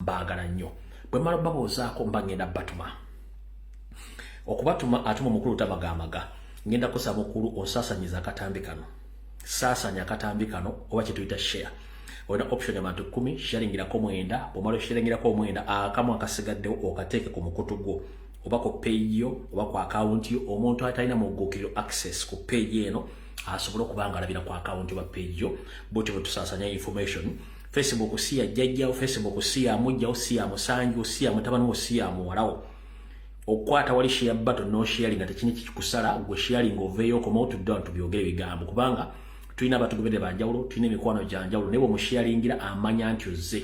mbaagala nnyo bwe mmala babuuzaako mba ngenda batuma okubatuma atuma omukulu tamagaamaga ngenda kusaba mukulu osaasanyiza akatambi kano saasanya akatambi kano oba kye tuyita share olina option y'abantu 10 sharingirako 9 bw'omala sharingirako 9 akamu akasigaddewo okateeke ku mukutu gwo oba ku page yo oba ku account yo omuntu atalina muggukiro access ku page eno asobola okuba nga alabira ku account oba page yo bwotyo bwe tusaasanya information Facebook siya jjajjawo Facebook siya mujjawo siya musanju siya mutabani wo siya muwalawo okwata wali share button no sharing nga tekini kikusala gwe sharing oveyo koma otudde tubyogere bigambo kubanga tulina abatugobere banjawulo tulina emikwano gyanjawulo naye bwemusharingira amanya nti ozze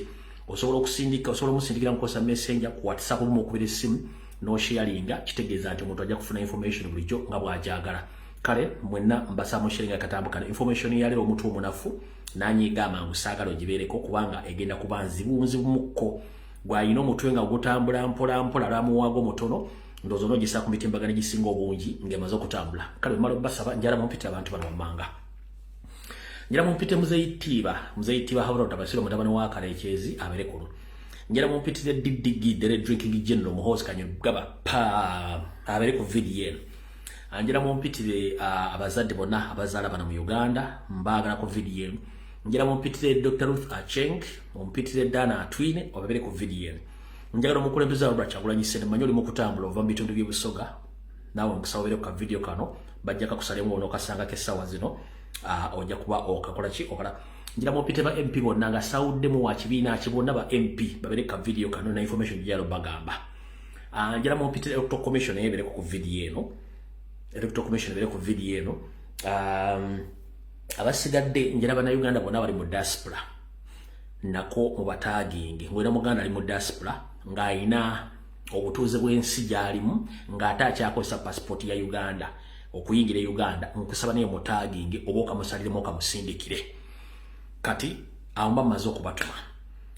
osobola okusindika osobola omusindikira mukosa messenger ku WhatsApp mu okubira essimu no sharinga kitegeeza nti omuntu ajja kufuna information bulijjo nga bw'ajagala kale mwenna mbasa musharinga katambukana information yaleero omuntu omunafu nanyiga amangu saagala ogibeereko kubanga egenda kuba nzibunzibumukko gwayina omutwe nga gutambula mpola mpola lwamuwaago mutono ndowooza onogisa ku mitimbagano gisinga obungi ng'emaze okutambula kale mmala obbasaba njala mumpitira abantu bano wammanga njala mumpite muzeyitiba habula tabasiro mutabani wa kalekyezi abeere kuno njala mumpitire diddigidere drinking general muhozi kanyugaba pa abeere ku video eno njala mumpitire abazadde bonna abazaala bano mu Uganda mbaagala ku video eno njala mumpitire Dr. Ruth Acheng mumpitire Dana Atwine obabeere ku video eno njagala omukulembeze Robert Kyagulanyi Ssente mmanyi olimu okutambula ova mu bitundu by'ebusoga naawe omukusa obeere ku ka video kano bajja kakusalemu onookasanga k'essaawa zino ojja kuba okakola ki okola njira mumpite ba MP bonna nga sawuddemu wa kibiina kibonna ba MP babeere ka video kano na information gyalo bagamba njira mumpite Electoral Commission ebeere ku video eno Electoral Commission ebeere ku video eno abasigadde njira bana Uganda bonna bali mu diaspora nako mu batagingi ngwera muganda ali mu diaspora ng'ayina obutuuze bw'ensi gy'alimu ng'ate akyakozesa passport ya Uganda okuyingira Uganda nkusaba naye mutagingi oba okamusaliremu okamusindikire kati awo mba mmaze okubatuma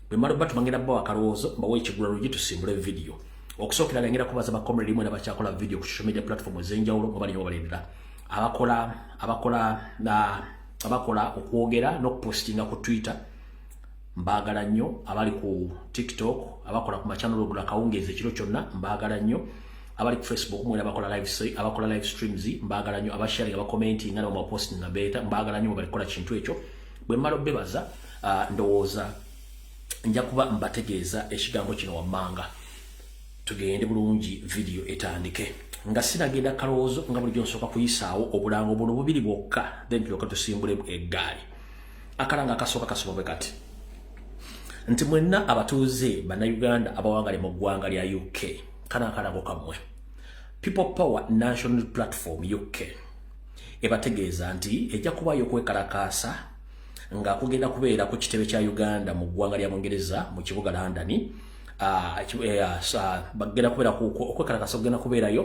bwe mmala obatuma ngenda bbawa akalowoozo mbawa ekigula lugi tusimbule video okusookera ngenda kubaza bakomere limwe nabakyakola video ku social media platform ez'enjawulo nga balina obalindira abakola okwogera n'okupostinga ku Twitter mbaagala nnyo abali ku TikTok abakola ku machannel ogula kawungeezi ekiro kyonna mbaagala nnyo abali ku Facebook mwera abakola live streams mbaagala nnyo abasharing abakomenting nga n'omuposting nga beta mbaagala nnyo balikola kintu ekyo bwe mmala obbebaza ndowooza nja kuba mbategeeza ekigambo kino wammanga tugende bulungi video etandike nga sinagenda kalowoozo nga bulijjo nsooka kuyisaawo obulango buno bubiri bwokka then tulyoka tusimbule eggaali akalanga akasooka kasoma bwe kati nti mwenna abatuuze bannayuganda abawangale mu ggwanga lya UK kana akalango kammwe People Power National Platform UK ebategeeza nti ejja kubayo okwekalakaasa nga kugenda kubeera ku kitebe kya Uganda mu ggwanga lya Bungereza mu kibuga London bagenda kubeera okwekalakaasa kugenda kubeerayo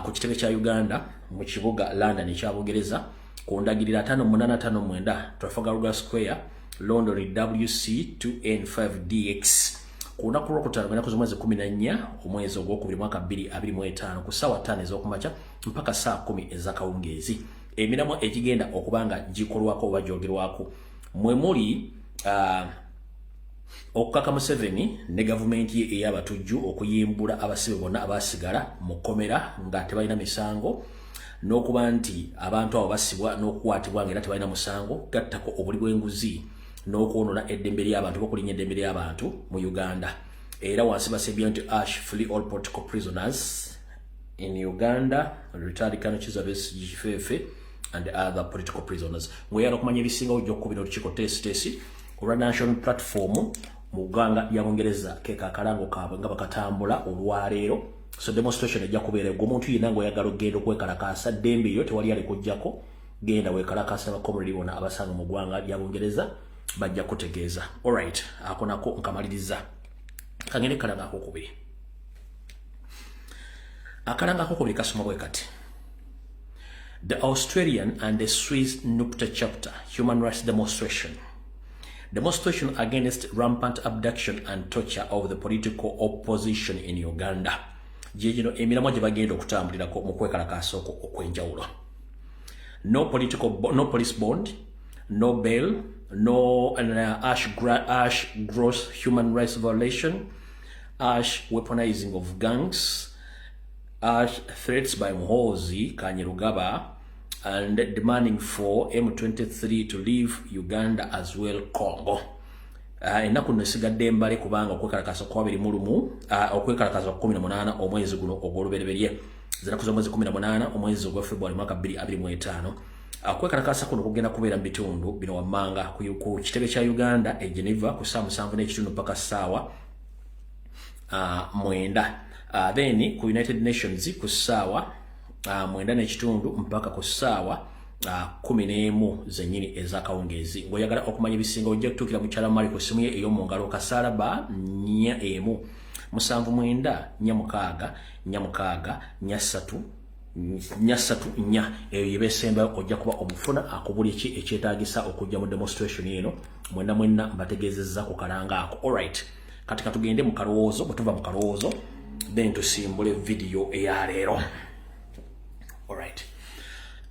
ku kitebe kya Uganda mu kibuga London ekya Bungereza ku ndagirira 5859 Trafalgar Square London WC 2N5DX ku lunaku lwokutaano ngenda kuza omwezi 14 omwezi ogwokubiri mwaka 2025 ku ssaawa 5 ez'okumakya mpaka saa 10 ez'akawungeezi emiramwa egigenda okuba nga gikolwako oba gyogerwako mwe muli okukaka Museveni ne gavumenti ye ey'abatujju okuyimbula abasibe bonna abasigala mu kkomera nga tebalina misango n'okuba nti abantu abo basibwa n'okukwatibwa ng'era tebalina musango gattako obuli bw'enguzi n'okwonoona eddembe ly'abantu bokulinya eddembe ly'abantu mu Uganda era wansi basembye nti Ash free all political prisoners in Uganda retired Colonel Kizza Besigye and other political prisoners ngweyala okumanya ebisingawo gy'okkubira olukiiko teesiteesi olwa national platform mu ggwanga lya Bungereza keeka akalango kaabwe nga bakatambula olwaleero so demonstration ejja kubeera gwe omuntu yenna ng'oyagala ogenda okwekalakaasa ddembe eyo tewali alikuggyako genda weekalakaasa abakomredi bonna abasanga mu ggwanga lya Bungereza bajja kutegeeza alright ako nako nkamaliriza kangende kalanga akokubiri akalanga akokubiri kasoma bwe kati the Australian and the Swiss NUPTA chapter human rights demonstration against rampant abduction and torture of the political opposition in Uganda jejino emiramwa gye bagenda okutambulirako mu kwekalakaasa okwo okwenjawulo no police bond no bail no Ash gross human rights violation, Ash weaponizing of gangs, Ash threats by Muhoozi Kainerugaba, and demanding for M23 to leave Uganda as well Congo. Enaku nesigadde mbale kubanga okwekalakaasa kwa 20 okwekalakaasa kwa 18 omwezi guno ogw'olubereberye zinaku z'omwezi 18 omwezi ogwa February mwaka 2025. Okwekalakaasa kuno kugenda kubeera mu bitundu bino wammanga ku kitebe kya Uganda e Geneva ku saa 7:30 mpaka ssaawa 9. Then ku United Nations ku ssaawa 9:30 mpaka ku ssaawa 11 zennyini ez'akawungeezi. Ng'oyagala okumanya ebisinga ojja kutuukira mu kyala mali ku simu ye ey'omungalo kasaalaba 4 7 9 6 4 4 eyo yebesembayo ojja kuba omufuna akubuli ki ekyetaagisa okujja mu demonstration eno mwenna mbategeezezza ku kalanga ako. Alright, kati katugende mu kalowoozo. Bwe tuva mu kalowoozo then tusimbule video eya leero. Alright,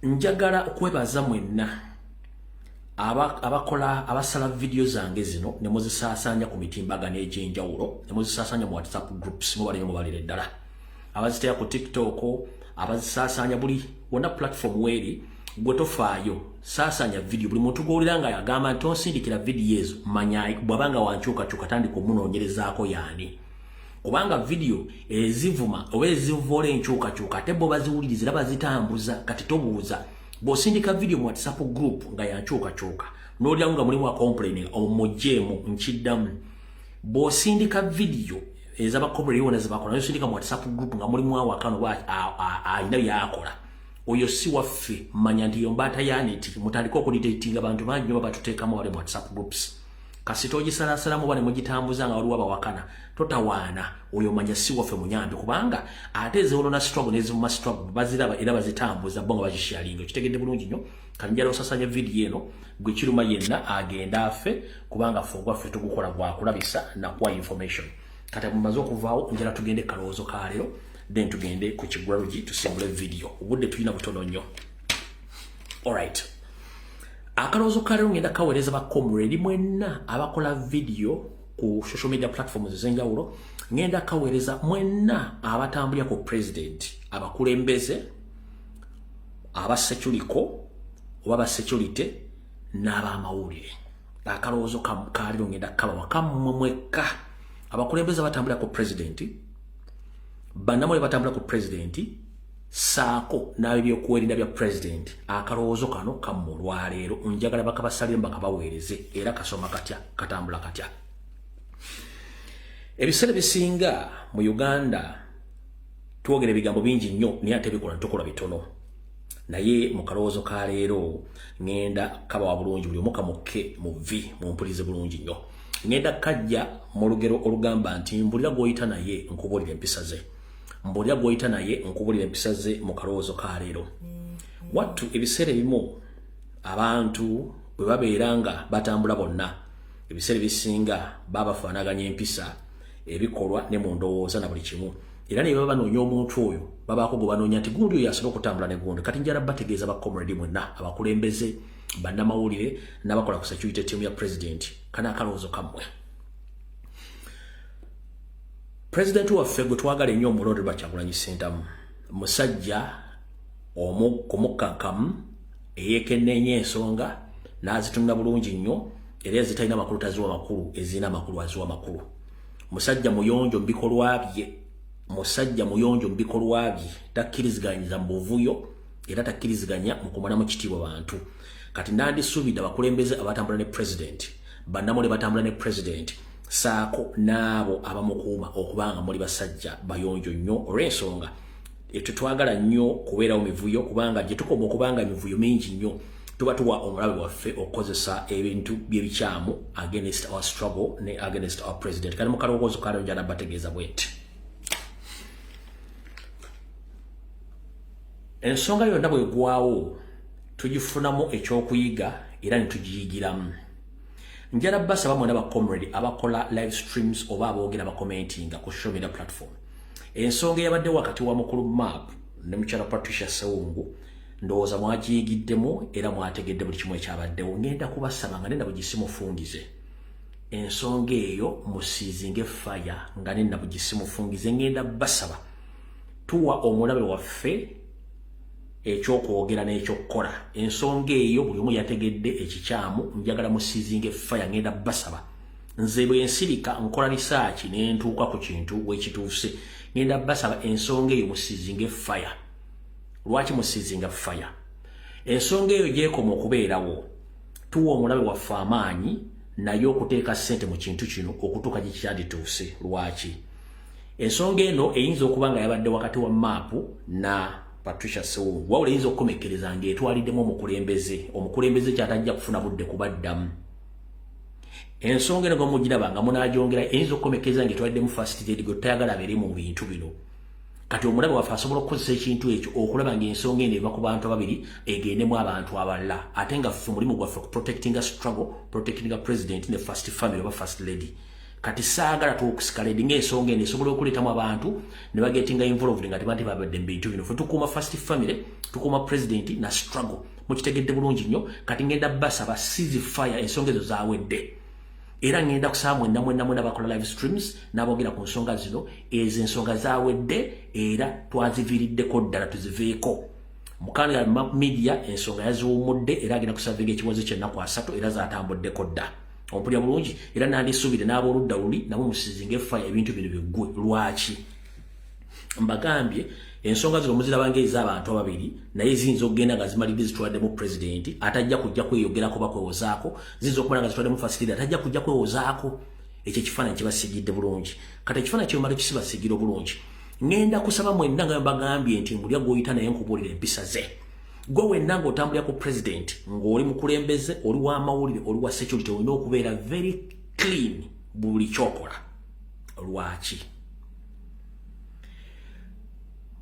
njagala okwebaza mwenna abakola abasala video zange zino ne muzisaasaanya ku mitimbagano egy'enjawulo, ne muzisaasaanya mu WhatsApp groups mubalire mubalire ddala, abaziteera ku TikTok, abazisaasaanya buli wonna platform weri. Gwe tofaayo saasaanya video. Buli muntu gw'owulira nga yagamba nti onsindikira video ezo manya bw'abanga wankyukakyuka tandika omunoonyerezaako yaani, kubanga video ezivuma oba ezivoola enkyukakyuka ate bo baziwuliriza era bazitambuza. Kati tobuuza bw'osindika video mu WhatsApp group nga yankyukakyuka n'olyamu nga mulimu complaining omugyeemu nkiddamu. Bw'osindika video ez'abakomredi wona zebakola n'osindika mu WhatsApp group nga mulimu awakano alina byakola, oyo si waffe. Manya nti yombaata yaneti mutandika okuditetinga abantu bangi nyo babatuteekamu wale mu WhatsApp groups. Kasito ogisalaasalamu bane mugitambuza nga waliwo abawakana totawaana, oyo manya si waffe munyambi, kubanga ate eziwolona struggle n'ezivuma struggle baziraba era bazitambuza bo nga bagisharinga. Kitegedde bulungi nnyo. Kanjala osasanya video eno gwe kiruma yenna agenda afe, kubanga ffe ogwaffe tugukola gwakulabisa na kuwa information. Kati mumaze okuvaawo njala tugende kalowoozo ka leero then tugende ku kigwarugi tusimbule video. Obudde tulina butono nnyo. Alright, akalowoozo ka leero ngenda kaweereza bakomredi mwenna abakola video ku social media platforms ez'enjawulo. Ngenda kaweereza mwenna abatambulira ku president, abakulembeze, abaseculiko oba basecurity n'abamawulire. Akalowoozo ka leero ngenda kabawa kammwe mwekka abakulembeze batambulira ku president, bannamawulire batambulira ku president, saako n'ebyokuwerinda bya president. Akalowoozo kano kammwe olwaleero njagala bakabasalire bakabaweereze era kasoma katya katambula katya. Ebiseera bisinga mu Uganda twogera ebigambo bingi nnyo naye ate bikola tukola bitono. Naye mu kalowoozo ka leero ngenda kabawa bulungi buli omu kamukke mu vi mumpulize bulungi nnyo. Ngenda kajja mu lugero olugamba nti mbulira gw'oyita naye nkubulira empisa ze. Mbulira gw'oyita naye nkubulira empisa ze mu kalowoozo ka leero. Wattu ebiseera ebimu abantu bwe babeera nga batambula bonna, ebiseera bisinga babafaanaganya empisa, ebikolwa ne mu ndowooza na buli kimu. Era ne baba banoonya omuntu oyo babaako gwe banoonya nti gundi oyo asobola okutambula ne gundi. Kati njala bategeeza bakomredi mwenna abakulembeze, bannamawulire n'abakola ku security team ya president, kana akalowoozo kammwe. President waffe gwe twagala ennyo Omulonde Kyagulanyi Ssentamu musajja omukkankamu eyeekennenya ensonga n'azitunula bulungi nnyo era ezitalina makulu taziwa makulu, ezirina amakulu aziwa makulu. Musajja muyonjo mu bikolwa bye, musajja muyonjo mu bikolwa bye, takkiriziganyiza mu buvuyo era takkiriziganya mu kumalamu kitiibwa bantu. Kati nandisuubidde abakulembeze abatambula ne president, bannamawulire batambula ne president, saako n'abo abamukuuma okubanga muli basajja bayonjo nnyo. Olw'ensonga tetwagala nnyo kubeerawo mivuyo, kubanga gye tukoma okubanga emivuyo mingi nnyo tuba tuwa omulabe waffe okukozesa ebintu by'ebikyamu against our struggle ne against our president. Kali mu kalowoozo ka leero njala bategeeza bweti. Ensonga yonna bwegwawo tugifunamu ekyokuyiga era ne tugiyigiramu. Njala basaba mwena bakomredi abakola live streams oba aboogera bakomentinga ku social media platform. Ensonga yabadde wakati wa Mukulu Map ne mukyala Patricia Sewungu ndowooza mwagiyigiddemu era mwategedde buli kimu ekyabaddewo. Ngenda kubasaba nga nenda bugisimufungize ensonga eyo musiizinge fire nga nenda bugisimufungize. Ngenda basaba tuwa omulabe waffe ekyokwogera n'ekyokukola. Ensonga eyo buli omu yategedde ekikyamu, njagala musiizinge fire. Ngenda basaba nze bwe nsirika nkola research ne ntuuka ku kintu wekituuse. Ngenda basaba ensonga eyo musiizinge fire. Lwaki musiizinga fire? Ensonga eyo gyekoma okubeerawo, tuwa omulabe waffe amaanyi naye okuteeka ssente mu kintu kino okutuuka gye kyandituuse. Lwaki? Ensonga eno eyinza okuba nga yabadde wakati wa maapu na Patricia Sewungu, wawula eyinza okukomekereza ng'etwaliddemu omukulembeze kyatajja kufuna budde kubaddamu. Ensonga eno gwemugiraba nga munagyongera eyinza okukomekereza ng'etwaliddemu first lady gwe tayagala abeere mu bintu bino. Kati omulabe waffe asobola okukozesa ekintu ekyo okulaba ng'ensonga eno eva ku bantu ababiri egendemu abantu abalala, ate nga ffe mulimu gwaffe ku protecting a struggle, protecting a president ne first family oba first lady. Kati saagala tukusikaledi ng'ensonga eno esobola okuleetamu abantu ne bagetinga involved nga tebante babadde mu bintu bino. Ffe tukuuma first family, tukuuma president na struggle. Mukitegedde bulungi nnyo. Kati ngenda basaba ceasefire, ensonga ezo zaawedde. Era ngenda kusaba mwenna bakola live streams n'aboogera ku nsonga zino. Ezo ensonga zaawedde era twaziviiriddeko ddala tuziveeko. Mukanda Map Media ensonga yaziwummudde era agenda kusavinga ekiwozi ky'ennaku 3 era zatambuddeko dda. Ompulya bulungi era nandisuubire n'abooludda luli nabo musiizinge fire ebintu bino biggwe. Lwaki? Mbagambye ensonga zino muziraba ng'ez'abantu ababiri naye ziyinza okugenda nga zimalidde zitwaladdemu pulezidenti atajja kujja kweyogerako oba kwewozaako, ziyinza okuba nga zitwaladdemu fasitiri atajja kujja kwewozaako. Ekyo ekifaananyi kibasigidde bulungi. Kati ekifaananyi kyomala kisibasigire bulungi. Ngenda kusaba mwenna nga mbagambye nti mbulya gw'oyita naye nkubuulira empisa ze. Gwe wenna ng'otambulira ku president ng'oli mukulembeze, oli w'amawulire, oli wa security, olina okubeera very clean buli kyokola. Lwaki?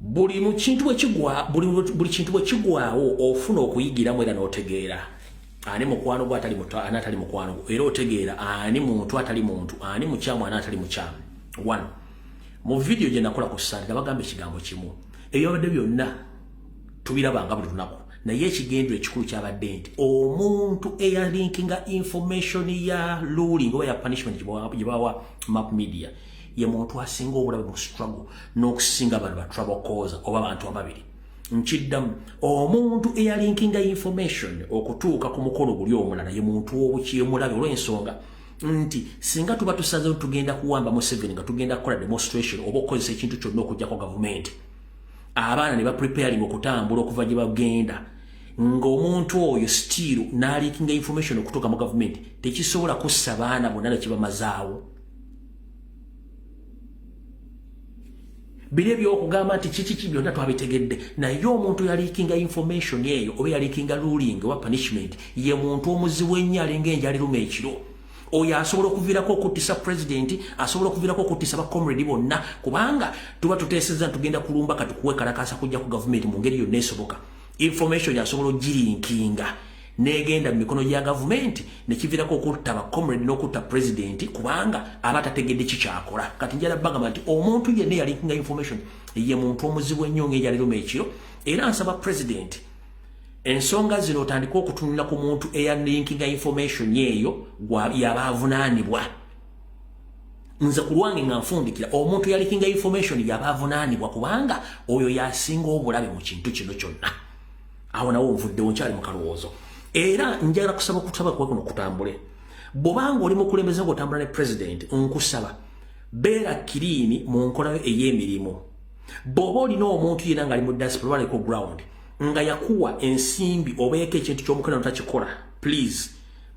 Buli kintu bwe kigwawo ofuna okuyigiramu era n'otegeera ani mukwano gwe atali mukwano gwe, era otegeera ani muntu atali muntu, ani mukyamu ani atali mukyamu. One, mu video gye nakola ku Sunday nabagamba ekigambo kimu, ebyobadde byonna tubirabanga buli lunaku, naye ekigendero ekikulu kyabadde nti omuntu eyalinkinga information ya ruling oba ya punishment gye bawa Map Media ye muntu asinga obulabe mu struggle n'okusinga abantu ba trouble cause oba abantu ababiri. Nkiddamu, omuntu eyalinkinga information okutuuka ku mukolo guli omulala ye muntu obukyemulabe olw'ensonga nti singa tuba tusazeewo tugenda kuwamba Museveni nga tugenda kukola demonstration oba okukozesa ekintu kyonna okugyako gavumenti, abaana ne bapreparing okutambula okuva gye bagenda, ng'omuntu oyo still n'alikinga information okutuuka mu gavumenti, tekisobola kussa baana bonna ne kibamazaawo. Bire by'okugamba nti kiki byonna twabitegedde, naye omuntu yalikinga information eyo oba yalikinga ruling oba punishment ye muntu omuzibu ennyo alinga enjala eruma ekiro. Oyo asobola okuviirako okuttisa president, asobola okuviirako okuttisa bakomredi bonna, kubanga tuba tuteesezza tugenda kulumba katukuwe kalakasa kujja ku gavumenti mu ngeri yonna esoboka. Information yasobola ogirinkinga negenda mu mikono gya gavumenti nekiviirako okutta bakomredi n'okutta president kubanga aba tategedde kikyakola. Kati njala bagamba nti omuntu yenna yalinkinga information ye muntu omuzibu ennyo ng'enjaliruma ekiro, era nsaba president ensonga zino otandika okutunula ku muntu eyalinkinga information eyo yabaavunaanibwa. Nze ku lwange nga nfundikira omuntu yalikinga information yabaavunaanibwa kubanga oyo yasinga obulabe mu kintu kino kyonna. Awo nawo nvuddewo nkyali mu kalowoozo. Era njagala kusaba okutaba kuno kutambule. Bw'obanga oli mukulembeze ng'otambula ne president, nkusaba beera kiriini mu nkola ey'emirimu. Bw'oba olina omuntu yenna ng'ali mu diaspora oba ku ground nga yakuwa ensimbi obeeko ekintu ky'omukono notakikola, please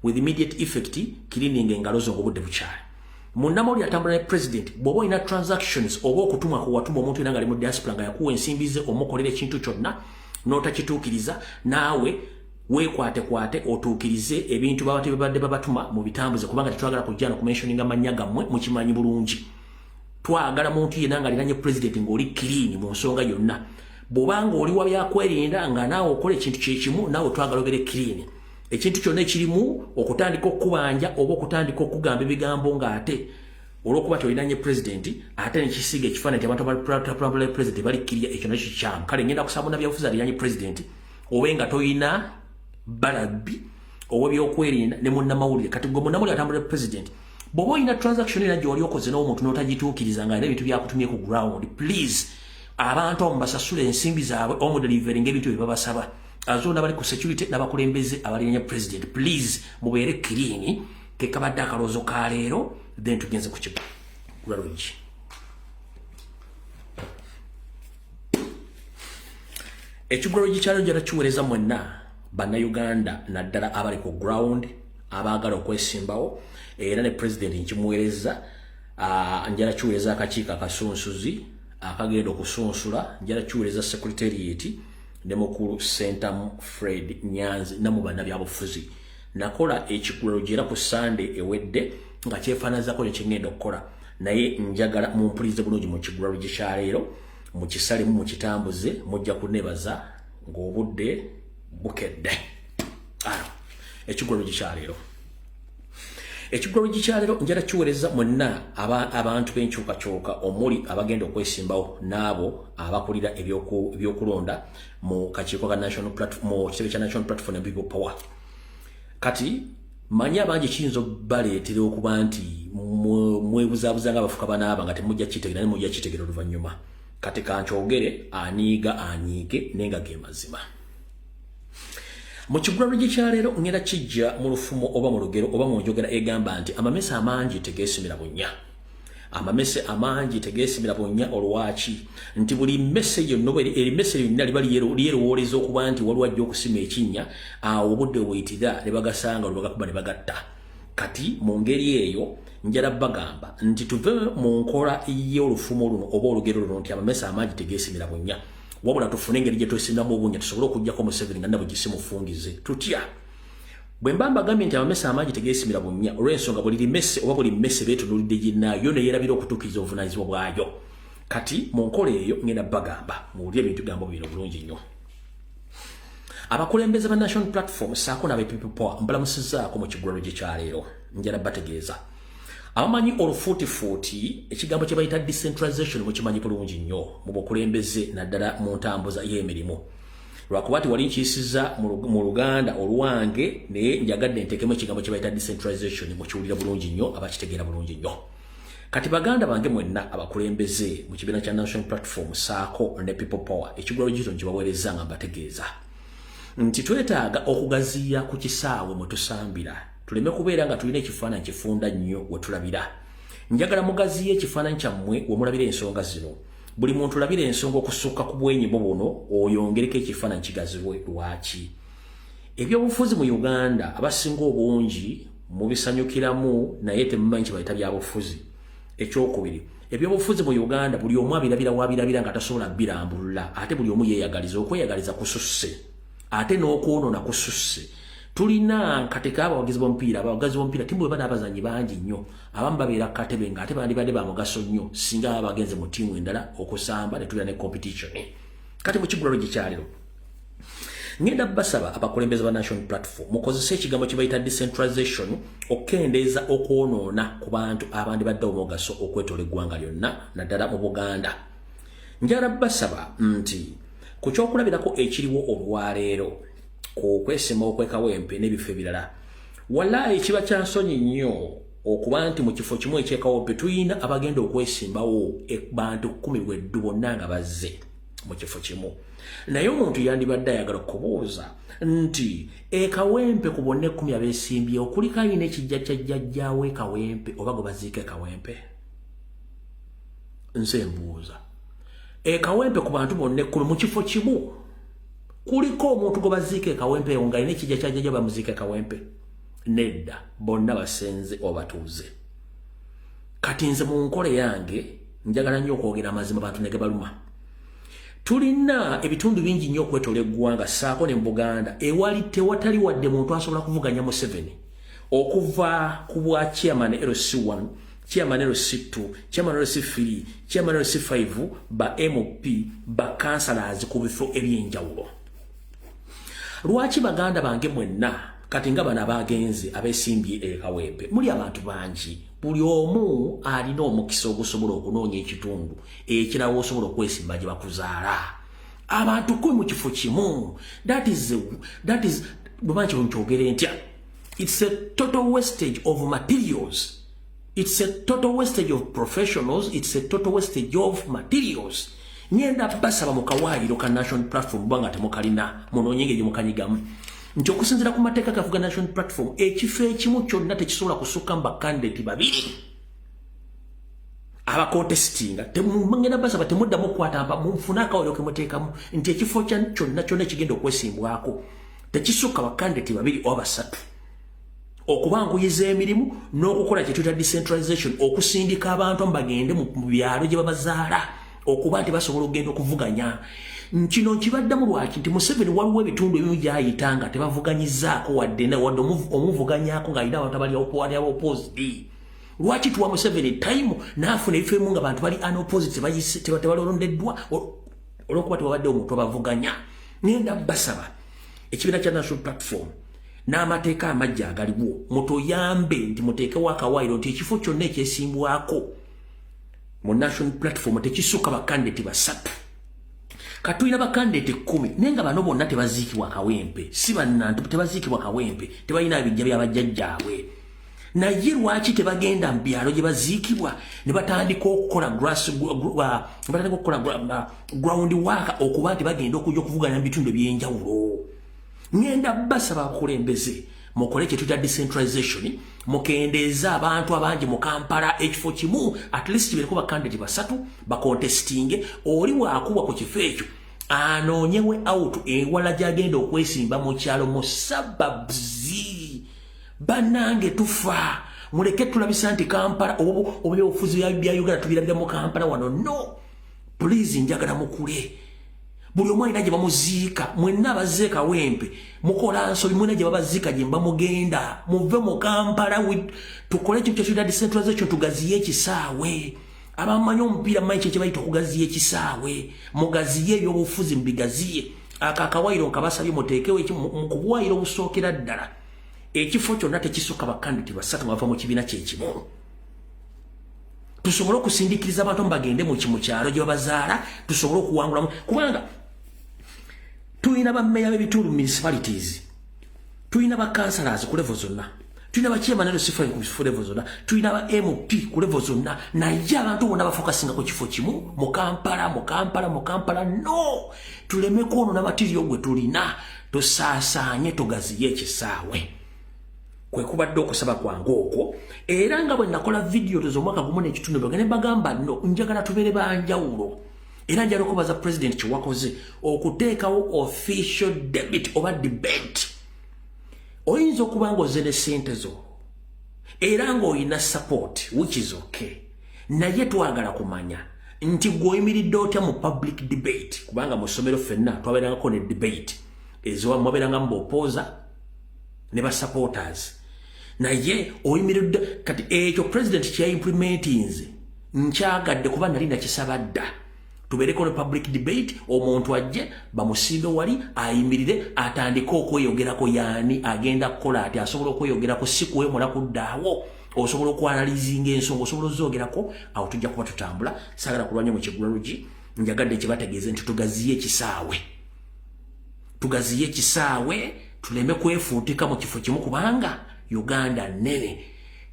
with immediate effect kiriininga engalo zo ng'obudde bukyali. Munnamawulire atambula ne president bw'oba olina transactions oba okutumwa ku watuma omuntu yenna ng'ali mu diaspora nga yakuwa ensimbi ze omukolera ekintu kyonna n'otakituukiriza, naawe weekwatekwate otuukirize ebintu babadde babatuma mu bitambuze, kubanga tetwagala kujja n'okumentioninga amannya gammwe mukimanyi bulungi. Twagala muntu yenna ng'aliranye president ng'oli clean mu nsonga yonna. Bw'obanga oli wa byakwerinda nga naawe okola ekintu kyekimu, naawe twagala obere clean. Ekintu kyonna ekirimu okutandika okubanja oba okutandika okugamba ebigambo ng'ate olw'okuba toliranye president ate nekisiga ekifaananyi nti abantu abalipulapula president balikkirya, ekyo nakyo kikyamu. Kale ngenda kusaba munnabyabufuzi aliranye president obenga toyina balabi owebyokwerinda ne munnamawulire kati gwe munnamawulire atambulira president bw'oba olina transaction era gy'oli okoze n'omuntu n'otagituukiriza nga ebintu byakutumye ku ground please abantu awo basasula ensimbi zaabwe omudeliveringa ebintu bye babasaba azonda bali ku security n'abakulembeze abaliranya president please mubeere clean kekabadde akaloozo ka leero then tugenze ku kigulalogi ekigulalogi kyalo njala kiweereza mwenna bannayuganda naddala abali ku ground abaagala okwesimbawo era ne president nkimuweereza njala kiweereza akakiiko akasunsuzi akagenda okusunsula njala kiweereza secretariat ne mukulu Sentamu Fred Nyanzi namu bannabyabufuzi nakola ekigulalogi era ku Sunday ewedde nga kyefaananyizako kye kigenda okukola naye njagala mumpulize bulungi mu kigulalogi kya leero mukisalemu mukitambuze mujja kunebaza ng'obudde bukedde ekigulalogi kya leero ekigulalogi kya leero njala kiweereza mwenna abantu b'enkyukakyuka omuli abagenda okwesimbawo n'abo abakulira ebyokulonda mu kakiiko ka national platform mu kitebe kya national platform and people power kati manyi abangi kiyinza baleetera okuba nti mwebuzaabuza ng'abafuka banaaba nga temujja kitegera ne mujja kitegera oluvannyuma kati kankyogere aniiga anyiige naye nga ge mazima mu kigulalogi kya leero ngenda kijja mu lufumo oba mu lugero oba mu njogera egamba nti amamese amangi tegeesimira bunnya amamese amangi tegeesimira bunnya olwaki nti buli mmese yonna eri mmese lyonna liba lyerowooleza okuba nti waliwo ajja okusima ekinnya awo obudde bweyitira ne bagasanga lwebagakuba ne bagatta kati mu ngeri eyo njala bagamba nti tuve mu nkola y'olufumo luno oba olugero luno nti amamese amangi tegeesimira bunnya wabula tufune engeri gye twesimbamu obunya tusobole okuggyako Museveni nga nabo gisimufungize tutya bwe mba mbagambye nti amamese amangi tegeesimira bunnya olw'ensonga buli mmese oba buli mmese beetunuulidde ginnaayo yo neyeerabira okutuukiriza obuvunaanyizibwa bwayo kati mu nkola eyo ngenda bagamba muwulire ebintu gambo bino bulungi nnyo abakulembeze ba national platform saako n'aba people power mbalamusizaako mu kigulalogi kya leero njala bategeeza abamanyi olufuutifuuti ekigambo kye bayita decentralization mukimanyi bulungi nnyo mu bukulembeze naddala mu ntambuza y'emirimu lwakuba ti wali nkiyisiza mu luganda olwange naye njagadde nteekemu ekigambo kye bayita decentralization mukiwulira bulungi nnyo abakitegeera bulungi nnyo kati baganda bange mwenna abakulembeze mu kibiina kya national platform saako ne people power ekigulalogi kino kibaweereza nga mbategeeza nti twetaaga okugaziya ku kisaawe mwe tusambira tuleme kubeera nga tulina ekifaananyi kifunda nnyo we tulabira njagala mugaziya ekifaananyi kyammwe we mulabira ensonga zino buli muntu labira ensonga okusukka ku bwenyibo buno oyongereko ekifaananyi kigazibwe lwaki ebyobufuzi mu Uganda abasinga obungi mubisanyukiramu naye temumanyi kye bayita byabufuzi ekyokubiri ebyobufuzi mu Uganda buli omu abirabira wabirabira nga tasobola birambulula ate buli omu yeeyagaliza okweyagaliza kususse ate n'okwonoona kususse tulina kateka abawagizi b'omupiira abawagazi b'omupiira timu bwe bana abazanyi bangi nnyo abamu babeera katebe nga ate bandibadde ba mugaso nnyo singa baba bagenze mu ttiimu endala okusamba ne tulina ne competition kati mu kigulalogi kya leero ngenda basaba abakulembeze ba national platform mukozese ekigambo kye bayita decentralization okukendeeza okwonoona ku bantu abandi badde omugaso okwetoola eggwanga lyonna naddala mu Buganda njala basaba nti ku kyokulabirako ekiriwo olwaleero ku kwesimbawo kw'ekawempe n'ebifo ebirala wallahi kiba kya nsonyi nnyo okuba nti mu kifo kimu eky'ekawempe tuyina abagenda okwesimbawo bantu 10 bweddu bonna nga bazze mu kifo kimu naye omuntu yandibadde ayagala okubuuza nti ekawempe ku bonna 10 abeesimbyewo kuliko alina ekijja kya jjajjaawo ekawempe oba gwe baziika ekawempe nze mbuuza ekawempe ku bantu bonna 10 mu kifo kimu kuliko omuntu gwe baziika ekawempe eyo nga alina ekijja kya jjajja bamuziika ekawempe nedda bonna basenze obatuuze kati nze mu nkole yange njagala nnyo okwogera amazima bantu ne ge baluma tulina ebitundu bingi nnyo okwetoola eggwanga saako ne mu Buganda ewali tewatali wadde muntu asobola kuvuganya Museveni okuva ku bwa chairman LC1 chairman LC2 chairman LC3 chairman LC5 ba MP ba councillors ku bifo ebyenjawulo lwaki baganda bange mwenna kati nga bana abagenzi abesimbye ekawempe muli abantu bangi buli omu alina omukisa ogusobola okunoonya ekitundu ekirawo osobola okwesimba gye bakuzaala abantu 10 mu kifo kimu. That is bwamanchi onchogere ntya. It's a total wastage of materials. It's a total wastage of professionals. It's a total wastage of materials. Nyenda basaba mukawaliro ka national platform banga temukalina munonyenge mukanyigamu. Nti okusinzira ku mateeka kafuga national platform ekifo ekimu kyonna tekisobola kusukka mba candidate babiri. Aba contestinga temungena basaba temuddamu kwata aba munfuna akawaliro ke muteekamu nti ekifo kyonna kigenda okwesimbwako tekisukka ba candidate babiri oba basatu. Okubanguyiza emirimu n'okukola kye tuyita decentralization okusindika abantu bagende mu byalo gye babazaala okuba nti basobola okugenda okuvuganya. Kino nkibaddamu lwaki nti Museveni waliwo ebitundu ebimu gyayitanga tebavuganyizaako wadde omuvuganyako ng'alina abantu abali opposite. Lwaki tuwa Museveni time n'afuna ebifo ebimu nga abantu bali unopposite tebalondeddwa olw'okuba tewabadde omuntu abavuganya. Ngenda basaba ekibiina kya national platform n'amateeka amajja agaliwo mutuyambe nti muteekewo akawayiro nti ekifo kyonna ekyesimbwako mu national platform tekisukka bakandidate basatu. Katulina bakandidate 10 nenga bano bonna tebaziikibwa kawempe si bannantu tebaziikibwa kawempe tebalina bijja byabajjajjaabwe. Naye lwaki tebagenda mu byalo gye baziikibwa ne batandika okukola ground work okuba nti bagenda okujja okuvuganya mu bitundu ebyenjawulo. Ngenda basaba abakulembeze mukole kye tuyita decentralization mukendeeza abantu abangi mu Kampala ekifo kimu at least kibeereko bakandidate basatu bakontestinge oli waakuba ku kifo ekyo anoonyewe out ewala gy'agenda okwesimba mu kyalo mu suburbs. Bannange tufa muleke tulabisa nti Kampala obyobufuzi bya Uganda tubirabira mu Kampala wano. No, please njagala mukule. Buli omu alina gye bamuziika mwenna abazze kawempe mukola nsobi mwenna gye babaziika gye mugenda muve mu Kampala tukole ekyo kyetuyita decentralization tugaziye ekisaawe. Abamanyi omupiira manyi kye bayita okugaziya ekisaawe mugaziye ebyobufuzi mubigaziye. Akakawayiro nkabasabye muteekewo mu kubuwayiro obusookera ddala ekifo kyonna tekisukka bakandidate basatu bava mu kibiina kyekimu. Tusobole okusindikiriza abantu bagende mu kyalo gye babazaala tusobole okuwangulamu kubanga tulina bammeya b'ebitundu municipalities, tulina ba councillors ku level zonna, tulina ba chairman ku level zonna, tulina ba MP ku level zonna. Naye abantu bonna bafokasinga ku kifo kimu mu Kampala. No, tuleme kwonoona material gwe tulina tusaasaanye tugaziye ekisaawe. Kwe kubadde okusaba kwange okwo era nga bwe nakola video z'omwaka gumu n'ekitundu bagende bagamba no njagala tubeere banjawulo era njagala okubaza president kiwakoze okuteekawo official debate oba debate. Oyinza okuba ng'ozze ne ssente zo era ng'olina support which is okay, naye twagala kumanya nti gw'oyimiridde otya mu public debate kubanga mu ssomero ffenna twabeerangako ne debate ezo mwabeerangamu b'oppoza ne ba supporters. Naye oyimiridde kati ekyo president kya implementinze nkyagadde kuba nali nakisaba dda tubeereko ne public debate omuntu ajje bamusimbe wali ayimirire atandike okweyogerako yaani agenda kukola ati asobola okweyogerako si kuwemula kuddaawo osobola okwanalizinga ensonga osobola ozoogerako awo tujja kuba tutambula. Saagala kulwanya mu kigulalogi njagadde kyebategeeze nti tugaziye ekisaawe tuleme kwefuutika mu kifo kimu kubanga Uganda nene.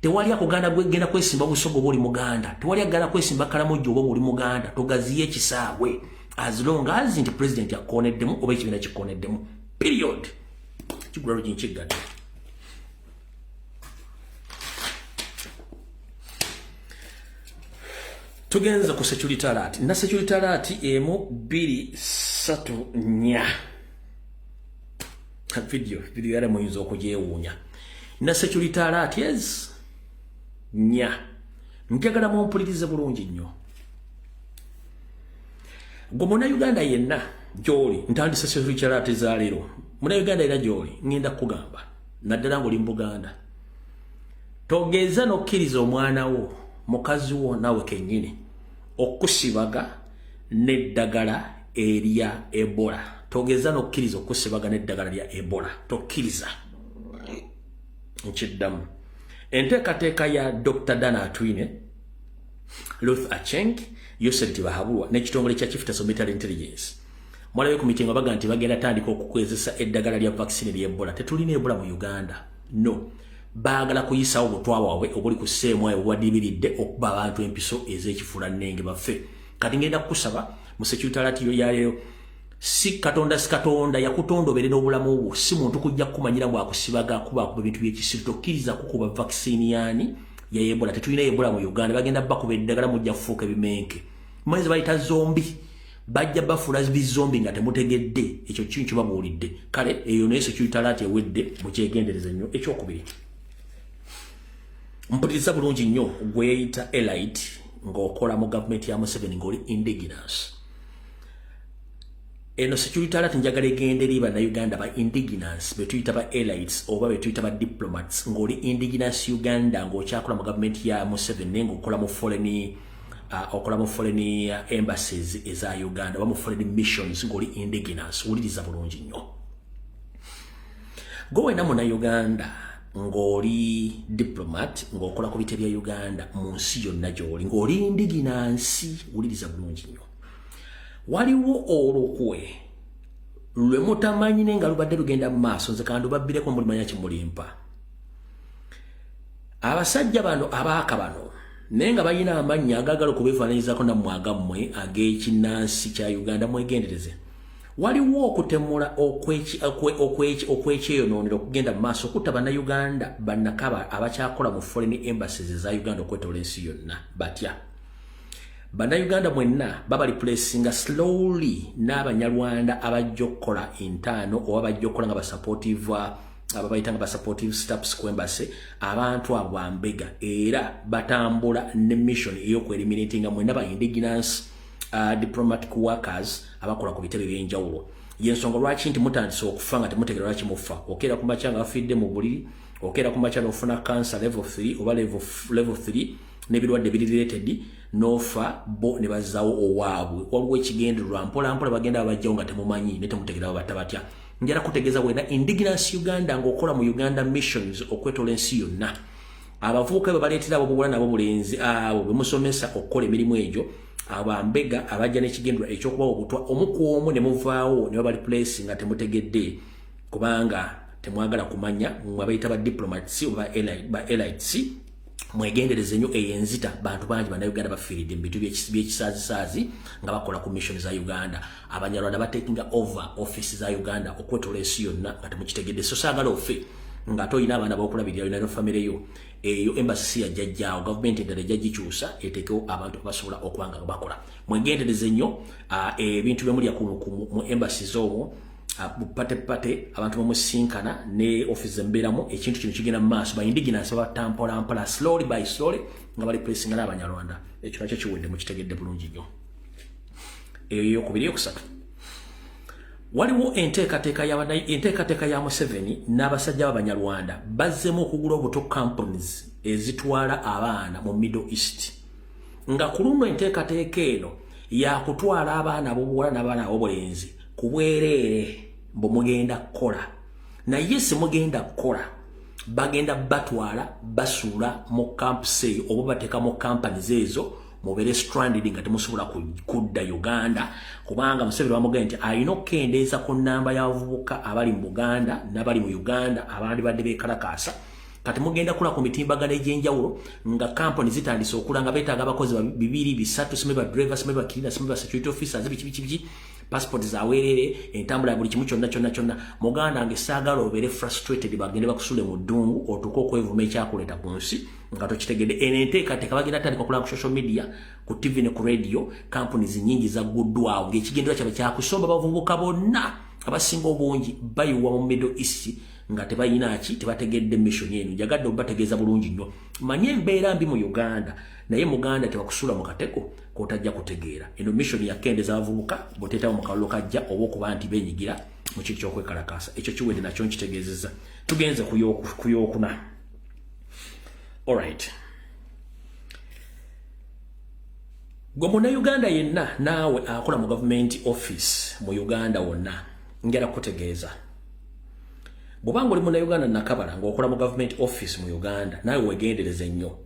Tewali akuganda gwegenda kwesimba busogo buli Muganda, tewali agala kwesimba Karamojo oba buli Muganda. Tugaziye ekisaawe as long as nti president yakoneddemu oba ekibiina kikoneddemu period. Kigulalogi nkigadde. Tugenza ku security alert. Na security alert emu 234 video yale muyinza okugyewuunya. Na security alert yes nya njagala mumpulirize bulungi nnyo. Gwe Munnayuganda yenna gy'oli ntandise security alert za leero Munnayuganda era gy'oli ngenda kugamba naddala ng'oli mu Buganda togeza n'okkiriza omwana wo mukazi wo nawe kennyini okusibaga n'eddagala erya Ebola. Togeza n'okkiriza okusibaga n'eddagala lya Ebola tokkiriza. Nkiddamu enteekateeka ya Dr. Dana Atwine, Ruth Acheng, Yosef Tibahabulwa n'ekitongole kya Chief of Military Intelligence mwalabe ku mitingo baga nti bagenda tandika okukwezesa eddagala lya vaccine lya Ebola. Tetulina Ebola mu Uganda. No. Baagala kuyisawo butwa waabwe obuli ku seemwayo obwadibiridde okuba abantu empiso ez'ekifula nnenge baffe. Kati ngenda kukusaba mu security alert yayo si katonda yakutondobere n'obulamu bwo, si muntu kujja kumanyira bwakusibaga kuba ebintu by'ekisiru. Tokkiriza kukuba vaccine yani ya Ebola. Tetulina Ebola mu Uganda. Bagenda bakuba eddagala mujja kufuuka ebimenke. Mwezi bayita zombi. Bajja bafula bizombi nga temutegedde. Ekyo kintu babuulidde. Kale eyo ne security alert ewedde mukyegendereza nnyo. Ekyokubiri, mpuliriza bulungi nnyo gweyita elite ng'okola mu gavumenti ya Museveni ng'oli indigenous. Eno security alert njagala egende eri bannayuganda ba indigenous betuyita ba elites oba betuyita ba diplomats ng'oli indigenous Uganda ng'okyakola mu gavumenti ya Museveni ng'okola mu foreign embassies eza Uganda oba mu foreign missions ng'oli indigenous. Wuliriza bulungi nnyo. Gowena Munnayuganda ng'oli diplomat ng'okola ku bite bya Uganda mu nsi yonna gy'oli ng'oli indigenous. Wuliriza bulungi nnyo. Waliwo olukwe lwe mutamanyi nenga lubadde lugenda mu maaso nze kandi babbireko mulimanya kimulimpa. Abasajja bano abaaka bano nenga bayina amannya agagala okubeefaananyizako nammwe agammwe ag'ekinnansi kya Uganda mwegendereze. Waliwo okutemula okwekyeyonoonera okugenda mu maaso okutta bannayuganda bannakaba abakyakola mu foreign embassies eza Uganda okwetola ensi yonna batya. Bannayuganda mwenna baba replacinga slowly n'Abanyarwanda abajja okukola intaano oba bajja okukola nga supportive steps ku embassy abantu abo ambega era batambula ne mission ey'okweliminatinga mwenna ba indigenous diplomatic workers abakola ku bitebe by'enjawulo. Yensonga lwaki nti mutandise okufa nga temutegera lwaki mufa. Okeera ku makya nga bafidde mu buliri, okeera ku makya n'ofuna cancer level 3 oba level 3 n'ebirwadde biri related nofa bo ne bazaawo owaabwe. Waliwo ekigendererwa mpola bagenda babajjawo nga temumanyi ne temutegera babatta batya. Njala kutegeeza wena indigenous Uganda ng'okola mu Uganda missions okwetola ensi yonna. Abavubuka be baleetera abo buwala nabo bulenzi abo bemusomesa okukola emirimu egyo abambega abajja n'ekigendererwa ekyokubawa obutwa omu ku omu ne muvaawo ne babali place nga temutegedde kubanga temwagala kumanya mwe bayita ba diplomats oba ba elites. Mwegendereze nnyo eyenzita bantu bangi bannayuganda bafiiridde mu bintu by'ekisaazi nga bakola ku mission za Uganda. Abanyarwanda batekinga over office za Uganda okwetola ensi yonna nga temukitegedde. So saagala ofe nga toyina abaana b'okulabirira olina ne famire yo eyo embassy ya jjajjaawo gavumenti endala ejja gikyusa eteekewo abantu abasobola okuba nga bakola. Mwegendereze nnyo ebintu bye mulya mu embassy z'omwo pate abantu bamusinkana ne office embeeramu ekintu kino kigenda mu maaso ba indigenous batampola slowly by slowly nga bali pressing n'Abanyarwanda. Ekyo nakyo kiwedde mukitegedde bulungi nnyo. Eyo yokubiri yokusatu. Waliwo enteekateeka ya Museveni n'abasajja b'Abanyarwanda bazzemu okugula obuto companies ezitwala abaana mu Middle East. Nga ku luno enteekateeka eno yakutwala abaana ab'obuwala n'abaana ab'obulenzi ku bwereere mbu mugenda kukola. Naye si mugenda kukola bagenda batwala basuula mu campus eyo oba bateeka mu companies ezo mubere stranded nga temusobola kudda Uganda kubanga Museveni bamugamba nti alina okukendeeza ku nnamba y'abavubuka abali mu Buganda n'abali mu Uganda abandi badde beekalakaasa. Kati mugenda kula ku mitimbagano egy'enjawulo nga company zitandise okula nga beetaaga abakozi 2 3 simbe ba drivers simbe ba cleaners simbe ba security officers biki passport zaweerere entambula buli kimu kyonna. Muganda nge saagala obeere frustrated bagende bakusule mu ddungu otuuka okwevuma ekyakuleeta ku nsi nga tokitegedde. Eno enteekateeka bagenda tandika okulaba ku social media ku TV ne ku radio companies nyingi zagguddwawo ng'ekigendera kyabwe kyakusomba bavubuka bonna abasinga obungi bayiwa mu Middle East nga tebategedde mission eno. Njagadde obategeeza bulungi nnyo. Manye embeera mbi mu Uganda naye Muganda tebakusula mu kateko kotajja kutegeera. Eno mission yakendeza abavubuka boteetawo mu kalulu kajja oba okuba nti benyigira mu kintu ky'okwekalakaasa. Ekyo kiwedde nakyo nkitegeezezza. Tugenze ku yookuna. Alright. Gwe Munnayuganda yenna naawe akola mu government office mu Uganda wonna njala kutegeeza. Bw'obanga oli Munnayuganda nakabala ng'okola mu government office mu Uganda naawe wegendereze nnyo.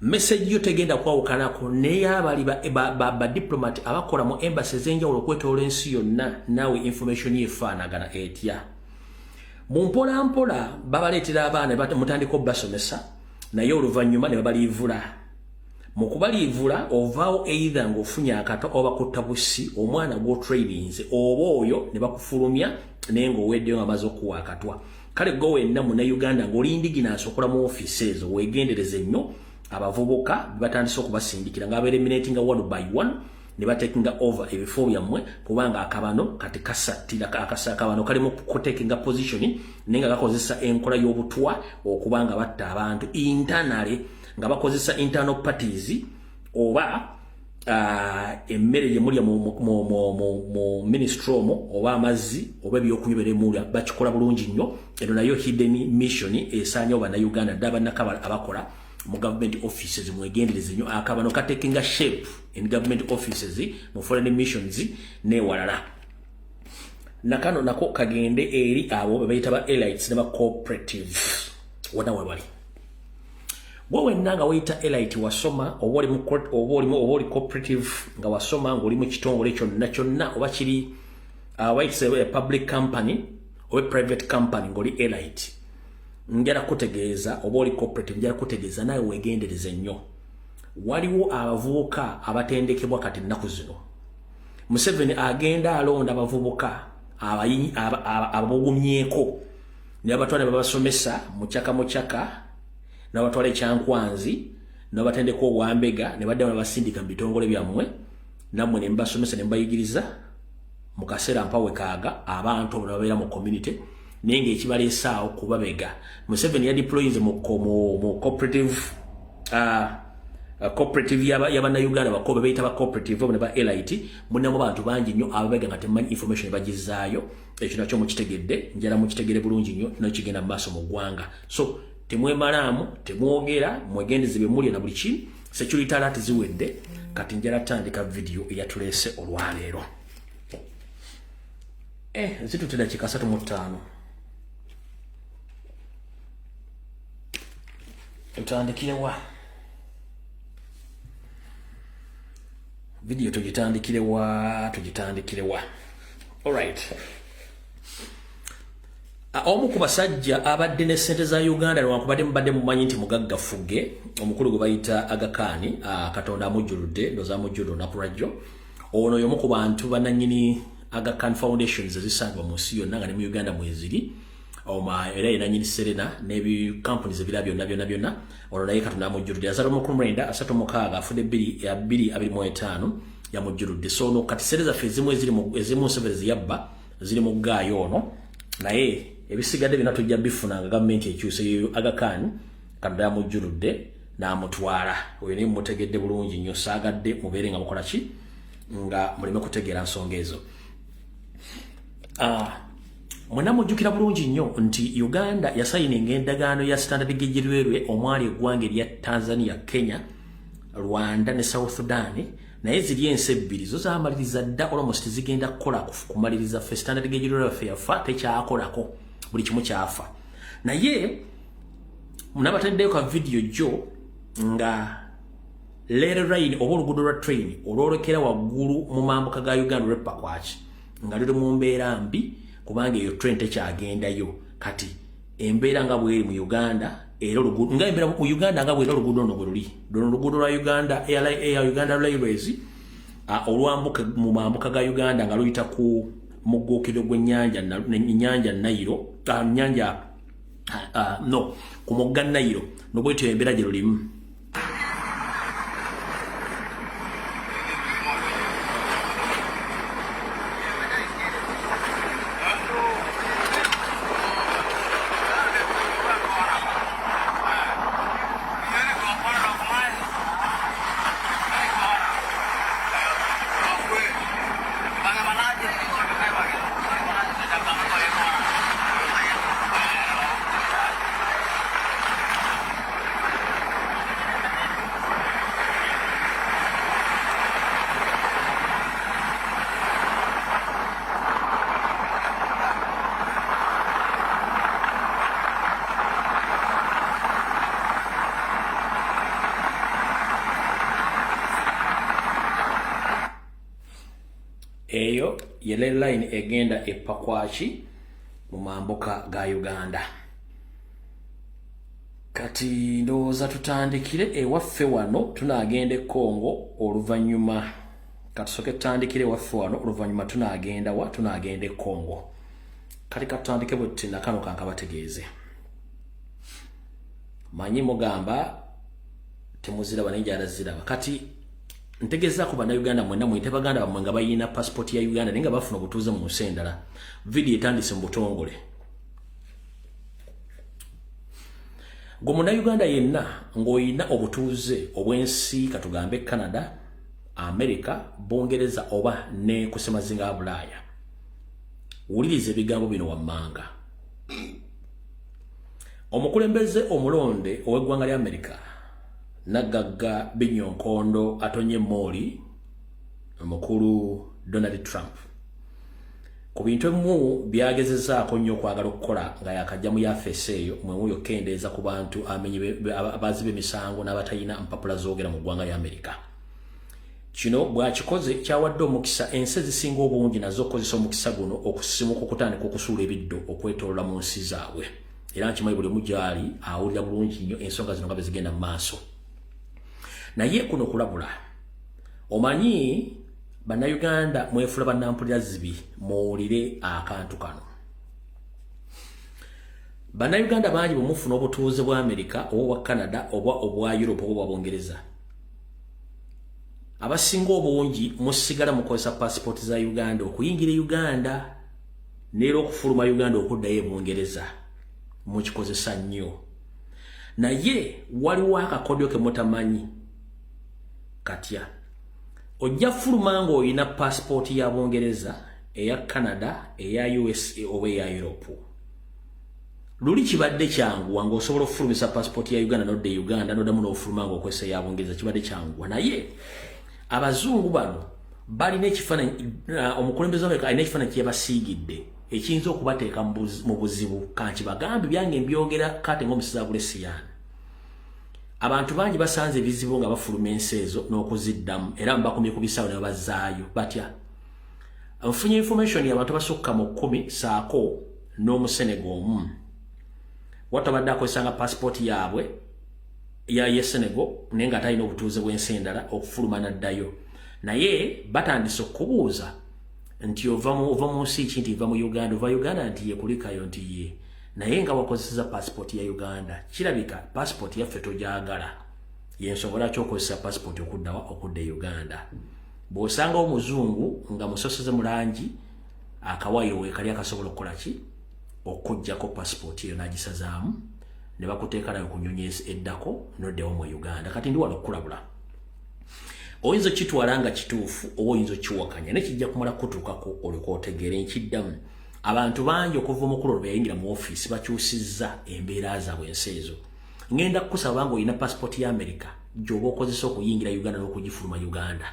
message yo tegenda kwawukanako n'eyabali ba diplomat abakola mu embassy ez'enjawulo okwetoola ensi yonna naawe information yefaanagana etya. Mu mpolampola babaleetera abaana mutandika obbasomesa naye oluvannyuma ne babaliivula. Mu kubaliivula ovaawo either ng'ofunye akato oba kutta bussi omwana gw'otraininze oba oyo ne bakufulumya naye ng'oweddeyo nga maze okuwa akatwa. Kale gwe wenna Munnayuganda ng'olindiginaasi okola mu ofiisi ezo weegendereze nnyo abavubuka batandise okubasindikira ng'abeeliminating one by one ne batekinga over ebifo byammwe kubanga akabano kati kasattira akabano kali mu kutekinga position nenga gakozesa enkola y'obutwa okubanga batta abantu internally nga bakozesa internal parties oba emmere gye mulya mu ministry omwo oba amazzi oba ebyokunywa mulya bakikola bulungi nnyo. Eno nayo hidden mission esaanya Bannayuganda ddala bannakabala abakola mu government offices mwegendereze nnyo akabano katekinga shape in government offices mu foreign missions n'ewalala. Nakano nako kagende eri abo babayita ba elites ne ba cooperative wonna we bali. Wowe nanga wayita elite wasoma oboli cooperative nga wasoma ng'oli mu kitongole kyonna oba kiri waitse a public company oba private company ng'oli elite. Njala kutegeeza oboli cooperative njala kutegeeza nawe weegendereze nnyo. Waliwo abavubuka abatendekebwa kati nnaku zino. Museveni agenda alonda abavubuka ababugumyeko ne abatwala babasomesa mu kyaka n'abatwala ekyankwanzi n'abatendeka obwambega ne baddamu basindika mu bitongole byammwe nammwe ne mbasomesa ne mbayigiriza mu kaseera mpawe kaaga abantu abo babeera mu community naye ng'ekibaleesaawo kubabega. Museveni yadeployinze mu cooperative cooperative y'Abannayuganda bakobe bayita ba cooperative ne ba elite munamu bantu bangi nnyo ababega nga temanyi information ebagizaayo. Ekyo nakyo mukitegedde njala mukitegere bulungi nnyo n'ekigenda mu maaso mu ggwanga. So temwemalaamu temwogera mwegendeze bye mulya na buli kimu. Security alert ziwedde kati njala tandika video eyatuleese olwaleero. Zitute dakika 35 tutandikirewa video tugitandikirewa. Alright. Omu ku basajja abadde ne ssente za Uganda lwankubadde mubadde mumanyi nti mugaggafuge omukulu gwe bayita Aga Khan Katonda amujjuludde ndoza amujjulu nakurajjo ono y'omu ku bantu bananyini Aga Khan Foundations ezisangibwa mu nsi yonna nga ne mu Uganda mweziri era yenanyini Serena n'ebi companies ebira byonna ono naye Katonda amujjuludde yazala mu 1936 afudde 2025 yamujjuludde. So no kati sente zaffe ezimu nsebezi yabba ziri mu ggaayo ono naye ebisigadde bina tujja bifuna nga gavumenti ekyuse Aga Khan Katonda yamujjuludde n'amutwala. Oyo naye mutegedde bulungi nnyo saagadde mubeere nga mukola ki nga muleme kutegeera nsonga ezo. Mwena mujjukira bulungi nnyo nti Uganda yasayininga endagaano ya Standard Gauge Railway omwali eggwanga erya Tanzania, Kenya, Rwanda ne South Sudan naye ziri ensi ebbiri zo zaamaliriza dda almost zigenda kukola kumaliriza ffe Standard Gauge Railway yafa tekyakolako buli kimu kyafa. Naye munabataddeyo ka video jo nga rail line oba oluguudo lwa train olwolekera waggulu mu mambuka ga Uganda lw'eppa kwaki nga luli mu mbeera mbi kubanga eyo train tekyagendayo. Kati embeera nga bweri mu Uganda era oluguudo nga embeera mu Uganda nga bweri oluguudo no bweluli oluguudo lwa Uganda Uganda Railways olwambuka mu mambuka ga Uganda nga luyita ku muggookero gw'ennyanja Nile ku mugga Nile nobwetyo embeera gye lulimu. eyo ye rail line egenda epakwaki mu mambuka ga Uganda. Kati ndowooza tutandikire ewaffe wano tunagenda Congo oluvanyuma. Katusoke tutandikire ewaffe wano oluvanyuma tunagenda Congo. Kati katandike bwe nakano kankabategeeze. Manyi mugamba temuzira banenjala ziraba. Kati ntegeza ku bana Uganda mwenda mwite baganda bamwe nga bayina passport ya Uganda ninga bafuna obutuuze mu nsendala. Video etandise mu butongole. Gomuna Uganda yenna ngoyina obutuuze obwensi katugambe Canada, America, Bongereza oba ne kusemazinga Abulaya. Wulirize bigambo bino wammanga. Omukulembeze omulonde ow'eggwanga lya America Nagagga Binyonkondo atonye Moli omukulu Donald Trump. Ku bintu ebimu byagezezaako nnyo okwagala okukola nga yakajja mu yafeesi eyo mwe kendeeza ku bantu abaziba emisango n'abatayina mpapula zoogera mu ggwanga lya America. Kino bw'akikoze kyawadde omukisa ensi ezisinga obungi nazo okukozesa omukisa guno okusimuka okutandika okusuula ebiddo okwetoolola mu nsi zaabwe. Era nkimanyi buli omu gy'ali awulira bulungi nnyo ensonga zino nga bwe zigenda mu maaso. Naye kuno kulabula omanyi Bannayuganda mwefula bannampulira zibi muwulire akantu kano. Bannayuganda bangi bwe mufuna obutuuze bwa America obwa Canada oba obwa Europe oba Bongereza, abasinga obungi musigala mukozesa passport za Uganda okuyingira Uganda n'era okufuluma Uganda okuddayo e Bongereza mukikozesa nnyo. Naye waliwo akakodyo ke mutamanyi katya. Ojja fuluma ng'oyina passport ya Bongereza, eya Canada, eya USA oba eya Europe. Luli kibadde kyanguwa ng'osobola okufulumisa passport ya Uganda n'odda Uganda n'oddamu n'ofuluma ng'okozesa eya Bongereza, kibadde kyanguwa. Naye abazungu bano balina ekifaananyi, omukulembeze w'Amerika alina ekifaananyi kye basiigidde ekiyinza okubateeka mu buzibu. Kankibagambe byange mbyogera kate ng'omusiza Siyani. Abantu bangi basanze ebizibu nga bafuluma ensi ezo n'okuziddamu era mbakomye ku bisaawo ne bazaayo batya. Nfunye information y'abantu basukka mu 10 saako n'Omusenegal omu. Watabadde akozesanga passport yaabwe ya Senegal naye nga talina obutuuze bw'ensi endala okufuluma n'addayo. Naye batandise okubuuza nti ova mu nsi ki, nti va mu Uganda, ova Uganda nti ye kulikayo nti ye. Naye nga wakozesa passport ya Uganda, kirabika passport yaffe togyagala. Yensobola ky'okozesa passport okudda Uganda. Bw'osanga omuzungu nga musoseze mu langi akawayo weekali akasobola okukola ki? Okuggyako passport eyo n'agisazaamu ne bakuteeka nayo ku nnyonyi eddako n'oddewo mu Uganda. Kati ndi wano okulabula. Oyinza okitwala nga kituufu oba oyinza okiwakanya ne kijja kumala kutuukako olyoka otegeera nkiddamu. Abantu bangi okuva omukulu lwe yayingira mu ofiisi bakyusizza embeera zaabwe ensi ezo. Ngenda kukusaba nga olina passport ya America gy'oba okozesa okuyingira Uganda n'okugifuluma Uganda.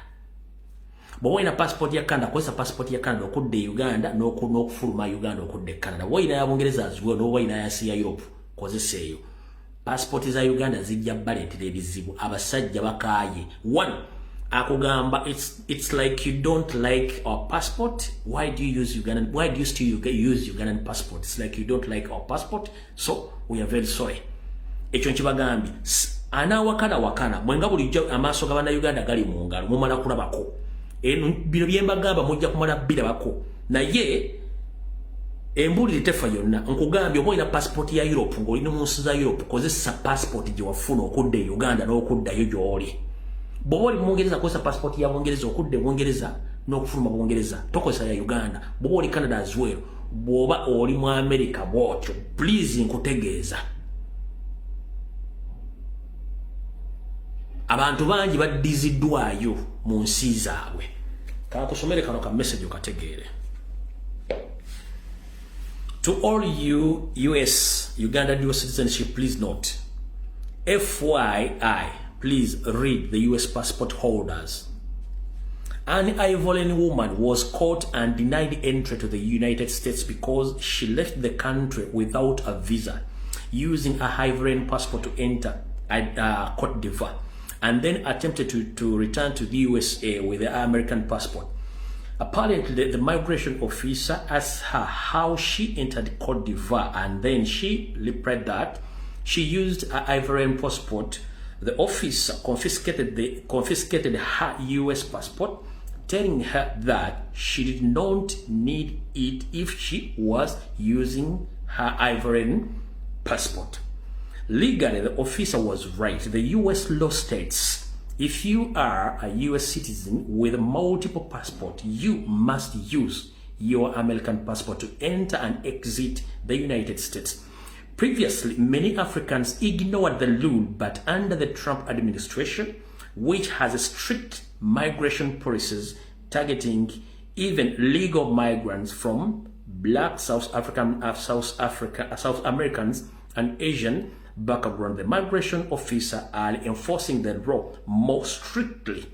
Bw'oba olina passport ya Canada, kozesa passport ya Canada okudda Uganda n'okufuluma Uganda okudda Canada. Bw'oba olina ya Bongereza aziwe n'oba olina ya nsi ya Europe kozesa eyo. Passport za Uganda zijja baleetera ebizibu. Abasajja bakaaye. One, akugamba it's like you don't like our passport. Why do you use Ugandan? Why do you still use Ugandan passport? It's like you don't like our passport, so we are very sorry. Ekyo nkibagambi wakana mwenga bulijjo amaaso g'abanna Uganda gali mu ngalo mumala kulabako. Bino byembagamba mujja kumala birabako. Naye embulire tefa yonna nkugambye oba olina passport ya Europe ng'olina mu nsi za Europe kozesa passport gye wafuna okudda Uganda n'okuddayo gy'oli. Bw'oba oli Mwongereza kozesa passport ya Mwongereza okudda Mwongereza n'okufuluma Bwongereza tokozesa ya Uganda. Bw'oba oli Canada as well, bw'oba oli mu America bw'otyo, please nkutegeeza. Abantu bangi baddiziddwayo mu nsi zaabwe. Kankusomere kano ka message okategeere. To all you US, Uganda dual citizenship, please note. FYI, please read the US passport holders. An Ivorian woman was caught and denied entry to the United States because she left the country without a visa, using a Ivorian passport to enter Cote d'Ivoire, and then attempted to return to the USA with the American passport. Apparently, the migration officer asked her how she entered Cote d'Ivoire, and then she replied that she used an Ivorian passport. The officer confiscated her US passport, telling her that she did not need it if she was using her Ivorian passport. Legally, the officer was right. The US law states if you are a US citizen with multiple passports, you must use your American passport to enter and exit the United States. Previously, many Africans ignored the rule, but under the Trump administration, which has strict migration policies targeting even legal migrants from Black South Americans and Asian background, the migration officers are enforcing the law more strictly.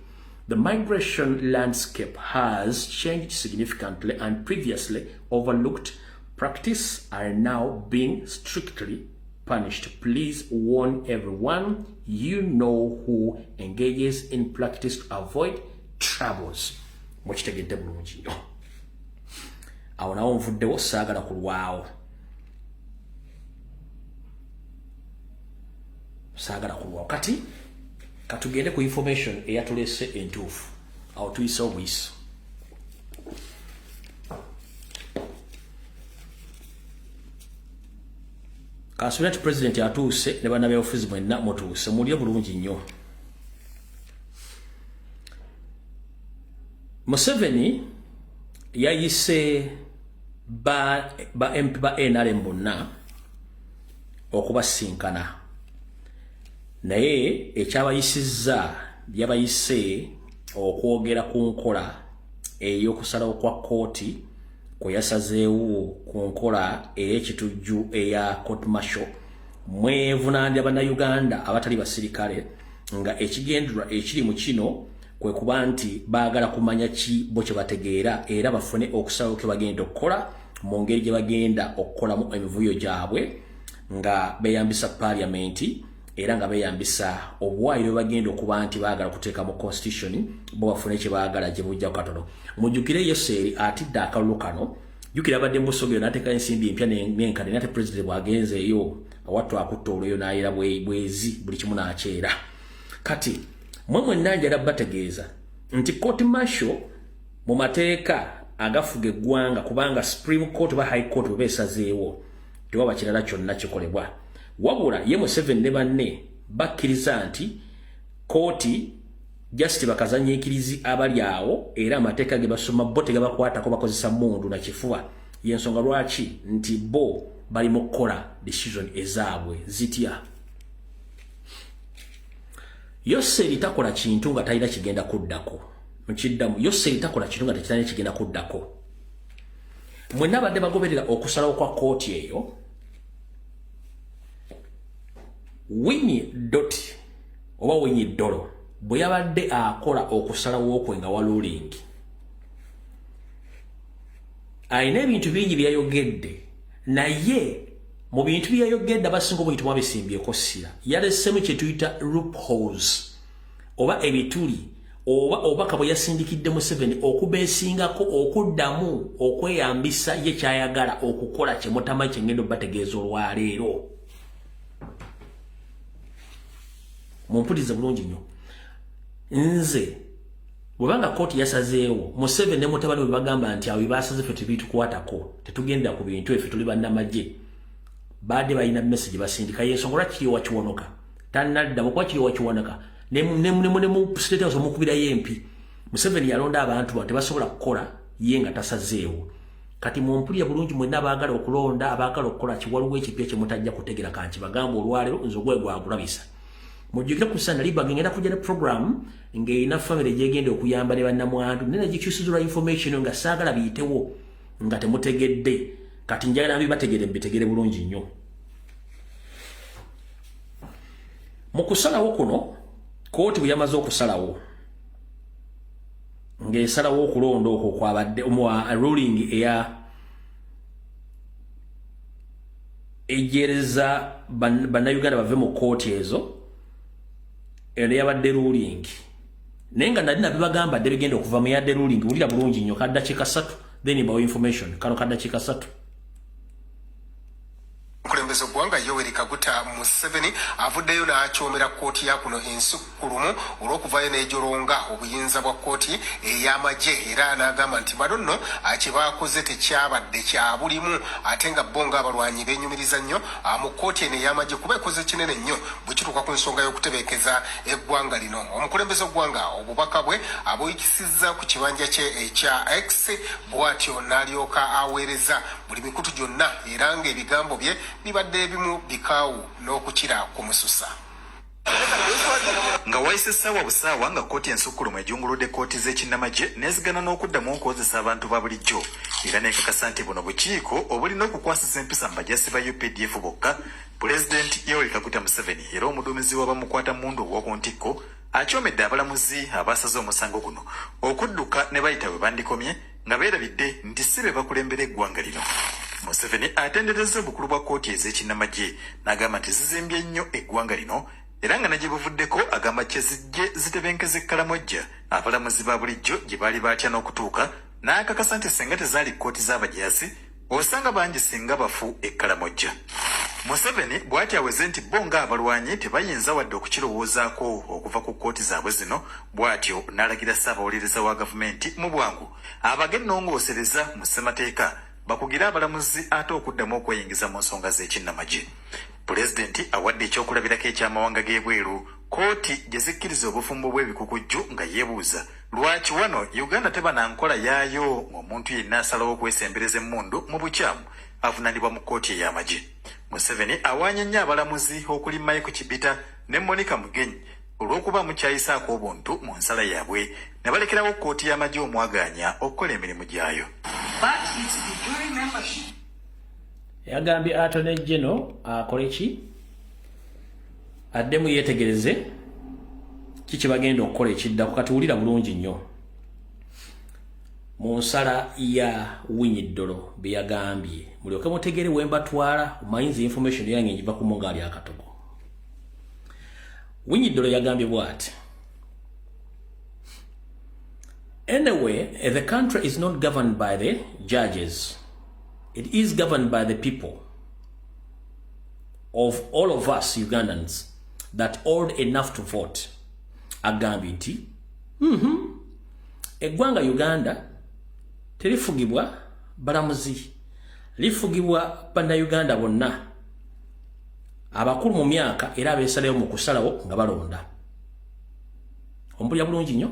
The migration landscape has changed significantly, and previously overlooked practices are now being strictly punished. Please warn everyone you know who engages in practice to avoid troubles. Mukitegedde bulungi nnyo. Awo nawo nvuddewo saagala kulwawo. Kati katugende ku information eyatulese entuufu. Awo tuyise obuyisi. Kasubira president atuuse ne bana be office mwenna mutuuse mulye bulungi nnyo. Museveni yayise ba MP ba NRM bonna okubasinkana. Naye ekyabayisizza yabayise okwogera ku nkola ey'okusalawo kwa kooti kwe yasazeewo ku nkola ey'ekitujju eya court martial mwevunaandya bannayuganda abatali basirikale nga ekigendera ekiri mu kino kwe kuba nti baagala kumanya ki bo kye bategeera era bafune okusalawo ke bagenda okukola mu ngeri gye bagenda okukolamu emivuyo gyabwe nga beeyambisa paliamenti era nga beeyambisa obuwaayiro bagenda okuba nti baagala kuteeka mu constitution bo bafune kye baagala gye bujja katono. Mujjukire Yoseri atidde akalulu kano, jjukira abadde Musogero n'ateeka ensimbi empya n'enkane n'ate president bw'agenzeeyo awattu akutta olweyo n'ayera bwezi buli kimu n'akyera. Kati mwe mwenna njala bategeeza nti court martial mu mateeka agafuga eggwanga kubanga Supreme Court oba High Court bwe beesazeewo tewaba kirala kyonna kikolebwa. Wabula ye Museveni ne banne bakkiriza nti kooti just bakazanyiikirizi abali awo era amateeka ge basoma bo tegabakwatako bakozesa mundu na kifuba. Yensonga lwaki nti bo bali mu kukola decision ezaabwe zitya. Yoseri takola kintu nga talina kigenda kuddako. Mukiddamu Yoseri takola kintu nga talina kigenda kuddako. Mwenna badde bagoberera okusalawo kwa kooti eyo. Winnie Doti oba Winnie Dolo bwe yabadde akola okusalawo kwe nga walulingi ayina ebintu bingi byayogedde, naye mu bintu byayogedde abasinga obuyintu mwabisimbyeko ssira yalesemu kye tuyita loopholes oba ebituli oba obubaka bwe yasindikidde Museveni okubeesingako okuddamu okweyambisa ye kyayagala okukola kye mutamanyi kye ngenda obbategeeza olwaleero. Mumpulirize bulungi nnyo. Nze bwebanga kooti yasazeewo Museveni ne mutabani we bagamba nti awo baasaze ffe tebitukwatako tetugenda ku bintu effe tuli bannamagye baadde balina message basindika yensonga lwaki kiri wakiwonoka tannadda bwekuba kiri wakiwonoka ne mu state house omukubirayo empi Museveni yalonda abantu tebasobola kukola ye nga tasazeewo. Kati mumpulira bulungi mwenna abaagala okulonda abaagala okukola kiwaliwo ekipya kye mutajja kutegera kanti bagamba olwaleero nze ogwegwagulabisa. Mujjukira ku sana liba ngenda kujja program ng'erina family gyegenda okuyamba ne bannamwandu nene gikyusizulwa information nga saagala biyitewo nga temutegedde kati njagala bibategere mbitegere bulungi nnyo. Mu kusalawo kuno kooti bwe yamaze okusalawo ng'esalawo okulonda okwo kwabadde ruling eya ejereza bannayuganda bave mu kooti ezo eno yabadde ruling nenga nali nabibagamba de bigenda okuva mu yadde ruling ulira bulungi nnyo kaddakiika 3 then bawo information kano kaddakiika 3 Kulembeza Gwanga Yoweri Kaguta Museveni avuddeyo n'akyomera kkooti ya kuno ensukkulumu olw'okuvaayo n'ejoronga obuyinza bwa kkooti ey'amagye era n'agamba nti bano nno kye baakoze tekyabadde kya bulimu ate nga bo ng'abalwanyi beenyumiriza nnyo mu kkooti eno ey'amagye kuba ekoze kinene nnyo bwe kituuka ku nsonga y'okutebeekeza eggwanga lino. Omukulembeze Gwanga obubaka bwe abuyikisizza ku kibanja kye ekya X bw'atyo n'alyoka aweereza buli mikutu gyonna era ng'ebigambo bye bibadde ebimu bikaawu n'okukira ku mususa. Nga wayise ssaawa busaawa nga kkooti ensukkulumu ejunguludde kkooti z'ekinnamagye n'ezigana n'okuddamu okukozesa abantu ba bulijjo era n'ekakasa nti buno bukiiko obulina okukwasisa empisa mu bajasi ba UPDF bokka. Pulezidenti Yoweri Kaguta Museveni era omuduumizi w'abamukwatamundu ow'oku ntikko akyomedde abalamuzi abaasaze omusango guno okudduka ne bayita we bandikomye nga beerabidde nti si be bakulembera eggwanga lino. Museveni atenderezza obukulu bwa kkooti ez'ekinnamagye n'agamba nti zizimbye nnyo eggwanga lino era nga negye buvuddeko agamba kye zijje zitebenkeza ekkalamojja abalamuzi ba bulijjo gye baali baatya n'okutuuka n'akakasa nti singa tezaali kkooti z'abajaasi osanga bangi singa bafu ekkalamojja. Museveni bw'ati aweze nti bo ng'abalwanyi tebayinza wadde okukirowoozaako okuva ku kkooti zaabwe zino bw'atyo n'alagira ssaabawolereza wa gavumenti mu bwangu abagennongoosereza mu ssemateeka bakugira abalamuzi ate okuddamu okweyingiza mu nsonga z'ekinnamagye. Pulezidenti awadde ekyokulabirako eky'amawanga g'ebweru kkooti gye zikkiriza obufumbo bw'ebikukujju nga yeebuuza lwaki wano Uganda teba na nkola yaayo ng'omuntu yenna asalawo okwesembereza emmundu mu bukyamu avunaanibwa mu kkooti ey'amagye. Museveni awaanya nnyo abalamuzi okuli Michael Kibita ne Monica Mugenyi olw'okuba mukyayisaako obuntu mu nsala yaabwe ne balekerawo kkooti y'amagye omwagaanya okukola emirimu gyayo. Yagambye Attorney General akole ki addemu yeetegereze kiki bagenda okukola ekiddako kati wulira bulungi nnyo mu nsala ya Winnie Dolo bye yagambye mulyoke mutegere we mbatwala omayinza information yange njiva ku munga ali akatogo. Winnie Dolo yagambye bw'ati anyway, the country is not governed by the judges. It is governed by the people of all of us Ugandans that old enough to vote. Agambye nti eggwanga Uganda terifugibwa balamuzi, lifugibwa bannayuganda bonna abakulu mu myaka era abeesalayo mu kusalawo nga balonda. Ompulya bulungi nnyo.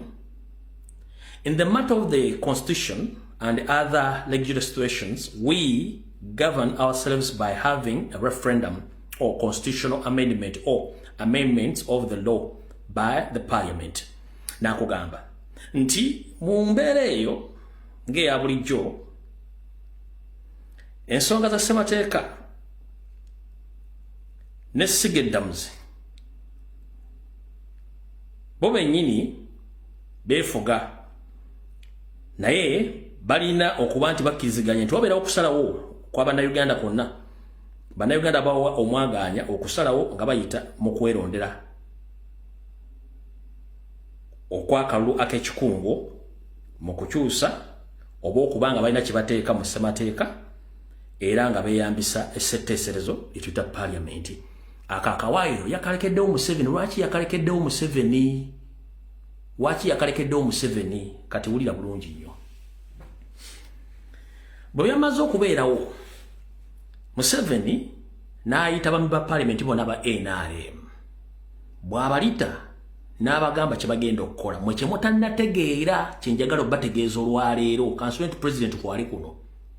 In the matter of the constitution and other legislative situations, we govern ourselves by having a referendum or constitutional amendment or amendments of the law by the parliament. Nakugamba nti mu mbeera eyo ng'eya bulijjo ensonga za ssemateeka ne sigeddamuzi bo bennyini beefuga naye balina okuba nti bakkiriziganya nti wabeerawo okusalawo kwa bannayuganda kwonna bannayuganda bawa omwagaanya okusalawo nga bayita mu kwerondera okwakalulu ak'ekikungo mu kukyusa oba okuba nga balina kye bateeka mu ssemateeka era nga beeyambisa essetteeserezo lyetuyita paliamenti. Akakawaayiro yakalekeddewo Museveni. Lwaki yakalekeddewo Museveni? Waki yakalekeddewo Museveni? Kati wulira bulungi nnyo. Bwe byamaze okubeerawo Museveni n'ayita bami ba paliamenti bonna ba NRM bw'abalita n'abagamba kye bagenda okukola mwe kye mutannategeera kye njagala obbategeeza olwaleero Constituent President kwali kuno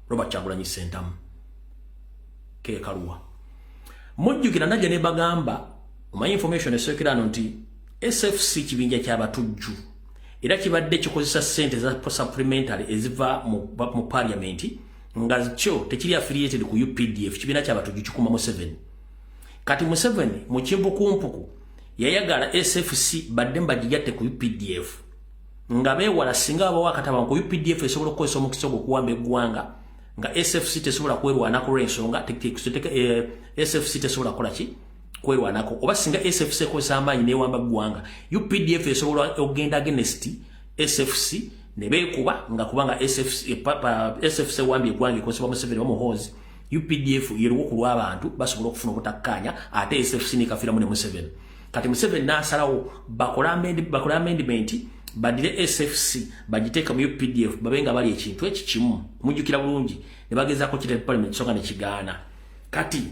Robert Kyagulanyi Ssentamu Kekaluwa mujjukira najja ne bagamba omanyi information esookeraano nti SFC kibinja ky'abatujju era kibadde kikozesa ssente za supplementary eziva mu parliament nga kyo tekiri affiliated ku UPDF kibiina ky'abatujju kikuma Museveni. Kati Museveni mu kimpukumpuku yayagala SFC badde mbagigatte ku UPDF nga beewala singa abawo akataba ku UPDF esobola okukozesa omukisa gw'okuwamba eggwanga nga SFC tesobola kwerwanako lw'ensonga SFC tesobola kukola ki kwerwanako oba singa SFC ko samayi ne wamba gwanga UPDF esobola ogenda against SFC ne bekuba nga kubanga SFC wambi gwange ko seba Museveni bamuhozi UPDF yeruwo kulwa abantu basobola okufuna obutakanya ate SFC ne kafira mu Museveni kati Museveni nasalawo bakola amendment badire SFC bagiteka mu UPDF babenga bali ekintu ekikimu mujukira bulungi ne bagezako kite parliament soka ne kigana kati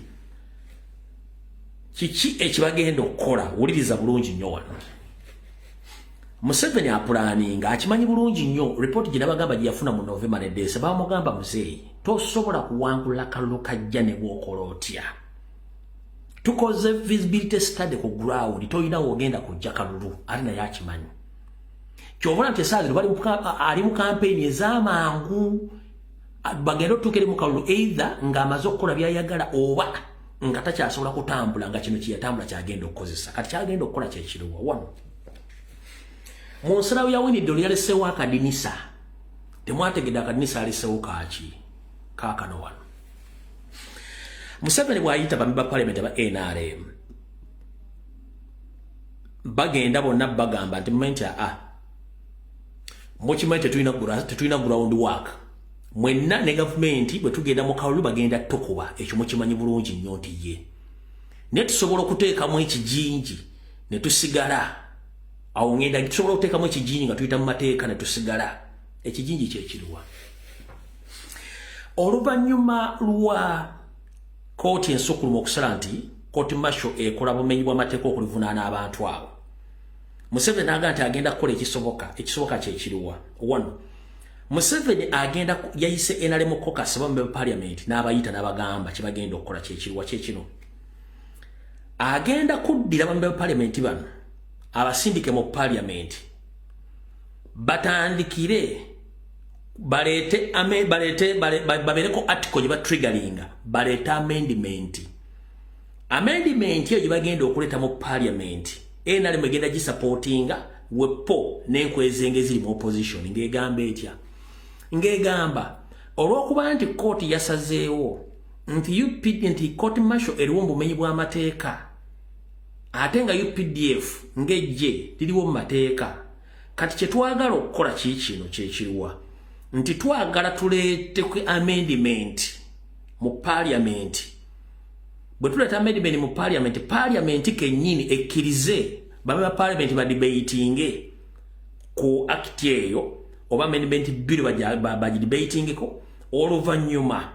kiki ekibagenda okukola wuliriza bulungi nnyo wano Museveni apulaninga akimanyi bulungi nnyo report gye nabagamba gye yafuna mu November ne December bamugamba muzeeyi tosobola kuwangula kalulu kajja ne bw'okola otya tukoze visibility study ku ground toyina wogenda kujja kalulu ali naye akimanyi kyobona nti esaaziro bali ali mu campaign ez'amangu bagenda otuukere mu kalulu either ng'amaze okukola byayagala oba nga takyasobola kutambula nga kino kyeyatambula kyagenda okukozesa kati kyagenda okukola kyekiriwa wano mu nsalawo yawinidde oli yaleseewo akadinisa temwategedde akadinisa aleseewo kaaki kaakano wano Museveni bw'ayita bami ba parliament aba NRM bagenda bonna bagamba nti momenti mukimanyi tetulina ground work mwenna ne gavumenti bwe tugenda mu kalulu bagenda tukuba ekyo mukimanyi bulungi nnyo nti ye ne tusobola okuteekamu ekijinji ne tusigala awo ngenda tusobola okuteekamu ekijinji nga tuyita mu mateeka ne tusigala ekijinji kyekiriwa oluvannyuma lwa kooti ensukulumu okusala nti kooti masho ekola bumenyi bw'amateeka okulivunaana abantu abo Museveni agamba nti agenda kukola ekisoboka kyekiriwa wano Museveni agenda yayise NRM caucus bambe parliament n'abayita n'abagamba kibagenda okukola kyekiriwa kyekino agenda kuddira bambe parliament bano abasindike mu parliament batandikire babereko article gye batriggering'a baleta amendment eyo gye bagenda okuleta mu parliament NRM egenda gisupportinga wepo n'enkwezenge eziri mu opposition ng'egamba etya ng'egamba olw'okuba nti kooti yasazeewo nti kooti masho eriwo mu bumenyi bw'amateeka ate nga UPDF ng'ejje liriwo mu mateeka kati kye twagala okukola kino kyekiriwa nti twagala tuleete ku amendment mu parliament bwe tuleeta amendment mu parliament kennyini ekkirize babe ba parliament badebatinge ku act eyo oba amendment bill bagidebatingeko oluvannyuma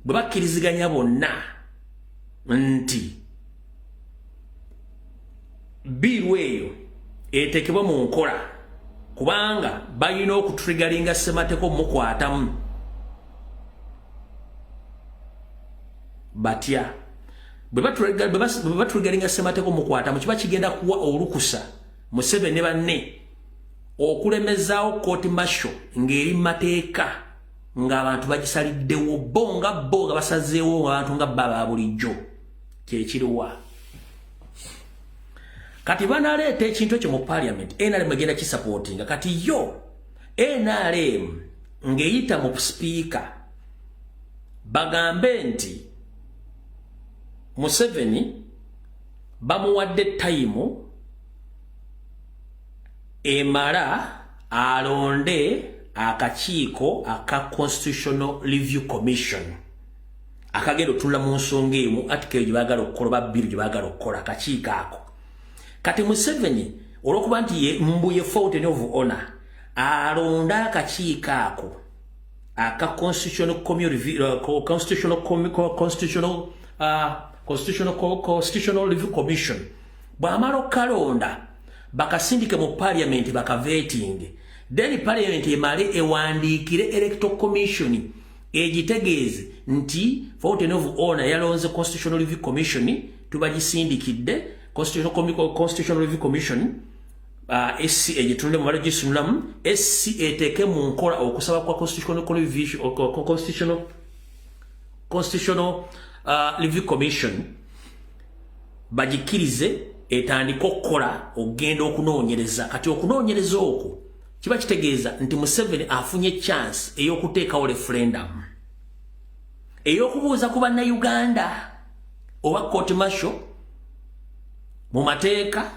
bwe bakkiriziganya bonna nti bill eyo eteekebwa mu nkola kubanga balina okutriggeringa ssemateeka mukwatamu batya bwe batriggeringa ssemateeka mukwatamu kiba kigenda kuwa olukusa Museveni ne banne okulemezaawo kooti masho ng'eri mateeka ng'abantu bagisaliddewo bo nga basazeewo ng'abantu nga baba bulijjo kyekiriwa kati banaleeta ekintu ekyo mu parliament NRM egenda kisupportinga kati yo NRM ng'eyita mu speaker bagambe nti Museveni bamuwadde time emala alonde akakiiko aka Constitutional Review Commission akagenda otunula mu nsonga emu article gye baagala okukola ba bill gye baagala okukola akakiiko ako kati Museveni olw'okuba nti ye mbuye fountain of honor alonda akakiiko ako aka Constitutional Review Commission bw'amala okalonda bakasindike mu parliament bakaveting then parliament emale ewandiikire electoral commission egitegeeze nti fountain of honor yalonze Constitutional Review Commission tubagisindikidde Constitutional Review Commission SC egitunde mu balagisunulamu SC eteeke mu nkola okusaba kwa Constitutional Review Commission bagikirize etandika okukola ogenda okunoonyereza kati okunoonyereza okwo kiba kitegeeza nti Museveni afunye chance ey'okuteekawo referendum ey'okubuuza ku bannayuganda oba kooti masho mu mateeka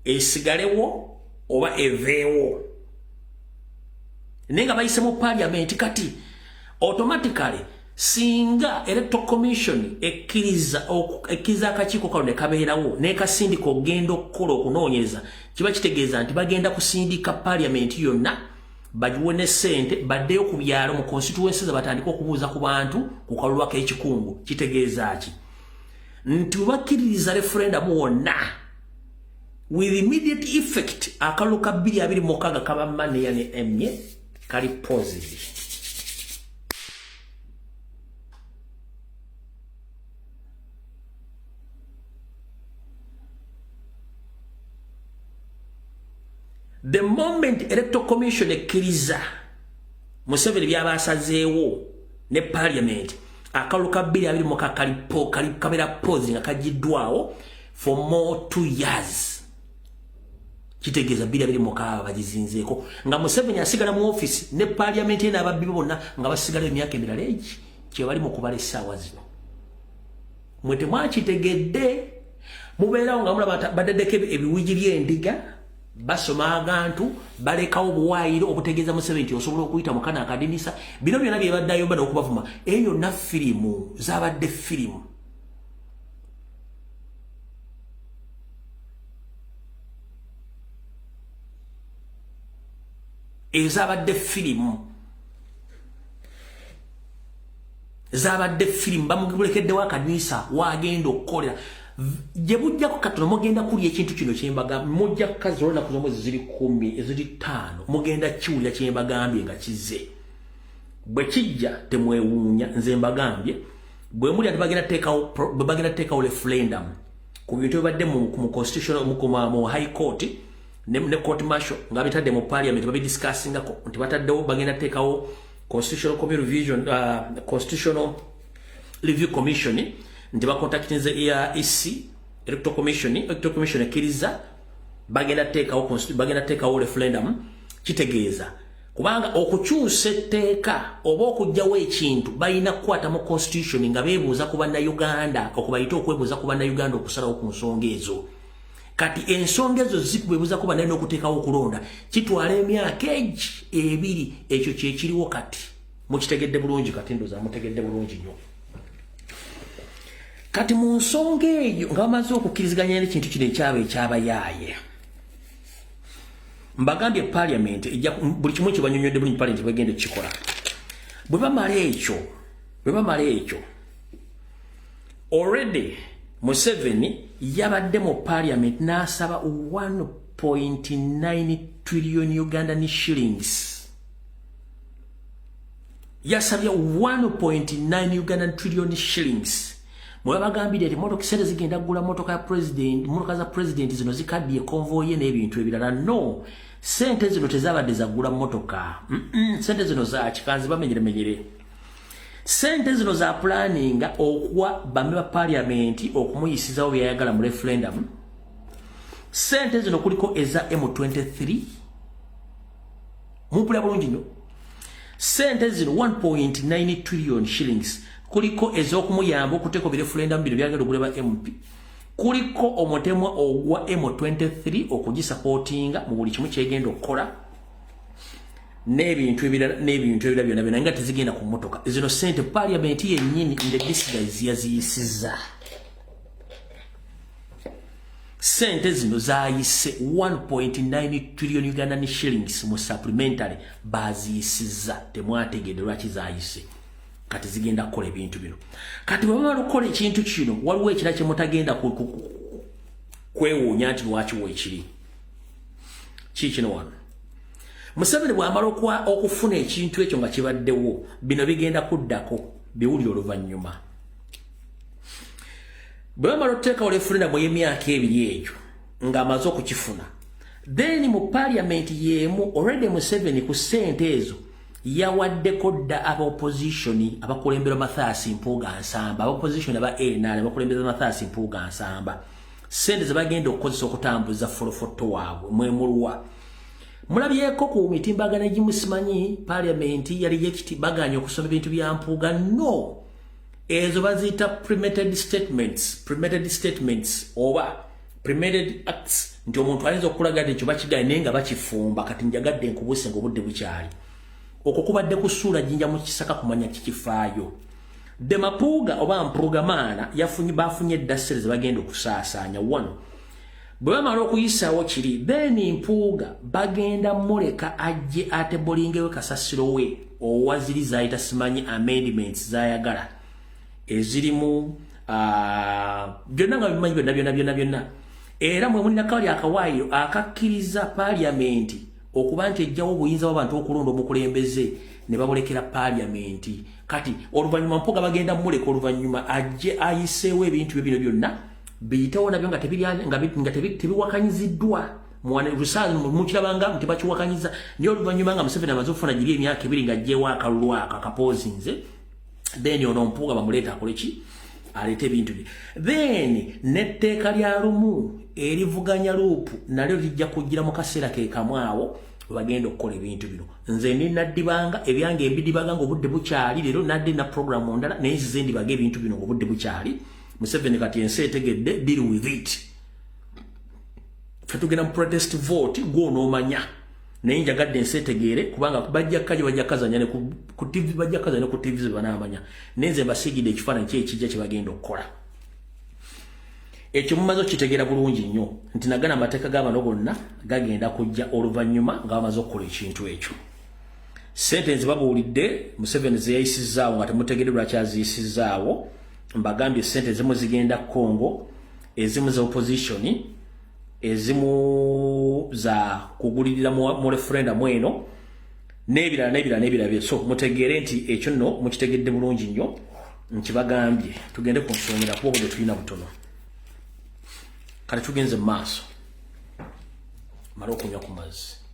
esigalewo oba eveewo nenga bayise mu parliament kati automatically singa electoral commission ekkiriza akakiiko kano ne kabeerawo n'ekasindika okugenda okukola okunoonyereza kiba kitegeeza nti bagenda kusindika parliament yonna bagiwe ne ssente baddeyo ku byalo mu constituencies batandika okubuuza ku bantu ku kalulu k'ekikungu kitegeeza ki nti bakkiririza referendum wonna with immediate effect akalulu ka 2026 kaba Mane ne emye kali positive. The moment electoral commission ekkiriza Museveni byabasazeewo ne parliament akaluka 2026 kali kabera pause nga kajiddwawo for more 2 years kitegeeza 2026 bagizinzeeko nga Museveni asigala mu office ne parliament ena ababbi bonna nga basigala emyaka emirala egi kye bali mu kubala essaawa zino mwete mwakitegedde mubeerawo nga mulaba badaddeko ebiwigi by'endiga basoma agantu balekawo buwaayiro obutegeeza Museveni nti osobola okuyita mukana akadinisa bino byonna bye baddayo bada okubavuma eyo na firimu zabadde firimu zabadde firimu bamubulekeddewo akadinisa wagenda okukolera je bujjako katono mugenda kuli ekintu kino kyembaga mujja kazolona kuzomwezi ziri 10 eziri 5 mugenda kiwulira kyembagambye nga kize bwe kijja temwewuunya nze mbagambye bwe muli atibagenda teekawo referendum ku bintu ebadde mu constitutional mu high court ne court martial nga bitadde mu parliament babidiscussingako nti bataddewo bagenda teekawo constitutional review commission nti bakontaktinze EAC electoral commission ekkiriza bagenda teekawo referendum kitegeeza kubanga okukyusa etteeka oba okugjawo ekintu balina kukwata mu constitution nga beebuuza ku bannayuganda okubayita okwebuuza ku bannayuganda okusalawo ku nsonga ezo kati ensonga ezo zikubeebuuza ku bannayina okuteekawo okulonda kitwala emyaka ebiri ekyo kyekiriwo kati mukitegedde bulungi kati ndoza mutegedde bulungi nnyo kati mu nsonga eyo nga bamaze okukkiriziganya n'ekintu kino ekyabayaaye mbagambye parliament buli kimu kibanyonyodde bulungi parliament bwegenda ekikola bwe bamala ekyo already Museveni yabadde mu parliament n'asaba 1.9 trillion Ugandan shillings yasabye 1.9 Ugandan trillion shillings mwabagambire nti motoka sente zigenda kugula motoka za president zino zikaddiye convoy n'ebintu ebirala no sente zino tezabadde zagula motoka sente zino za kikanzi bamenyere sente zino za planning okuwa bambe ba parliament okumuyisizawo byayagala mu referendum sente zino kuliko eza M23 mupula bulungi nnyo sente zino 1.9 trillion shillings kuliko ezokumuyamba okuteeka referendum bino byagala okuleba MP kuliko omutemwa ogwa M23 okugisupportinga mu buli kimu kyegenda okukola n'ebintu ebirala byonna nga tezigenda ku motoka zino sente parliament yennyini nde disguise yaziyisiza sente zino zayise 1.9 trillion Ugandan shillings mu supplementary baziyisiza temwategedde lwaki zayise kati zigenda kukola ebintu bino kati bwe bamala okukola ekintu kino waliwo ekira kye mutagenda kwewuunya nti lwaki weekiri kikino wano Museveni bw'amala okufuna ekintu ekyo nga kibaddewo bino bigenda kuddako biwulire oluvannyuma bwe bamala okuteekawo referendum y'emyaka ebiri egyo ng'amaze okukifuna then mu parliament yeemu already Museveni ku ssente ezo yawaddeko dda aba-opposition abakulemberwa Mathias Mpuuga Nsamba aba-opposition aba NRM abakulemberwa Mathias Mpuuga Nsamba sente ze bagenda okukozesa okutambuza folofoto waabwe mwemulwa mulabyeko ku mitimbagano egimusimanyi parliament yali yekiti baganya okusoma ebintu bya Mpuuga no ezo bazita premeditated statements oba premeditated acts nti omuntu ayinza okulaga nti ekyo bakigaine nga bakifumba kati njagadde nkubuse ng'obudde bukyali okwo kubadde kusuula jinja mu kisaka kumanya kikifaayo de mapuuga oba mpuugamaana bafunye eddasire ze bagenda okusaasaanya wano bwe bamala okuyisaawo kiri then mpuuga bagenda muleka ajje ate bolingewe kasasiro we owaziri zayita simanyi amendments zayagala ezirimu byonna nga bimanyi byonna era mwe mulina kawali akawaayiro akakkiriza paliamenti okuba nti ejjawo obuyinza bw'abantu okulonda omukulembeze ne babulekera paliamenti kati oluvannyuma mpuuga bagenda muleka oluvannyuma ajje ayiseewo ebintu bino byonna biyitewo nabyo nga tebiwakanyiziddwa mukirabanga nti bakiwakanyiza naye oluvannyuma nga Museveni amaze okufuna giri emyaka 2 nga ajjeewo akalulu akapoozinze then ono mpuuga bamuleeta akole ki aleete ebintu bye then n'etteeka lya lumu erivuganya luupu nalyo lijja kujjira mu kaseera ke kamu awo bagenda okukola ebintu bino nze naddibanga ebyange embidibaga ng'obudde bukyali leero nadde na programu ndala naye nzize ndibaga ebintu bino ng'obudde bukyali Museveni kati ensi etegedde deal with it fe tugenda mu protest vote gw'onoomanya naye njagadde ensi etegeere kubanga bajja kazanya ne ku TV bajja kazanya ku TV ze banaamanya nenze basigidde ekifaananyi kyekijja kye bagenda okukola ekyo mumaze okitegeera bulungi nnyo nti nagana amateeka g'abano gonna gagenda kujja oluvannyuma nga bamaze okukola ekintu ekyo sente ze babuulidde Museveni ze yayisizaawo nga temutegedde lwaki aziyisizaawo mbagambye sente ezimu zigenda Congo ezimu za opposition ezimu za kugulirira mu referendum eno n'ebirala so mutegeere nti ekyo nno mukitegedde bulungi nnyo nkibagambye tugende ku nsongera kuba obudde tulina butono kale tugenze mu maaso mala okunywa ku mazzi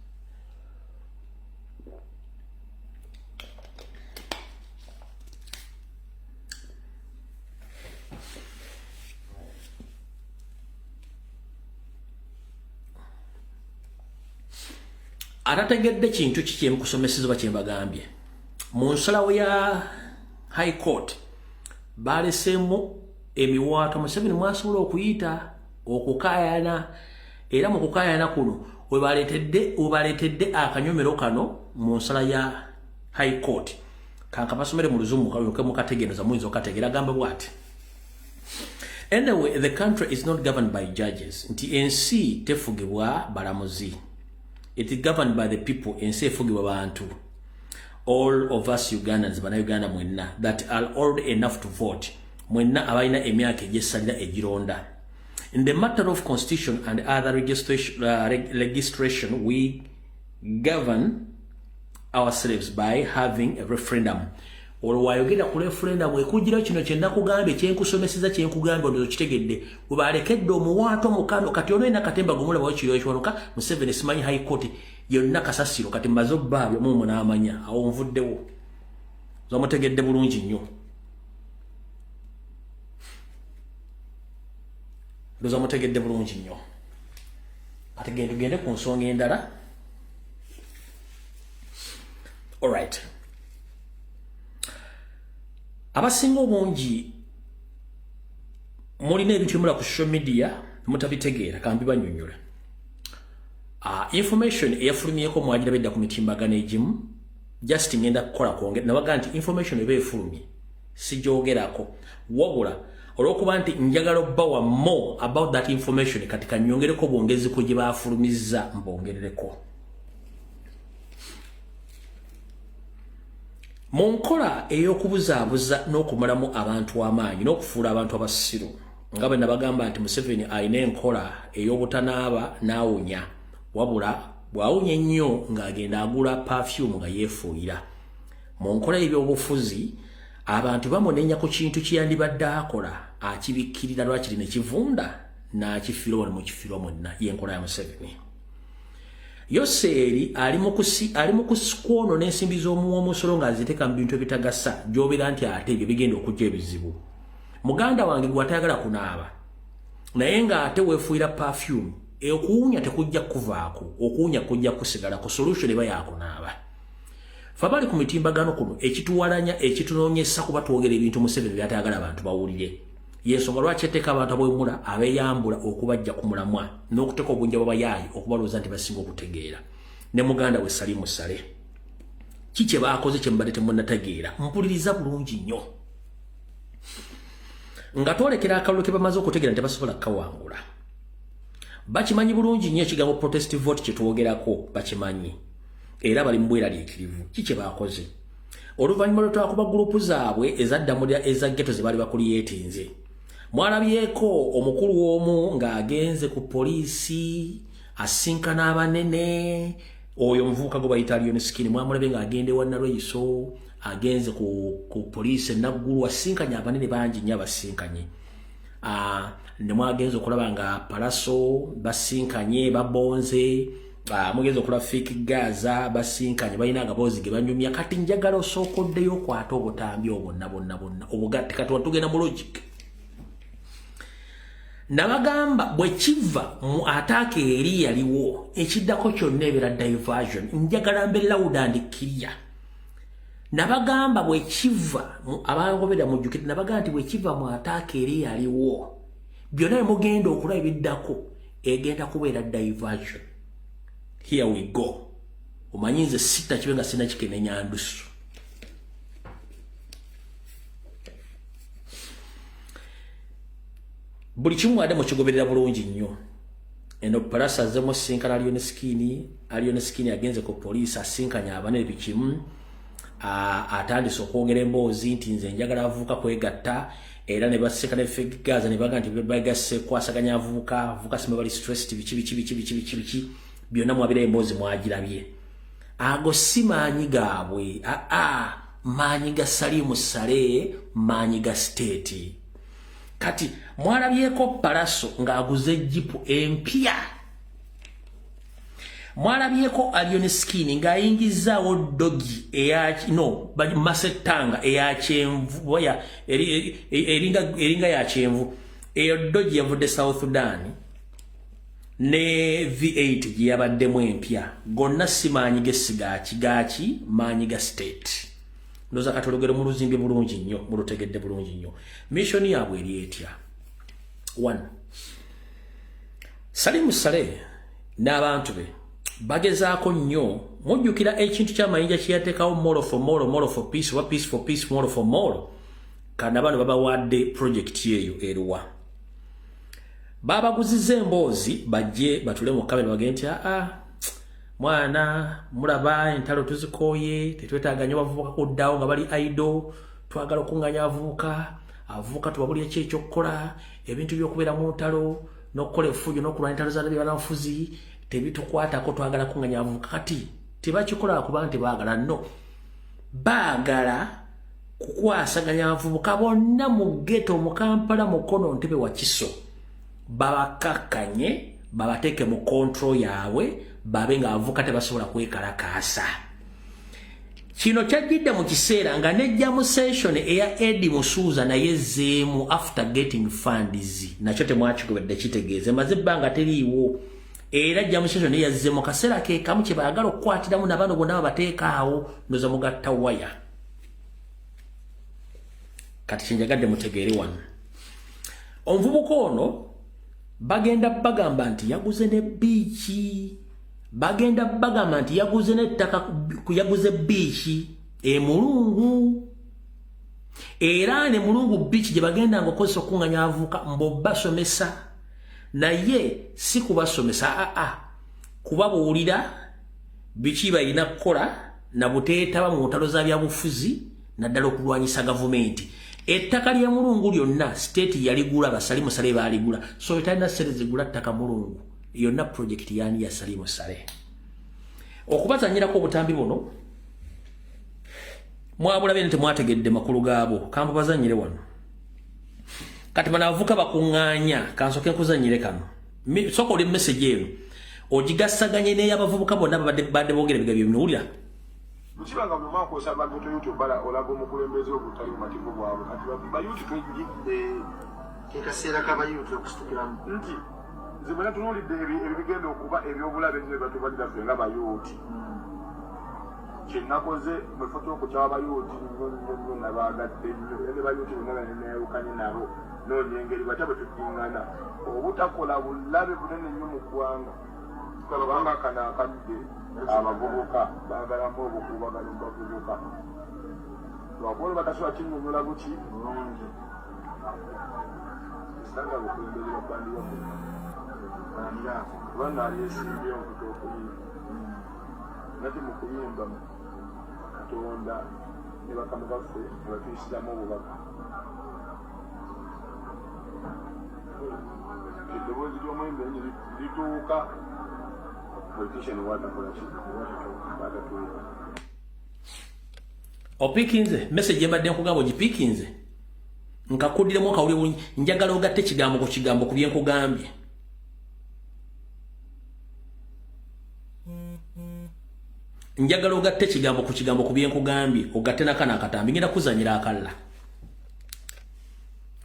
atategedde kintu kikyemu kusomesezebwa kyembagambye mu nsalawo ya high court baleseemu emiwaato Museveni mwasobola okuyita okukaayana era mu kukaayana kuno webaleetedde akanyomero kano mu nsala ya high court kankabasomere mu luzungu mukategeereza muyinza okategeera agamba bw'ati anyway the country is not governed by judges nti ensi tefugibwa balamuzi it is governed by the people ensi efugibwa bantu all of us Ugandans bannayuganda mwenna that are old enough to vote mwenna abalina emyaka egyesalira egironda in the matter of constitution and other legislation we govern ourselves by having a referendum olwayogera ku referendum ekujjira kino kyenakugambye kyenkusomeseza kyenkugambye ondozo kitegedde webalekedde omuwaato mukano kati ono ena katemba gomulaba kiro ekyonoka Museveni simanyi high court yonna kasasiro kati mbazo baabyo mumu n'amanya awo nvuddewo zomutegedde bulungi nnyo mutegedde bulungi nnyo kati gende ku nsonga endala alright abasinga obungi mulina ebintu bimula ku social media mutabitegeera kambibanyonyola information eyafulumyeko mwagira bedda ku mitimbagano egimu just ngenda kukola kwongera nabaga nti information eba efulumye sijoogerako wabula olwokuba nti njagala obbawa more about that information kati kanyongereko bwongezi ku gye baafulumizza mbongerereko mu nkola ey'okubuzaabuza n'okumalamu abantu amaanyi n'okufuula abantu abasiru nga bwe nabagamba nti Museveni alina enkola ey'obutanaaba n'awunya wabula bw'awunya ennyo ng'agenda agula perfume nga yeefuuyira mu nkola y'ebyobufuzi abantu bamunenya ku kintu kyeyandibadde akola akibikkirira lwakiri ne kivunda n'akifiirwa wano mu kifiirwa mwonna y'enkola ya Museveni Yoseri ali mu kusikwono n'ensimbi z'omuwomusolo ng'aziteeka mu bintu ebitagasa gy'obeera nti ate ebyo bigenda okujja ebizibu muganda wange gwe atayagala kunaaba naye ng'ate weefuuyira perfume okuwunya tekujja kuvaako okuwunya kujja kusigala ku solution eba yakunaaba Fabali ku mitimbagano kuno ekituwalanya ekitunoonyesa kuba twogera ebintu Museveni byatayagala abantu bawulire. Yensonga lwaki etteeka abantu ab'emula abeyambula okubajja ku mulamwa n'okuteeka obunja bw'abayaayi okubalooza nti basinga okutegeera. Ne muganda we Salimu Sale. Ki kye baakoze kye mbadde temunnategeera? Mpuliriza bulungi nnyo. Nga twolekera akalulu ke bamaze okutegeera nti tebasobola kukawangula. Bakimanyi bulungi nnyo ekigambo protestive vote kye twogerako bakimanyi. Era bali mbweraliikirivu. Ki kye baakoze? Oluvannyuma lwe twakuba gurupu zaabwe ezaddamulira eza ghetto ze baali bakuliyeetinze. Mwalabyeko omukulu omu ng'agenze ku poliisi asinkana abanene. Oyo omuvubuka gwe bayita Lion Skin mwamulabe ng'agenda ewa Nalweyiso agenze ku poliisi enaggulu asinkanye abanene bangi nnyo abasinkanye. Ne mwagenze okulaba nga Palaso basinkanye babonze. Mugenze okulaba Fake Gaza basinkanye balina agaboozi ge banyumya. Kati njagala osookoddeyo okwata obutambi bonna obugatte kati watugenda mu logic. Nabagamba bwe kiva mu ataaka eri yaliwo ekiddako kyonna ebeera diversion. Njagala mbe loud and clear. Nabagamba bwe kiva abangobera mujjukire nabagamba nti bwe kiva mu ataaka eri yaliwo byonna bimugenda okulaba ebiddako egenda kubeera diversion. Here we go. Omanyi nze sita kibe nga sina kikenenya ndusu. Buli kimu ade mukigoberera bulungi nnyo. Eno Palasa azemo sinkana Lion Skin agenze ku poliisi asinkanya abanene bikimu. Atandise okwogera emboozi nti nze njagala avuuka kwegatta era ne baseka ne Fake Gaza ne baga nti bagase kwasaganya avuuka sima bali stressed biki byonna mwabira emboozi mwagirabye. Ago si maanyi gaabwe maanyi ga Salimu Sale maanyi ga state. Kati mwalabyeko Palaso ng'aguze jipu empya. Mwalabyeko Lion Skin ng'ayingizaawo dogi masetanga eya kyenvu eringa ya kyenvu. Eyo dogi yavudde South Sudan ne V8 gye yabaddemu empya. Gonna si maanyi g'essigaaki maanyi ga state. Ndoza katologero mu luzimbe bulungi nnyo mulutegedde bulungi nnyo. Mission yaabwe eri etya? 1. Salimu Sale n'abantu be bagezaako nnyo mujjukira ekintu ky'amayinja kye yateekawo Moro for peace oba peace for peace Moro for Moro. Kana bano babawadde project yeeyo eruwa. Babaguziza emboozi bajje batule mu kamera bagenti mwana mulaba entalo tuzikooye tetwetaaga nnyo bavubuka kuddawo nga bali idle twagala okunganya avuuka tubabulya ki ekyokukola ebintu by'okubeera mu ntalo n'okukola effujo n'okulwanya entalo za bannanfuzi tebitukwatako twagala kunganya avuuka. Kati tebakikola kuba nti baagala nno baagala kukwasaganya abavubuka bonna mu ghetto mu Kampala mu Kono Ntebe wa Kiso babakakkanye babateeke mu control yaabwe babe nga avuka tebasobola kwekalakaasa. Kino kyajjidde mu kiseera nga nejja mu session eya Eddie Musuuza naye zeemu after getting funds. Nakyo temwakigobedde kitegeeze maze ebbanga teriiwo. Era jja mu session yazzeemu kaseera ke kamu kye baagala okukwatiramu n'abantu bonna babateekaawo ndoza mugatta waya. Kati kinjagadde mutegeere wano. Omuvubuka ono bagenda bagamba nti yaguze ne biiki. Bagenda bagamba nti yaguze n'ettaka yaguze biiki Mulungu. Era ne Mulungu biiki gye bagenda ng'okozesa okunganya avuuka mbo basomesa. Naye si kubasomesa kubabuulira biki balina kukola na buteetaba mu ntalo za byabufuzi naddala okulwanyisa gavumenti. Ettaka lya Mulungu lyonna state yaligula Basalimu Sale baaligula. So etalina ssente zigula ttaka Mulungu. Yonna project yani ya Salimu Sale. Okubazanyirako obutambi buno mwabulabe nti mwategedde makulu gaabo kambo bazanyire wano. Kati banavuka bakuŋŋaanya kansoke nkuzanyire kano. Soko oli message eno ogigasaganye n'eyabavubuka bonna badde boogera ebigambo bino wulira. Mukibanga mu mwaka osaba ngo YouTube bala olago mukulembeze obutali mativu bwabwe kati ba YouTube twejjidde kekaseera kaba YouTube okusukira nti zimana tunulidde ebigenda okuba ebyobulabe nnyo batubalira ffe nga bayuti kyenakoze mwefoto okukyaba bayuuti nnyo nabagadde nnyo ne bayuuti bonna neneewukanye nabo noonya engeri batya bwe tuddingana obutakola bulabe bunene nnyo mu ggwanga kubanga kano akadde abavubuka baagalamu obukuubagano mu bavubuka lwakuba batasobola kinnyonnyola buki bulungi esanga bukulembeze babandiwa kuba naalyesimby onkuta okuyimba nati mu kuyimba katonda ne bakamu baffe ne batuyisiramu obubaka eddoboozi ly'omwembe lituuka politician watakolaki watatuuka opikinze message embadde nkugamba ogipikinze nkakuddiremu akawulire bulungi njagala ogatte ekigambo ku kigambo ku byenkugambye njagala ogatte ekigambo ku kigambo ku byenkugambye ogatte nakana akatambi ngenda kuzanyira akalla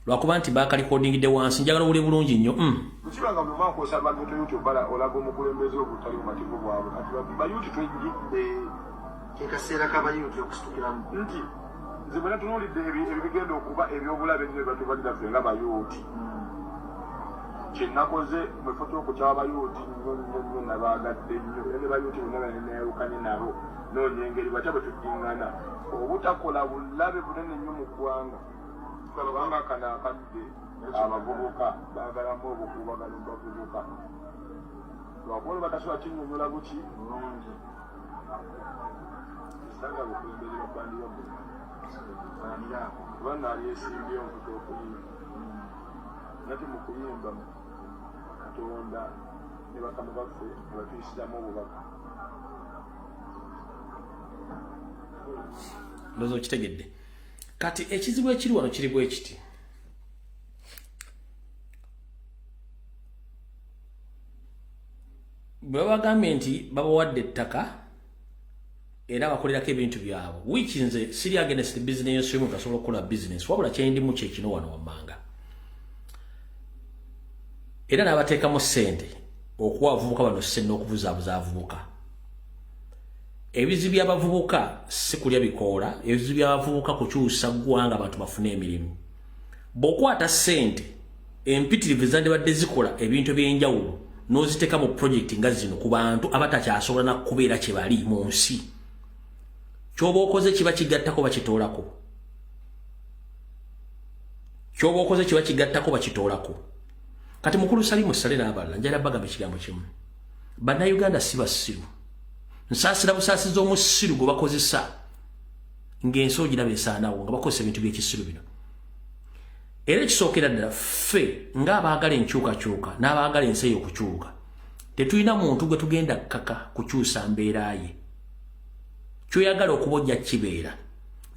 lwakuba nti bakalikodingidde wansi njagala owulire bulungi nnyo mukibanga mu mwaka osaba geto youtube bala olaga omukulembeze obutali bumativu bwabwe kati bayuti twejjidde kekaseera kabayuti okusitukiramu nti nze bwe natunuulidde ebigenda okuba ebyobulabe nnyo batubalira ffe nga bayuti kyenakoze mwefoto okukyaba bayuti nnyo nabagadde nnyo ne bayuti bonna neneewukanye nabo noonya engeri batya bwe tuddingana obutakola bulabe bunene nnyo mu ggwanga kubanga kano akadde abavubuka baagalamu obukuubagano mu bavubuka lwakuba batasobola kinnyonnyola buki bulungi esanga bukulembeze babandiwa kuba naalyesimby onkuta okuyimba nati mu kuyimba katonda ne bakamu baffe ne batuyisiramu obubaka ndoza okitegedde kati ekizibu ekiri wano kiri bwe kiti bwe bagambye nti babawadde ettaka era bakolerako ebintu byabwe which nze siri against the business y'omuntu asobola okukola business wabula kyendimu kyekino wano wammanga era n'abateekamu ssente okuwa abavubuka bano ssente n'okubuzaabuza abavubuka ebizibu by'abavubuka si kulya bikoola ebizibu by'abavubuka kukyusa ggwanga abantu bafune emirimu bw'okwata ssente empitirivu ezandibadde zikola ebintu eby'enjawulo n'oziteeka mu projekiti nga zino ku bantu abatakyasobola nakubeera kye bali mu nsi ky'oba okoze kiba kigattako bakitoolako ky'oba okoze kiba kigattako bakitoolako kati mukulu Salimu Sale n'abalala njala bagamba ekigambo kimu bannayuganda si basiru nsaasira busaasiza omusiru gwe bakozesa ng'ensi ogiraba esaanawo nga bakozesa ebintu by'ekisiru bino era ekisookera ddala ffe ng'abaagala enkyukakyuka n'abaagala ensi eyo okukyuka tetulina muntu gwe tugenda kkaka kukyusa mbeera ye kyoyagala okuba ojja kibeera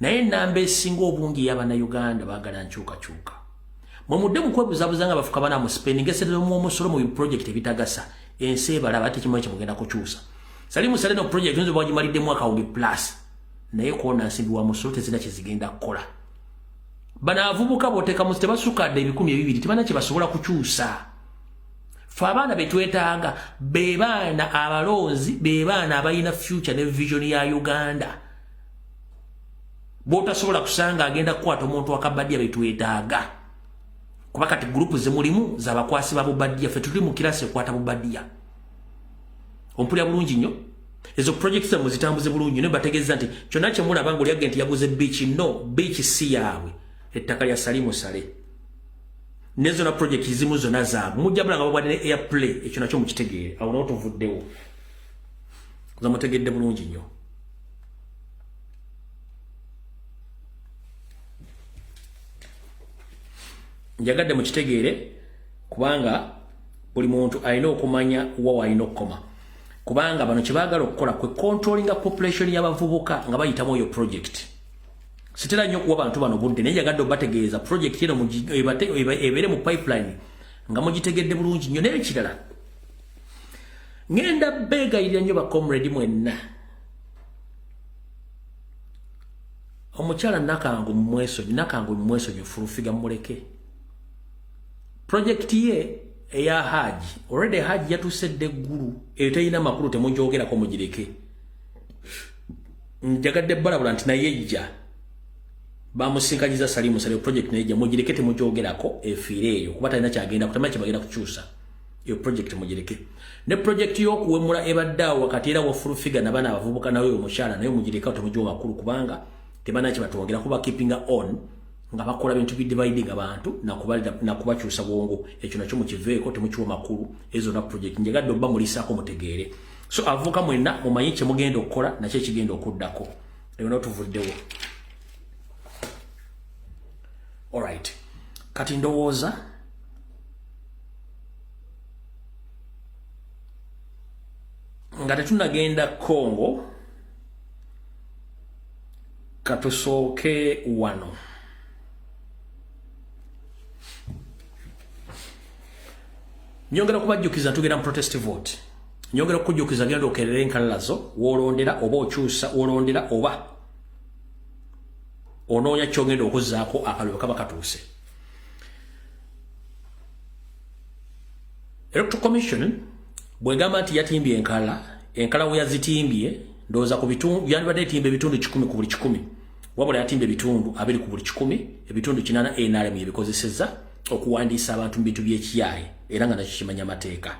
naye ennamba esinga obungi y'abannayuganda baagala nkyukakyuka mwe mudde mu kwebuzabuza nga bafuka bana mu spending esente mu omusolo mu biprojekiti ebitagasa ensi ebalaba ate kimu ekimugenda kukyusa Salimu Sale no project nzo bagimalidde mwaka wugi plus naye kuona nsimbi wa musolo tezina kizigenda kukola bana avubuka boteeka mu tebasukadde 1200 tebana kye basobola kukyusa fe abaana betwetaaga be baana abalonzi be baana abalina future ne vision ya Uganda botasobola kusanga agenda kukwata omuntu akabadya betwetaaga kuba kati group ze mulimu z'abakwasi ba bubadya fe tuli mu kirasi ekwata bubadya ompulya bulungi nnyo ezo projects mu zitambuze bulungi ne bategeeza nti kyonna kye mulaba ng'oli agenti yaguze beach no beach si yaabwe ettaka lya Salimu Sale nezo na project zimu zonna zaabwe mujjabula nga babwadde ne airplay ekyo nakyo mukitegeere awo nawo tuvuddewo kuza mutegedde bulungi nnyo njagadde mukitegeere kubanga buli muntu alina okumanya wa alina okukoma kubanga bano kye baagala okukola kwe controllinga population y'abavubuka nga bayitamu oyo project sitera nnyo okuwa bantu bano budde naye njagadde obategeeza project eno ebeere mu pipeline nga mugitegedde bulungi nnyo naye ekirala ngenda beegayirira nnyo bacomrade mwenna omukyala nakangu mumwesonyi fulufiga muleke project ye eya Haji already Haji yatusedde eggulu eyo teyina makulu temujoogerako mugireke njagadde balabula nti naye ejja bamusinkanyiza Salimu Salimu project naye ejja mugireke temugyogerako efiire eyo kuba talina kyagenda kutamanya kyebagenda kukyusa iyo project mugireke ne project y'okuwemula ebaddeawo wakati era wafulu figa n'abaana abavubuka nawe omukyala naye mugireka temugyo makulu kubanga tebana kibatwongera kuba keeping on nga bakola bintu bidividing abantu na kubakyusa bwongo ekyo nakyo mukiveeko temukiwa makulu ezo na project njegadde obba mulisaako mutegeere so avuka mwenna mumanyi kye mugenda okukola nakyo ekigenda okuddako eyo n'otuvuddewo alright kati ndowooza nga tetunagenda Congo katusooke wano nyongera kubajjukiza tugenda mu protest vote nyongera kujjukiza genda okerera enkalalazo wolondera oba okyusa wolondera oba onoonya kyongenda okuzaako akalulu kaba katuuse Electoral Commission bwegamba nti yatimbye enkala we yazitimbye ndowooza ku bitundu byandibadde etimba ebitundu 10 ku buli 10 wabula yatimba ebitundu 2 ku buli 10 ebitundu 8 NRM yebikozesezza okuwandiisa abantu mu bintu by'ekiyaaye era nga nakyo kimanya amateeka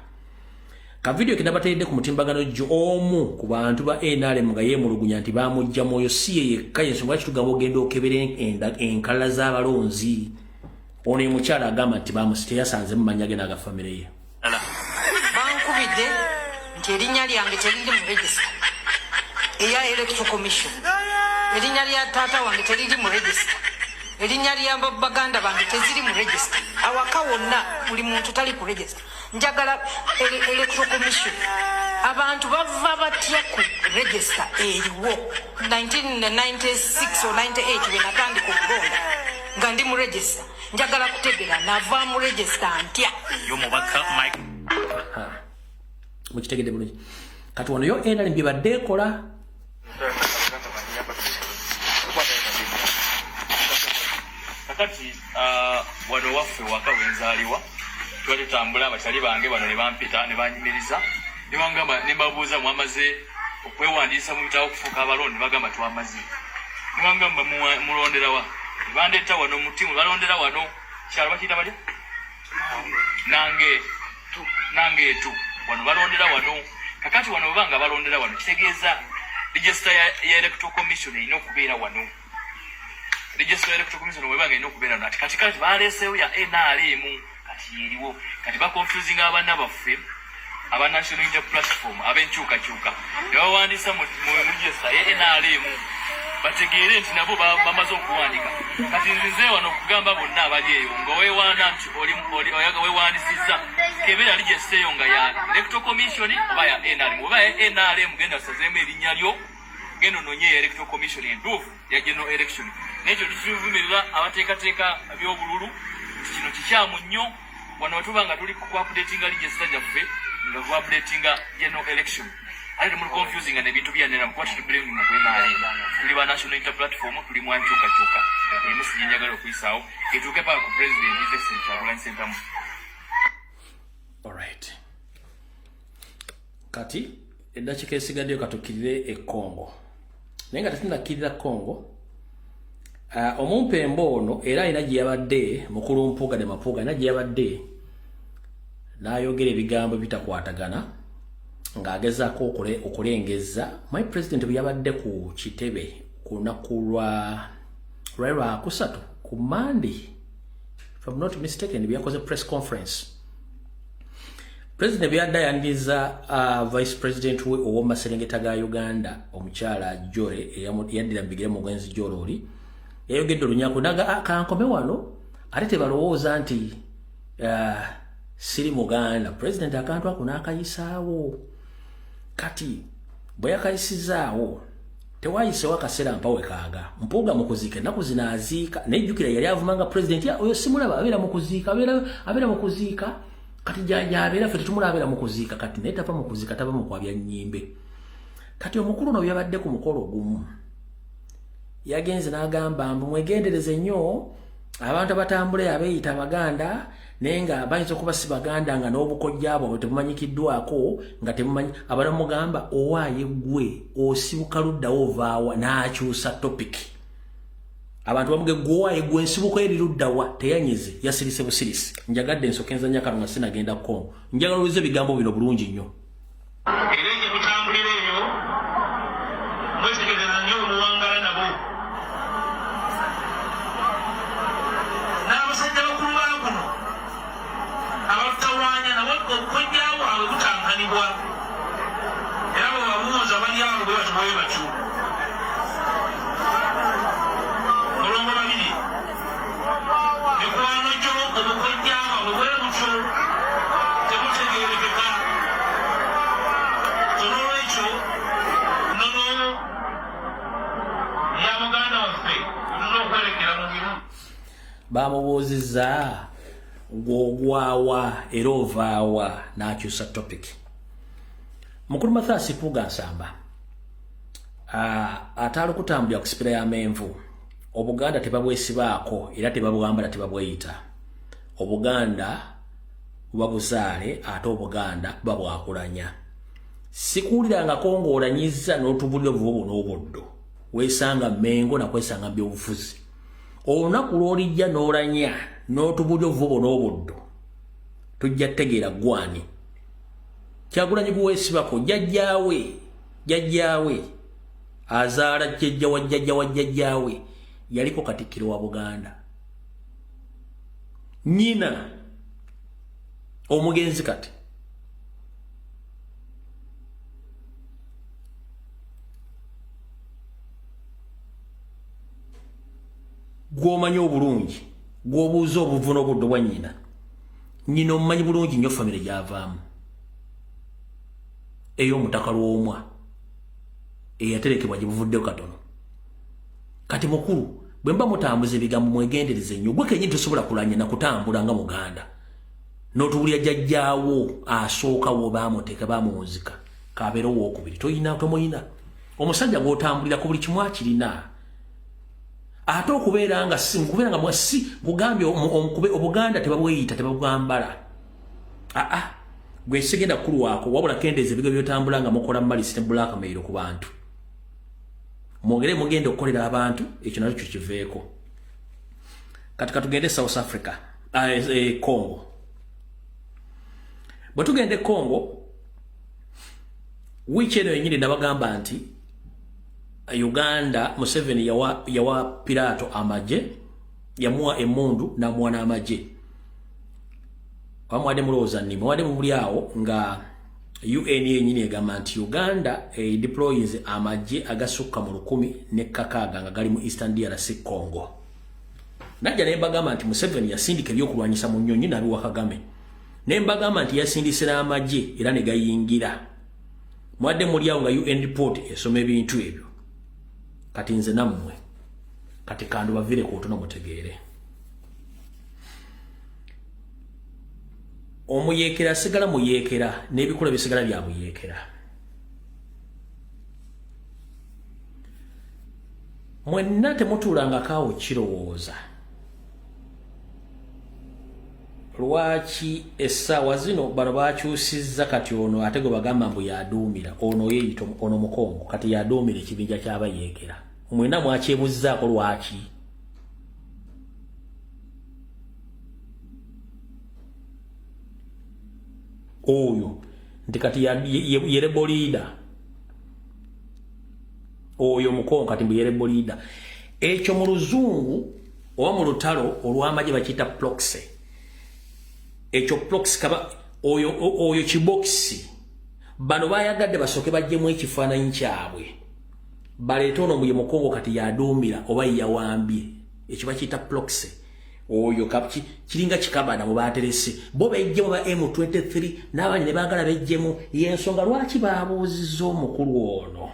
ka video kenabatayidde ku mutimbagano jjo omu ku bantu ba NRM nga yeemulugunya nti bamujja mwoyo si ye yekka yensonga lwaki tugamba ogenda okebera enkala z'abalonzi ono mukyala agamba nti bamusiteyasanze mu manya ge n'agafamire ye bankubidde nti erinnya lyange teriri mu register eya Electoral Commission erinnya lya taata wange teriri mu register erinnya lya baganda bange teziri mu register awaka wonna buli muntu tali ku register njagala Electoral Commission abantu bava batya ku register eriwo 1996 or 98 when natandika okulonda nga ndi mu register njagala kutegera nava mu register ntya y'omubaka Mike mukitegedde bulungi kati wano yo NRM bibadde ekola kakati wano waffe waka wenzaliwa twali tambula abakyali bange bano ne bampita ne banyimiriza ne bangamba ne babuuza mwamaze okwewandiisa mu bitabo okufuuka abalonde bagamba twamaze ne bangamba mulondera wa bandeeta wano mutimu balondera wano kyalo bakiyita batya nange etu wano balondera wano kakati wano banga balondera wano kitegeeza register ya Electoral Commission erina okubeera wano register ya Electoral Commission webanga erina okubeera wano kati baleesewo ya NRM kati eriwo kati baconfusing abaana baffe aba National Unity Platform abenkyukakyuka ne bawandiisa mu register ya NRM bategeere nti nabo bamaze okuwandika kati nze wano okugamba bonna abali eyo nga weewaana nti oyaga weewandisizza kebeera register eyo nga ya Electoral Commission oba ya NRM oba ya NRM genda osazeemu erinnya lyo genda ononye ya Electoral Commission entuufu ya general election nekyo tukivumirira abateekateeka by'obululu nti kino kikyamu nnyo wano wetuba nga tuli kuupdatinga register gyaffe nga kuupdatinga general election ate muli confusing and ebintu byanera mukuba tutubiremu mu NRM tuli ba National Unity Platform tuli mwankyukakyuka emesigi njagala okuyisaawo etuuke paka ku president isesentamu alright kati eddakiika esigaddeyo katukirire e Congo naye nga tetunakkirira Congo omumpembe ono era alina gye yabadde mukulu Mpuuga ne Mapuuga alina gye yabadde n'ayogera ebigambo bitakwatagana ng'agezaako okulengeza my president bwe yabadde ku kitebe ku lunaku lwa kusatu ku Monday if I'm not mistaken byakoze press conference president bwe yadde ayaniriza vice president we ow'omumaserengeta ga Uganda omukyala Jore eyaddira mbigire mu gwenzi Joroli yayogedde olunyago naga kankome wano ate tebalowooza nti siri Muganda president akantu ako n'akayisaawo kati bwe yakayisizaawo tewayisewo akaseera mpawe kaaga Mpuuga mu kuziika ennaku zinaaziika nejjukira yali avumanga president oyo simulaba abeera mu kuziika abeera mu kuziika kati gy'abeera ffe tetumula abeera mu kuziika kati naye tava mu kuziika tava mu kwabya nnyimbe kati omukulu ono byabadde ku mukolo gumu yagenze n'agamba mbu mwegendereze nnyo abantu abatambula abeeyita Abaganda nenga bayinza okuba si baganda nga n'obukojja bwabwe tebumanyikiddwako nga temumanyi abanamugamba owaaye gwe osibuka luddawo ovaawa n'akyusa topic abantu bamuge gwowaaye gwe nsibuka eri luddawa teyanyize yasirise busirisi njagadde ensoka enzanya kano nga sinagenda Kongo njagala oluze ebigambo bino bulungi nnyo era gye mutambulira eyo mwetegereza nnyo oluwangala nabo n'abasajja bakulu ba kuno abatutawaanya nabo okukojja bwabwe butankanibwa era bwe babuuza bali abo bwe batuboye batyo mulongo babiri mikwano gyo obukojja bwabwe bwe butyo tebutegeerekeka olwekyo nono ya muganda waffe tulina okwolekera mu biru bamubuuzizza gw'ogwawa era ovaawa n'akyusa topic mukulu Mathias Puga Nsamba ataali okutambulira ku sipira y'amenvu obuganda tebabwesibaako era tebabwambala tebabweyita obuganda bubabuzaale ate obuganda babwakulanya sikuwulirangako ng'olanyiza n'otubulira obuvubu n'obuddo weesanga Mengo nakwesanga byobufuzi olunaku lw'olijja n'olanya n'otubulira obuvubu n'obuddo tujja tegeera gwani Kyagulanyi guweesibako jjajjaawe azaala jjajja wa jjajja wa jjajjaawe yaliko katikkiro wa Buganda nnyina omugenzi kati gw'omanyi obulungi gw'obuuza obuvu n'obuddo bwa nnyina nnyina omumanyi bulungi nnyo famire gy'avaamu ey'omutaka lw'omwa eyaterekebwa gye buvuddeko katono kati mukulu bwe mba mutambuza ebigambo mwegendereze nnyo gwe kennyini tosobola kulanya na kutambula nga muganda n'otubulya jjajjaawo asookawo baamuteeka baamuwunzika kabeera owookubiri tomuyina omusajja gw'otambulira ku buli kimu akirina ate okubeera nga si bugambye obuganda tebabweyita tebabwambala gwe sigenda kukulwako wabula kendeeza ebigo byotambula nga mukola malisi ne blackmail ku bantu mwogere mugenda okukolera abantu ekyo nakyo kiveeko kati katugende South Africa Congo bwe tugende Congo wiiki eno yenyini nabagamba nti Uganda Museveni yawa Pirato amaje yamuwa emundu namuwa n'amaje wamwade mulowooza nnimi wade mubuli awo nga UN yenyini egamba nti Uganda deploys amaje agasukka mu 106 nga gali mu Eastern DRC Congo najja nembagamba nti Museveni yasindika ebyokulwanyisa mu nnyonyi nabiwa Kagame nembagamba nti yasindisira amaje era ne gayingira mwadde muli awo nga UN report esoma ebintu ebyo kati nze nammwe kati kandu bavire ku ntono mutegeere omuyeekera sigala muyeekera n'ebikola bisigala bya muyeekera mwenna temutuulangako kirowooza lwaki essaawa zino bano bakyusizza kati ono ate gwe bagamba mbu yaduumira ono yeeyita ono mukongo kati yaduumira ekibinja ky'abayeekera mwenna mwakyebuzzaako lwaki oyo nti kati yerebo leader oyo mukongo kati mbu yerebo leader ekyo mu luzungu oba mu lutalo olw'amagye bakiyita proxy ekyo proxy kaba oyo kibokisi bano bayagadde basooke bajjemu ekifaananyi kyabwe baleete ono muye mukongo kati yaduumira oba yawambye ekyo bakiyita proxy oyo kiringa kikabana mu baterese bo bejjemu ba M23 n'abanye ne baagala bejjemu yensonga lwaki baabuuzizza omukulu ono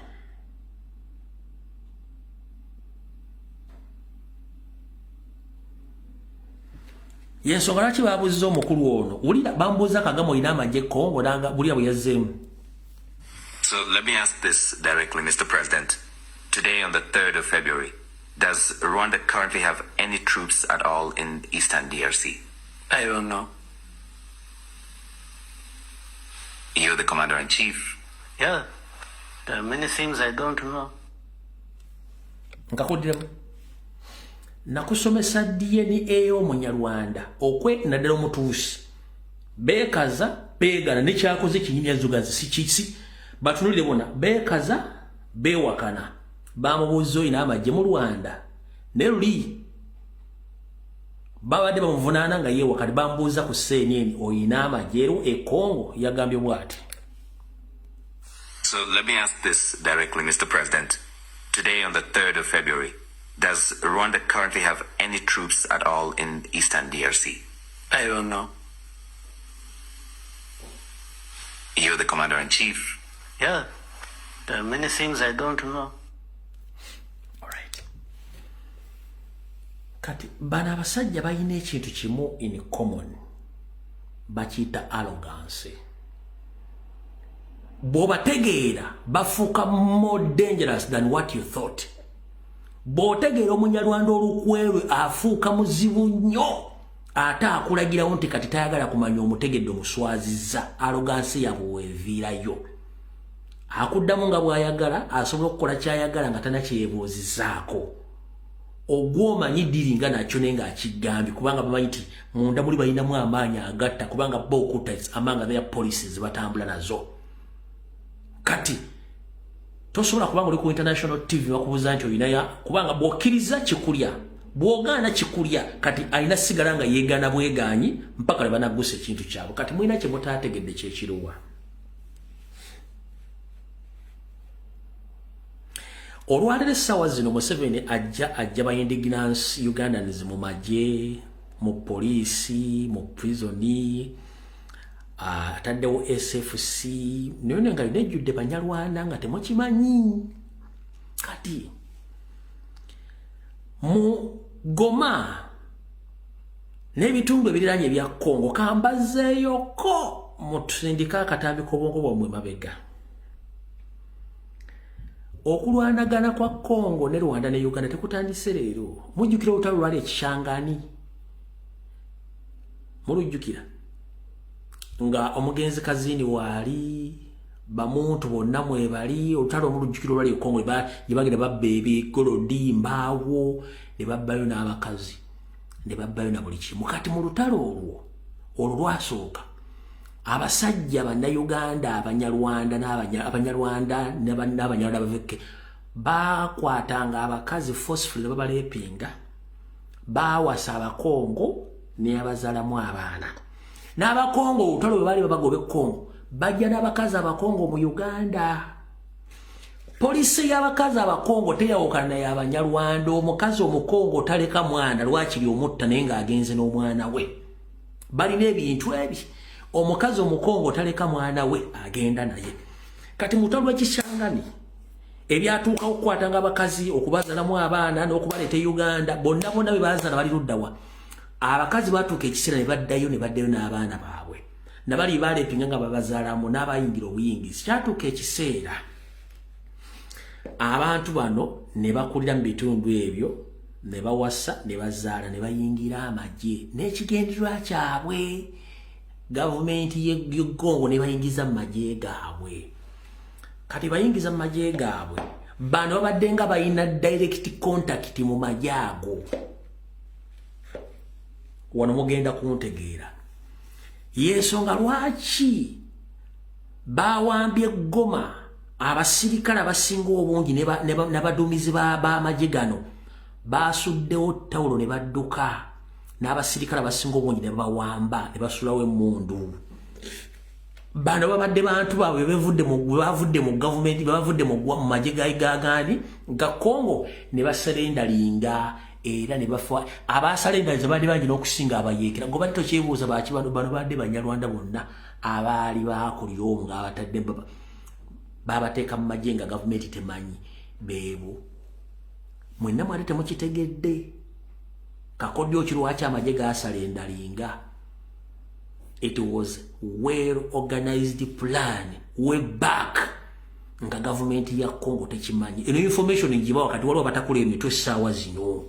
yensonga lwaki baabuuzizza omukulu ono ulira bambuuza Kagame olina amagye Congo nanga bulia bwe yazzeemu. So let me ask this directly, Mr. President. Today on the 3rd of February, does Rwanda currently have any troops at all in Eastern DRC? I don't know. You're the commander-in-chief. Yeah, there are many things I don't know. Nkakudiremu. Nakusomesa DNA y'Omunyarwanda okwe naddala omutuusi. Beekaza, beegana nekyakoze kinyumya zugazi sikisi. Batunulire bona, beekaza, beewakana. Bamubuuza oyina amagye mu Rwanda. Ne luli. Babadde bamuvunaana nga yeewakana bamubuuza ku CNN oyina amagye e Congo yagambye bw'ati. So let me ask this directly, Mr. President. Today, on the 3rd of February, does Rwanda currently have any troops at all in Eastern DRC? I don't know. You're the commander-in-chief. Yeah, there are many things I don't know. All right. Kati bana abasajja balina ekintu kimu in common. Bakiyita arrogance. Bw'obategeera bafuuka more dangerous than what you thought. Bw'otegeera Omunyarwanda olukwerwe afuuka muzibu nnyo ate akulagirawo nti kati tayagala kumanya omutegedde omuswazizza. Arrogance yabwe weeviirayo. Akuddamu nga bw'ayagala asobola okukola ky'ayagala nga tanakyebuuzizaako. Ogwomanyi diri nga nakyo naye ng'akigambye kubanga bamanyi nti munda muli balinamu amaanyi agatta kubanga bo okutta amanga their policies batambula nazo. Kati tosobola kubanga oli ku international TV bakubuuza nti oyinaya kubanga bw'okkiriza kikulya bw'ogaana kikulya kati alina sigala nga yeegaana bwegaanyi mpaka lwe banagusa ekintu kyabwe. Kati mulina kye mutaategedde kyekiruwa. Olwalero essaawa zino Museveni ajja ba indigenous Ugandans mu magye, mu poliisi, mu prisoni, ataddewo SFC, naye nga nejjudde Banyarwanda nga temukimanyi. Kati mu Goma n'ebitundu ebiriraanye ebya Congo kambazeeyoko mu tusindika akatambi k'obwongo bwamwe mabega. Okulwanagana kwa Congo ne Rwanda ne Uganda tekutandise leero. Mujjukira olutalo lwali ekishangani. Mulujjukira nga omugenzi Kazini waali bamuntu bonna mwebali olutalo mulujjukira olwali e Congo yebagenda babba ebigolodi mbaawo ne babbayo n'abakazi ne babbayo na buli kimu. Kati mu lutalo olwo lwasooka abasajja bannayuganda abanyarwanda n'abanyarwanda baveke bakwatanga abakazi forcefully babalepinga bawasa abakongo ne abazaalamu abaana n'abakongo olutalo bwe baali babagoba Congo bajja n'abakazi abakongo mu Uganda. Polisi y'abakazi abakongo teyawukana naye abanyarwanda. Omukazi omukongo taleka mwana lwakiri omutta naye ng'agenze n'omwana we. Balina ebintu ebi. Omukazi omukongo taleka mwana we agenda naye. Kati mutalo lw'ekishangani ebyatuuka okukwatanga abakazi okubazaalamu abaana n'okubaleeta Uganda bonna be bazaala bali luddawa. Abakazi batuuka ekiseera ne baddayo n'abaana baabwe. Nabali balepinga nga babazaalamu n'abayingira obuyingizi. Kyatuuka ekiseera abantu bano ne bakulira mu bitundu ebyo ne bawasa ne bazaala ne bayingira amagye n'ekigendererwa kyabwe. Gavumenti y'Uganda ne bayingiza mu magye gaabwe. Kati bayingiza mu magye gaabwe bano babadde nga bayina direct contact mu magye ago. Wano mugenda kuntegeera yensonga lwaki bawambye Goma abasirikale abasinga obungi ne baduumizi b'amagye gano basuddewo tawulo ne badduka n'abasirikale abasinga obungi ne bawamba ne basulawo emmundu. Bano babadde bantu baabwe bavudde mu gavumenti bavudde mu magye gaagani ga Congo ne baserendalinga era ne bafa abasalendaliza badde bangi n'okusinga abayeekera. Ngo bali tokyebuuza baki bano badde Banyarwanda bonna abaali baakulira omu ng'abatadde babateeka mu magye nga gavumenti temanyi beebo. Mwenna mwali temukitegedde kakodyo kirwaki amagye gasalendalinga. It was well organized plan way back nga government ya Congo tekimanyi. Eno information njiba wakati waliwo batakula emitwe essaawa zino.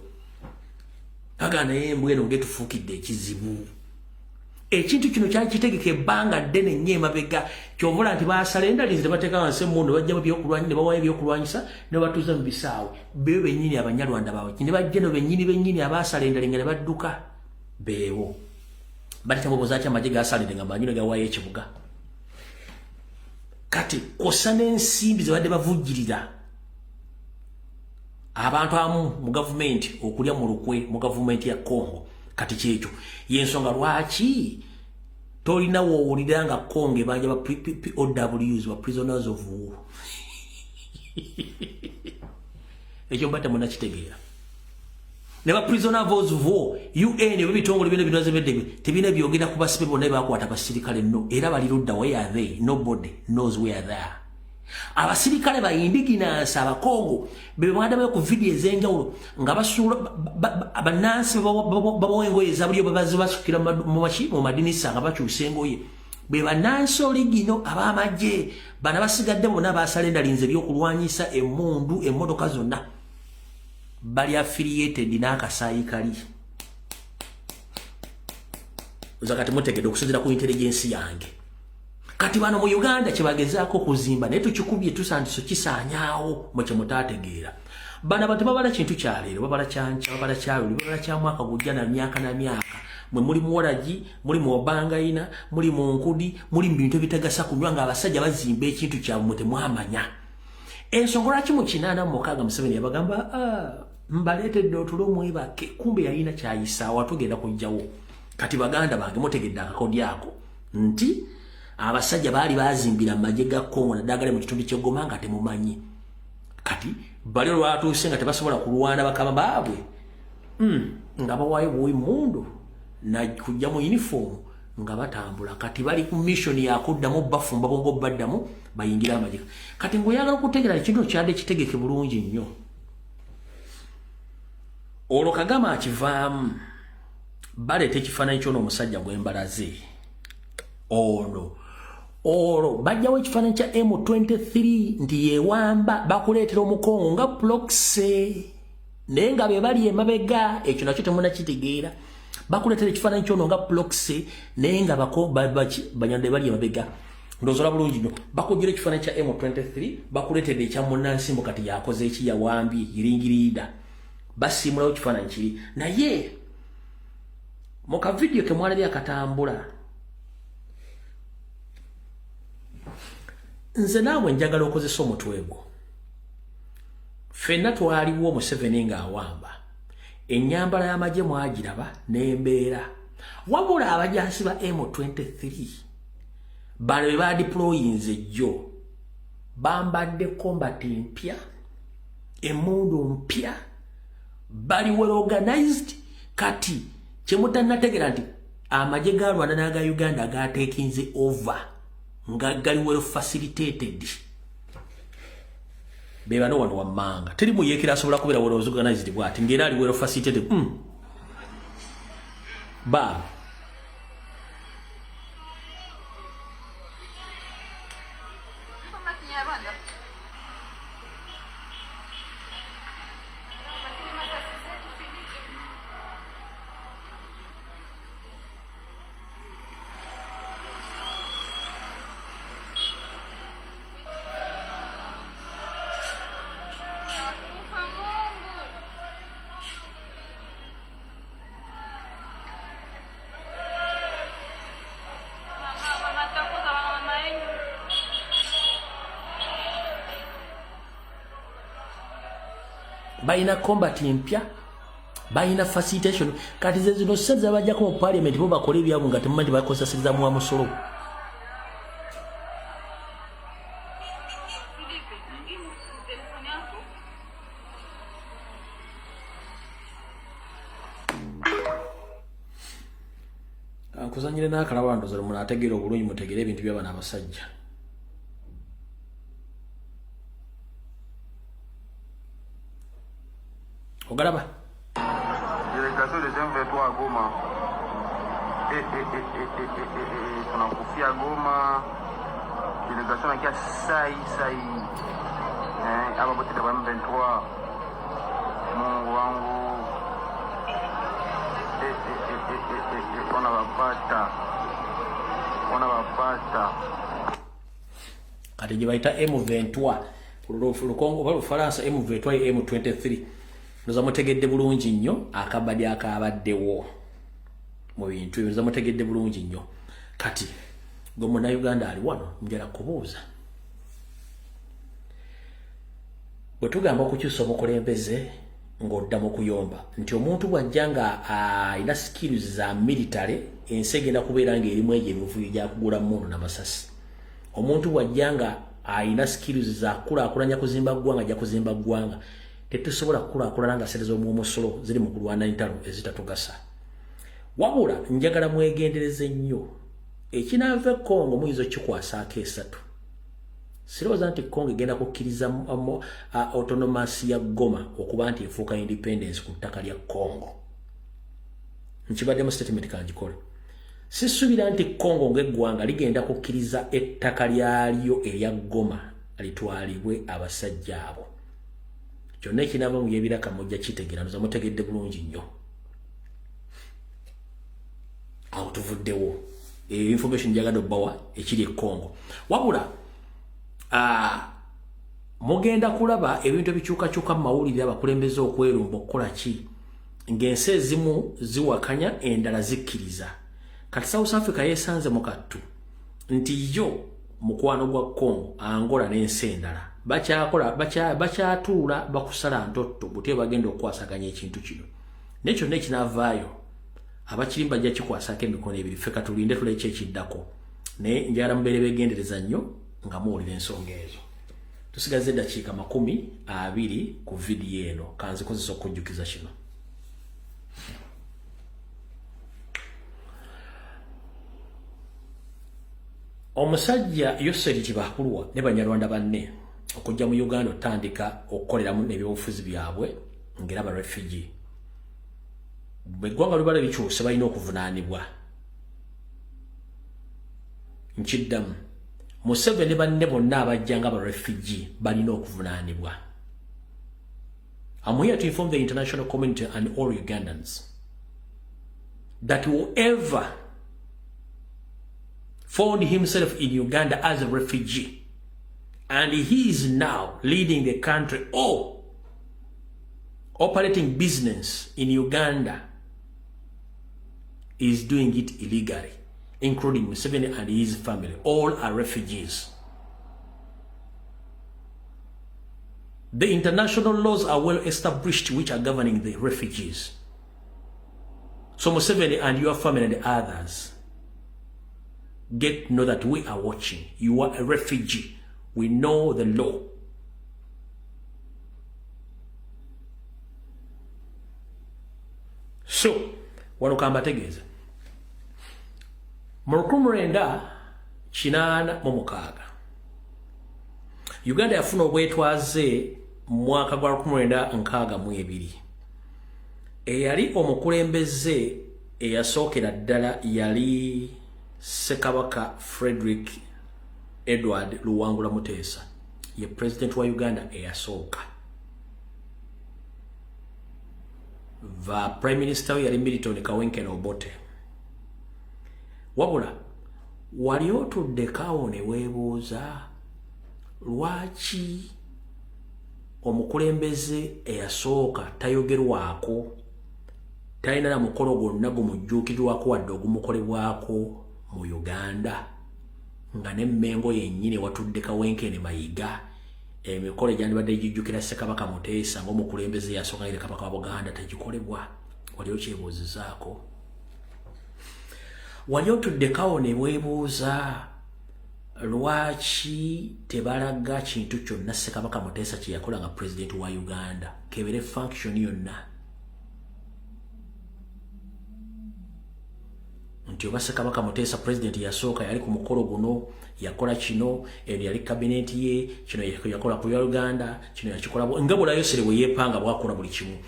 Agana embweno ngetufuukidde ekizibu. ekintu kino kyali kitegeke ebbanga ddene nnyo emabega kyovula nti basalendalinze ne bateeka wansi emmundu bajjamu ebyokulwanyisa ne bawaayo ebyokulwanyisa ne batuuza mu bisaawe beewo bennyini abanyalwanda baabwe ne bajja no bennyini abaasalendalinga ne badduka beewo balitambubuza ki amagye gasalende nga manyi ne gawaayo ekibuga kati kosa n'ensimbi ze badde bavujjirira abantu amu mu gavumenti okulya mu lukwe mu gavumenti ya Congo kati kyekyo yensonga lwaki tolina woowulira nga Congo banja ba POWs ba prisoners of war ekyo mbate munakitegeera ne ba prisoners of war UN ebitongole bino bino zebedde tebina byogera ku basibe bonna bakwata basirikale no era balirudda where are they nobody knows where they are abasirikale ba indigenous abakongo be mwadabe ku video ezenjawulo nga basula abanansi babawengo ezabulyo babazi basukira mu machi mu madinisa nga bakyusa engoye be banansi oligino abamagye bana basigadde bonna basalendalinze ebyokulwanyisa emmundu emmotoka zonna bali affiliated n'akasaayi kali uzakati mutegedde okusinzira ku intelligence yange kati bano mu Uganda kyebagezaako okuzimba naye tukikubye tusandiso kisaanyaawo mu kyemutaategeera bano abantu babala kintu kyaleero babala kyanca babala kyaluli babala kya mwaka gujja na myaka mwe muli muwalagi muli mu Obangayina muli mu Nkudi muli mu bintu ebitagasa kunywa nga abasajja bazimba ekintu kyabwe temwamanya ensonga lwaki mu 86 Museveni yabagamba mbaleetedde otulo mwebake kumbe yalina kyayisaawo atugenda kujjawo kati baganda bange mutegedde akakodi ako nti abasajja baali bazimbira amagye ga Congo naddagala mu kitundu ky'Egoma nga temumanyi kati bali olwatuuse nga tebasobola kulwana bakama baabwe nga bawaayo buwi mundu na kujja mu uniform nga batambula kati bali ku mission ya kuddamu bafumba bongo baddamu bayingira amagye kati ngoyagala okutegera ekintu kyadde kitegeke bulungi nnyo olwo Kagama akivaamu baleeta ekifaananyi ky'ono omusajja gw'embalaze ono olwo bajjawo ekifaananyi kya M23 nti yeewamba bakuleetera omukongo nga proxy naye nga be bali emabega ekyo nakyo temunakitegeera bakuleetera ekifaananyi ky'ono nga proxy naye nga banyande bali emabega ndowooza bulungi nnyo bakujjira ekifaananyi kya M23 bakuleetedde ekya munnansimbo kati yakoze eki yawambye yiringiriida basiimulawo ekifaananyi kiri naye mu kavidiyo ke mwalabye akatambula nze naawe njagala okozesa omutwe gwo ffenna twaliwo Museveni ng'awamba ennyambala y'amagye mwagiraba n'embeera wabula abajansi ba M23 bano be badiployinze jjo bambadde kombati mpya emmundu mpya bali well organized kati kyemutannategera nti amagye ga Rwanda n'aga Uganda agateekinze over nga gali well facilitated be bano wano wammanga teri muyeekera asobola kubeera well organized bwati ng'era ali well facilitated ba bayina combat empya bayina facilitation kati ze zino seza bajjako mu parliament bo bakole byabo nga temumanyi bakosasiriza mu amusolo kuzanyire n'akalaba ndoza lumu ategeera obulungi mutegeera ebintu by'abana abasajja ogalaba délégation des M23 à Goma tunakufia Goma délégation nakia sai aba bote ba M23 Mungu wangu ona wapata ate gye bayita M23 Lukongo oba Lufaransa M23 M23 noza mutegedde bulungi nnyo akabadde akabaddewo mu bintu noza mutegedde bulungi nnyo kati gwe Munnayuganda ali wano njala kubuuza bwe tugamba okukyusa omukulembeze ng'odda mu kuyomba nti omuntu bw'ajja nga alina skills za military ensi egenda kubeera ng'erimu egyo emivuyo gyakugula mmundu n'amasasi omuntu bw'ajja nga alina skills za kulaakulanya kuzimba ggwanga ajja kuzimba ggwanga tetusobola kukulaakulana nga sente z'omwomusolo ziri mu kulwana entalo ezitatugasa wabula njagala mwegendereze nnyo ekinaava Congo muyinza okikwasaako esatu sirowooza nti Congo egenda kukkiriza autonomous ya Goma okuba nti efuuka independence ku ttaka lya Congo nkibaddemu statement kanjikole sisuubira nti Congo ng'eggwanga ligenda kukkiriza ettaka lyalyo erya Goma litwalibwe abasajja abo kyonna ekinaava mu byebiraka mujja kitegera noza mutegedde bulungi nnyo awo tuvuddewo information njagala obbawa ekiri e Congo wabula mugenda kulaba ebintu ebikyukakyuka mu mawulire abakulembeze okwerumba okukola ki ng'ensi ezimu ziwakanya endala zikkiriza kati South Africa yeesanze mu kattu nti yo mukwano gwa Congo Angola n'ensi endala bakyatuula bakusala ntotto butyo bagenda okukwasaganya ekintu kino nekyo nekinaavaayo abakiri bajja kikwasaako emikono ebiri ffe katulinde tuleke ekiddako naye njagala mubeere beegendereza nnyo nga muwulira ensonga ezo tusigaze eddakiika 20 ku vidiyo eno kanzikozesa okujjukiza kino omusajja Yoseri Kibakulwa ne Banyarwanda banne okujja mu Uganda otandika okukoleramu n'ebyobufuzi byabwe ngera ba refugee beggwanga lubala bikyuse balina okuvunaanibwa nkiddamu Museveni banne bonna abajja nga ba refugee balina okuvunaanibwa. I'm here to inform the international community and all Ugandans that whoever found himself in Uganda as a refugee and he is now leading the country or operating business in Uganda is doing it illegally, including Museveni and his family. All are refugees. The international laws are well established which are governing the refugees. So Museveni and your family and others, know that we are watching. You are a refugee. We know the law. So, wanukamba tegeza. Murukumurenda chinana momukaga. Uganda yafuna obwetwaze mwaka gwa 1962. Eyali omukulembeze eyasookera ddala yali Ssekabaka Frederick Edward Luwangula Muteesa, ye president wa Uganda eyasooka. Va prime minister yali Milton Kawenkene Obote. Wabula wali otuddekawo ne weebuuza lwaki omukulembeze eyasooka tayogerwako, talina na mukolo gwonna gumujjuukirwako wadde ogumukolebwako mu Uganda, nga n'emmengo yennyini watudde Kawenkene Mayiga, emikolo gyandibadde gijjukira Ssekabaka Muteesa ng'omukulembeze yasooka ng'eri Kabaka wa Buganda tegikolebwa. Wali okyebuuzizaako? Wali otuddekawo ne weebuuza lwaki tebalaga kintu kyonna Ssekabaka Muteesa kye yakola nga president wa Uganda, kebere function yonna? Nti oba Ssekabaka Muteesa president yasooka yali ku mukolo guno yakola kino, eno yali cabinet ye, kino yakola ku Uganda, kino yakikola nga bula Yosere bwe yeepanga bwakola buli kimu.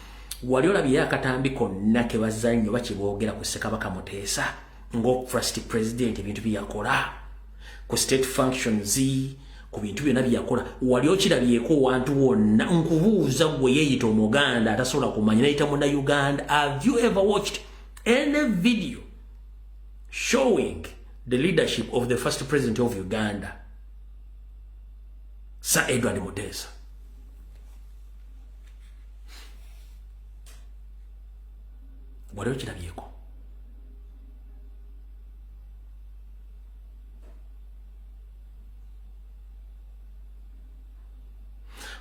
Wali olabye akatambi konna ke bazannyo bakiboogera ku Ssekabaka Muteesa ngo first president ebintu byakola ku state functions ku bintu byonna byakola? Wali okirabyeko wantu wonna? Nkubuuza gwe yeeyita Omuganda atasobola kumanya nayita muna Uganda. Have you ever watched any video showing the leadership of the first president of Uganda? Sir Edward Mutesa. Waliwo kirabyeko.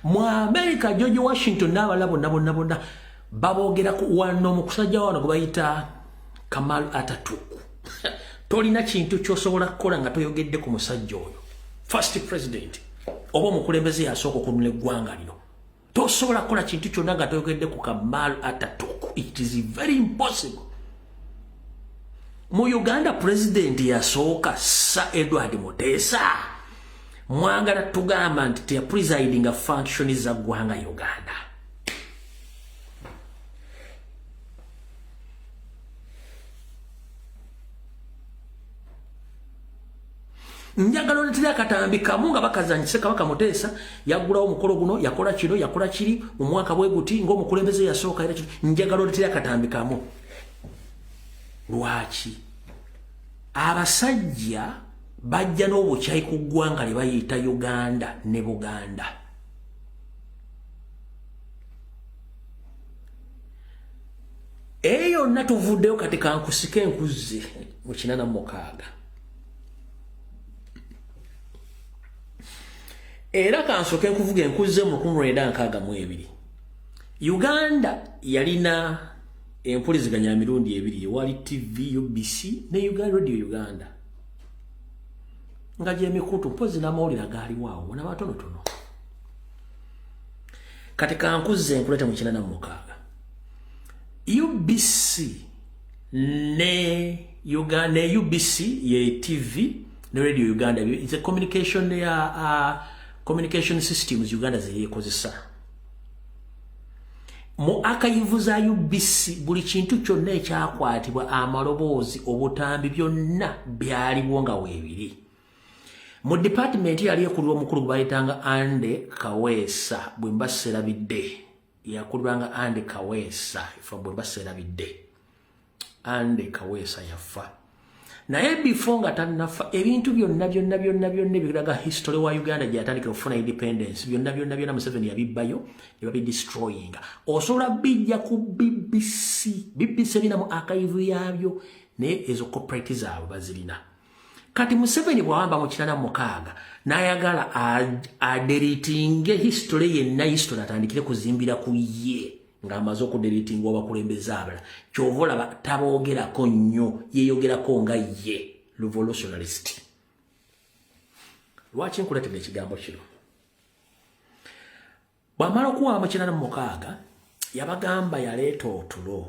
Mu America George Washington n'abalala bonna babogera ku wano mu kusajja wano gwe bayita Kamal Atatürk. Tolina kintu ky'osobola kukola nga toyogedde ku musajja oyo. First president oba omukulembeze yasooka okununula eggwanga lino. Tosobola kukola kintu kyonna nga toyogedde ku Kamal Atatürk. It is very impossible. Mu Uganda president yasooka Sir Edward Mutesa. Mwagala tugamba nti teya presiding a function za ggwanga Uganda. Njagala oletera akatambi kamu nga bakazanyise Kabaka Mutesa yagulawo omukolo guno yakola kino yakola kiri mu mwaka bwe guti ng'omukulembeze yasooka era njagala oletera akatambi kamu. Lwaki abasajja bajja n'obukyayi ku ggwanga lye bayita Uganda ne Buganda? Eyo yonna tuvuddeyo kati kankusike enkuze mu 86. Era kansoke nkuvuga enkuze mu 1962. Uganda yalina empuliziganya mirundi ebiri, wali TV UBC ne Uganda Radio Uganda. Nga je mikutu mpozi na mawulira gaali waawo na batonotono. Kati kankuze nkuleta mu 86. UBC ne Uganda UBC ye TV ne Radio Uganda. It's a communication systems Uganda zeyekozesa. Mu akayivu za UBC buli kintu kyonna ekyakwatibwa amaloboozi obutambi byonna byaliwo nga weebiri. Mu department yali ekulirwa omukulu bayitanga Ande Kaweesa bwe mbaserabidde. Yakulirwanga Ande Kaweesa ifa bwe mbaserabidde. Ande Kaweesa yafa. Naye before nga tannafa ebintu byonna biraga history wa Uganda gyatandika okufuna independence byonna Museveni yabibbayo ne babidestroying. Osobola bijja ku BBC bina mu archive yabyo ne ezo corporate zaabwe bazirina. Kati Museveni bwawamba mu 86 n'ayagala adeleting history yenna history atandikire kuzimbira ku ye nga amaze okudeleting abakulembeze abalala. Kyova olaba taboogerako nnyo yeeyogerako nga ye revolutionalist. Lwaki nkuletera ekigambo kino? Bw'amala okuwaba mu 86 yabagamba yaleeta otulo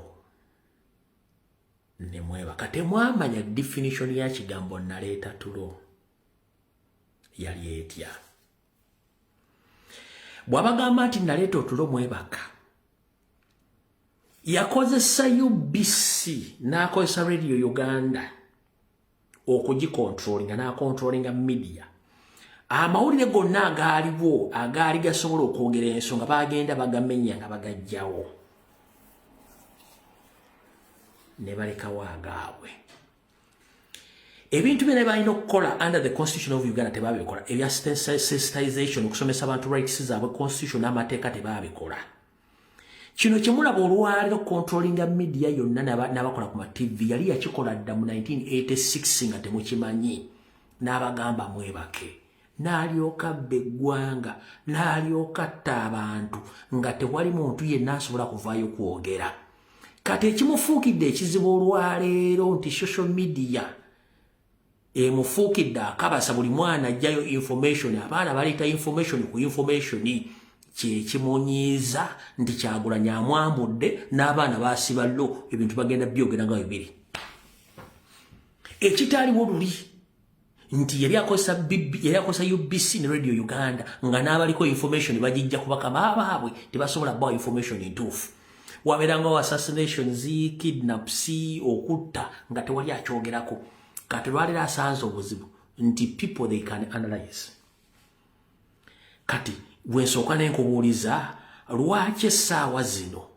ne mwebaka. Temwamanya definition ya kigambo naleeta tulo yali etya. Bw'abagamba nti naleeta otulo mwebaka, yakozesa UBC n'akozesa Radio Uganda okugikontrolinga n'akontrolinga media. Amawulire gonna agaaliwo agaali gasobola okwogera ensonga bagenda bagamenya nga bagajjawo ne balekawo agaabwe. Ebintu byonna balina okukola under the constitution of Uganda tebabikola. Ebya sensitization okusomesa abantu rights zaabwe constitution n'amateeka tebabikola. Kino kyemulaba olwaliro controllinga media yonna n'abakola ku ma TV yali yakikola dda mu 1986 nga temukimanyi. N'abagamba mwebake. N'alyoka beggwanga, n'alyoka atta abantu nga tewali muntu yenna asobola kuvaayo kwogera. Kati ekimufuukidde ekizibu olwaleero nti social media emufuukidde akabasa buli mwana ajjayo information, abaana baleeta information ku information, kyekimunyiiza nti Kyagulanyi amwambudde n'abaana baasiba lo ebintu bagenda byogera nga bibiri. Ekitaaliwo luli nti yali akozesa UBC ne Radio Uganda nga n'abaliko information bagijja kubakama abaabwe tebasobola bawa information entuufu. Wabeerangawo assassinations, kidnaps, okutta nga tewali akyogerako. Kati lwaliro asanze obuzibu nti people they can analyze. Kati bwensooka n'enkubuuliza lwaki essaawa zino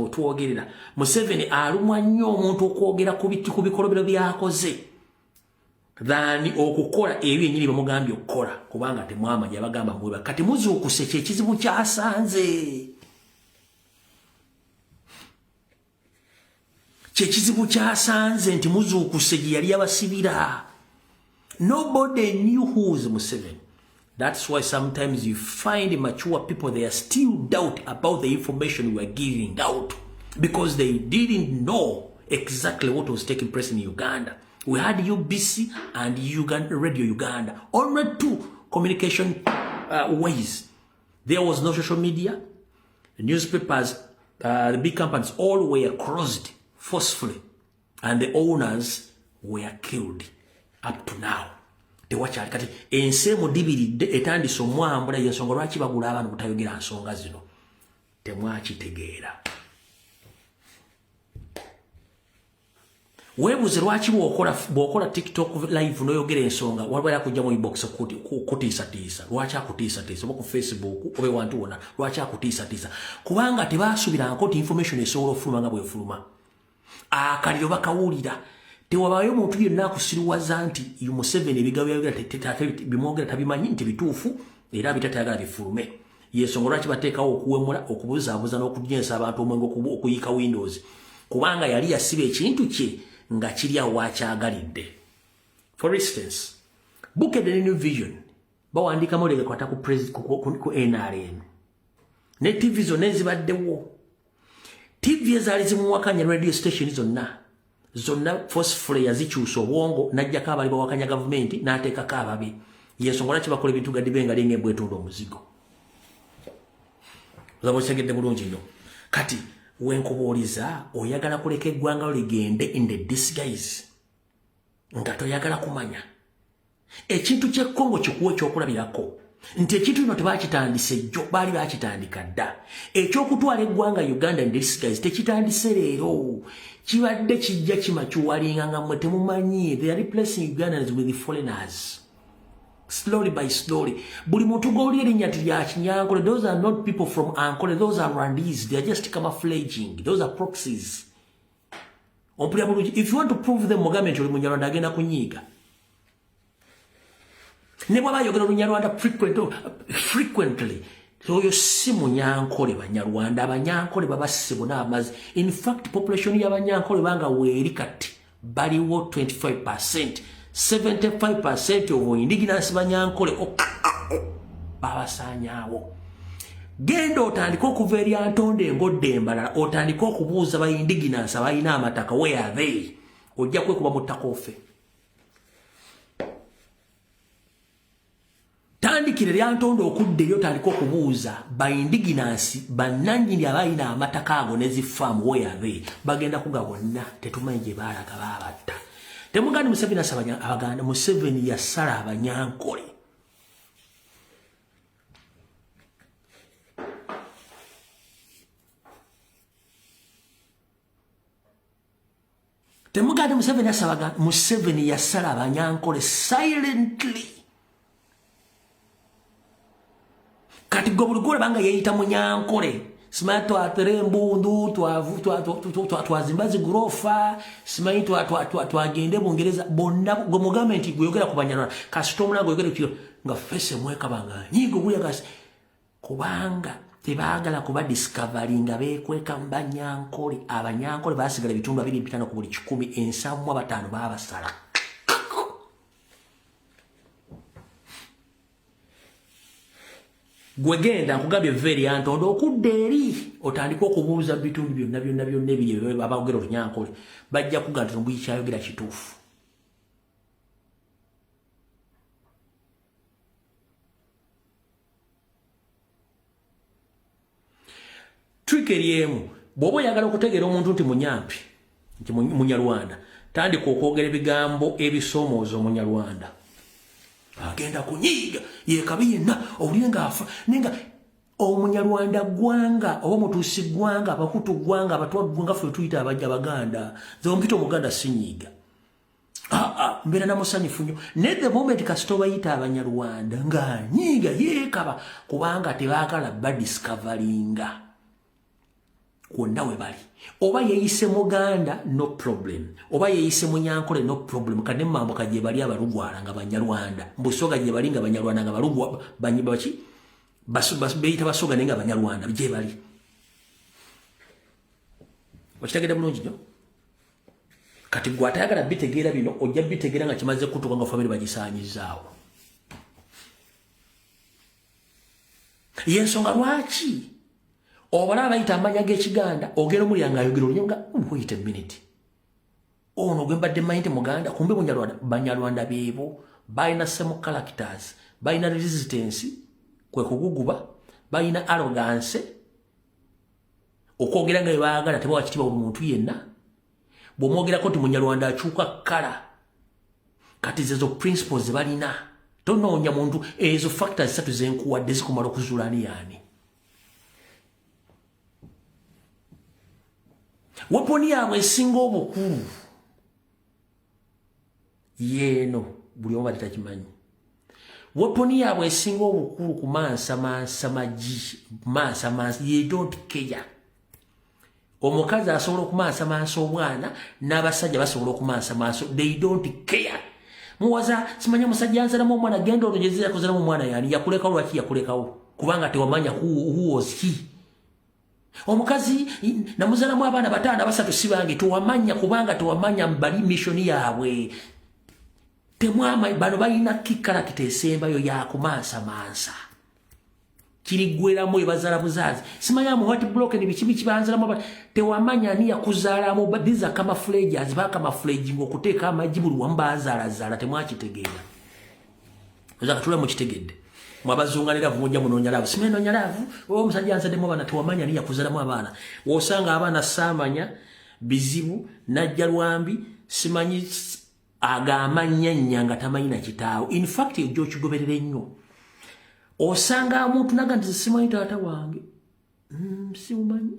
otwogerera Museveni alumwa nnyo omuntu okwogera ku bikolobero byakoze. than okukola ebyo enyiri bamugambye okukola kubanga temwamanya bagamba mweba kati muzuukuse kyekizibu kyasanze nti muzuukuse gye yali abasibira. Nobody knew who was Museveni. That's why sometimes you find mature people, they are still doubt about the information we are giving out because they didn't know exactly what was taking place in Uganda. We had UBC and Radio Uganda. Only two communication ways. There was no social media. The newspapers, the big companies, all were closed forcefully. And the owners were killed up to now. Tewakyali kati ense mu dibiridde etandise omwambula y'ensonga lwaki bagula abantu butayogera nsonga zino temwakitegeera. Webuze lwaki bw'okola TikTok live n'oyogera ensonga wabula kujja mu inbox kutiisatiisa. Lwaki akutiisatiisa oba ku Facebook oba wantu wonna lwaki akutiisatiisa? Kubanga tebaasubiranko ti information esobola ofuluma nga bw'efuluma. Akaliro bakawulira. Tewabayo muntu yenna akusiruwaza nti Museveni ebigambo bimwogera tabimanyi nti bituufu era bitatayagala bifulume. Yensonga lwaki bateekawo okuwemula okubuzaabuza n'okujjensa abantu omwenge okuyiika Windows kubanga yali yasiba ekintu kye nga kiri awo wakyagalidde. For instance, Buked and New Vision bawandiikamu legakwata ku NRM ne TV zonna ezibaddewo. TV ezaali zimuwakanya radio station zonna forcefully yazikyusa obwongo n'ajjako abali bawakanya gavumenti n'ateekako ababi. Yensonga lwaki bakola ebintu gaddibenga linga embwetunda omuzigo. Olaba osegedde bulungi nnyo. Kati wenkubuuliza oyagala kuleka eggwanga ligende in the disguise nga toyagala kumanya ekintu ky'ekkongo kikuwa ekyokulabirako nti ekintu kino tebakitandise jjo baali bakitandika dda. Ekyokutwala eggwanga Uganda in the disguise tekitandise leero kibadde kijja kimakyuwalinga nga mmwe temumanyi. They are replacing Ugandans with the foreigners slowly by slowly. Buli muntu g'oli erinnya lya Kinyankole, those are not people from Ankole, those are Rwandese. They are just camouflaging. Those are proxies. If you want to prove them, mugambe nti oli Munyarwanda agenda kunyiiga. Ne bw'aba ayogera Olunyarwanda frequently oyo si Munyankole Banyarwanda. Abanyankole babasibu n'amazi. In fact, population y'Abanyankole banga weeri kati baliwo 25%. 75% of indigenous Banyankole babasaanyaawo. Genda otandika okuva eri Antonde Ngodde Embalala otandika okubuuza ba indigenous abalina amataka where are they? Ojja kwekuba mu ttaka ofe. Tandikira eri Antonde okudda eri otandika okubuuza ba indigenous bannannyini abalina amataka ago ne zifaamu where are they? Bagenda kugabonna tetumanyi gye baalaga baabatta. Temugandi Museveni asaba Abaganda, Museveni yasala Abanyankole. Temugandi Museveni asaba Museveni yasala Abanyankole silently. Kati gobulugole banga yeyita Munyankole. Simanyi twatere embundu twazimba zigurofa simanyi twagende Bungereza bonna gomugambe nti gweyogera ku Banyarwanda kasita omulango oyogere kiro nga fese mwekabanga nyigo gulya kasi kubanga tebaagala kuba discoveringa beekweka mu Banyankole. Abanyankole baasigala ebitundu 2.5 ku buli 100 ensamu 5 baabasala. Gwegenda nkugambye very Antonde okudda eri otandika okubuuza bitundu byonna ebiri abagera Olunyankole bajja kugamba nti Mbuyi kyayogera kituufu. Trick eriemu bw'oba oyagala okutegeera omuntu nti munyampi nti Munyarwanda tandika okwogera ebigambo ebisoomooza Omunyarwanda. Agenda kunyiiga yekabi yenna owulirenga afa nenga Omunyarwanda gwanga oba mutuusi gwanga Abahutu gwanga Abatwa gwanga ffe tuyita Abaganda ze ompita Omuganda sinyiiga mbeera namusanyufu nnyo ne the moment kasita bayita Abanyarwanda nga nyiiga yeekaba kubanga tebaagala badiscoveringa kwonna we bali oba yeeyise Muganda no problem oba yeeyise Munyankole no problem kane mambo kaje bali abalugwala nga Banyarwanda mbusoga je bali nga Banyarwanda nga balugwa banyibachi basu beita basoga nenga Banyarwanda je bali wakitegedde bulungi nyo kati gwatayagala bitegeera bino ojja bitegeera nga kimaze kutuka nga family bagisaanyizaawo yensonga lwaki obala bayita amanya g'Ekiganda ogera omulyango ayogera olunyenga wait a minute ono gwembadde mayinte Muganda kumbe Banyarwanda beebo balina same characters balina resistance kwe kuguguba balina arrogance okwogera nga bebaagala tebawa kitiibwa buli muntu yenna bw'omwogerako nti Munyarwanda akyuka kkala kati zezo principles balina tonoonya muntu ezo factors 3 zenkuwadde zikumala okuzuula ani yaani waponi yaabwe esinga obukulu yeeno buli omu bali takimanyi waponi yaabwe esinga obukulu ku mansa magi ye don't care omukazi asobola okumansa omwana n'abasajja basobola okumansa they don't care muwaza simanya musajja anzalamu omwana genda olugezi yakozalamu omwana yani yakulekawo lwaki yakulekawo kubanga tewamanya who was he omukazi namuzalamu abaana 5 basatu sibange tewamanya kubanga tewamanya bali mission yaabwe temwama bano balina kikarakita esembayo yakumansa kirigweramu ebazala buzazi simanya mu what block ni bikibi kibanzalamu tewamanya ni yakuzaalamu badiza kama fledges baka mafledge ngokuteeka amajibulu wambazala temwakitegeera ozaka tula mu kitegedde mwabazungalira vumujja munonya lavu simeno nyalavu omusajja ansademo bana tewamanya ni yakuzalamu abaana wosanga abaana samanya bizibu najja lwambi simanyi agamanya nyanga tamayina kitaawo in fact ejjo kigoberera ennyo osanga omuntu naga nti simanyi taata wange simumanyi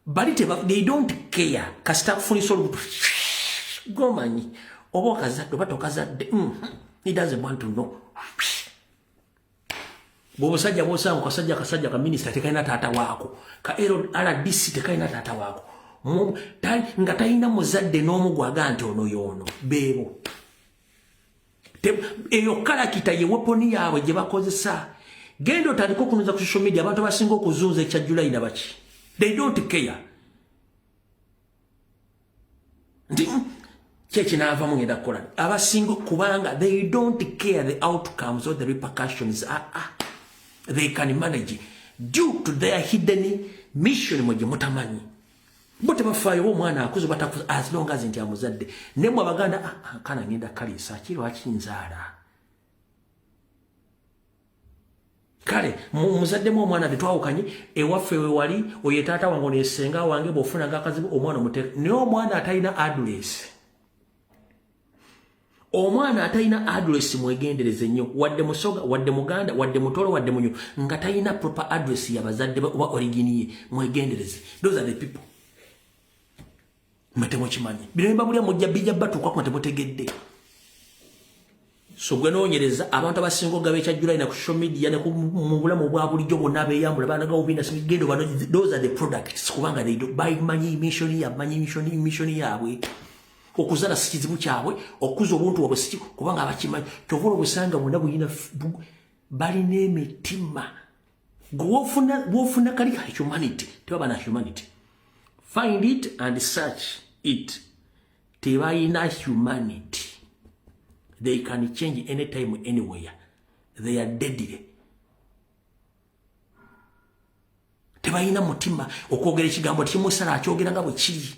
bali they don't care kasita kufunisa olubuto gomanyi oba okazadde oba tokazadde he doesn't want to know bw'omusajja bw'osanga kasajja ka minisita tekalina taata waako ka RDC tekalina taata waako nga talina muzadde n'omu gwaga nti ono y'ono beebo eyo kalakita ye weponi yaabwe gye bakozesa genda otandika okunoza ku social media abantu abasinga okuzunza ekya July na baki they don't care nti kyekinaavamu ngenda kukola abasinga kubanga they don't care the outcomes or the repercussions they can manage due to their hidden mission mwe mutamanyi bote bafaayo omwana akuzo batakuza as long as nti amuzadde nemwe abaganda kana ngenda kalisa kiro akinzaala kale muzadde mu omwana tetwawukanye ewaffe we wali oye taata wange nesenga wange bofuna gakazibu omwana omuteka ne omwana atalina address omwana atalina address mwegendereze nnyo wadde musoga wadde muganda wadde mutolo wadde munyo nga talina proper address ya bazadde oba origin ye mwegendereze those are the people matemo kimanyi bino mbabulya mujja bijja batuka kwa temutegedde so gwe noonyereza abantu abasinga gabe ekya July na ku social media ne ku mubulamu bwa bulijjo bonna beeyambula bana gawo bina simigendo bano those are the products kubanga they do buy money mission yaabwe okuzala sikizibu kyabwe okuza obuntu wabwe siki kubanga abakimanyi kyovula obusanga bwonna buyina balina emitima gwofuna kali humanity tebaba na humanity find it and search it tebayina humanity they can change anytime anywhere they are deadly tebayina mutima okwogera ekigambo timusala akyogera nga bwe kiri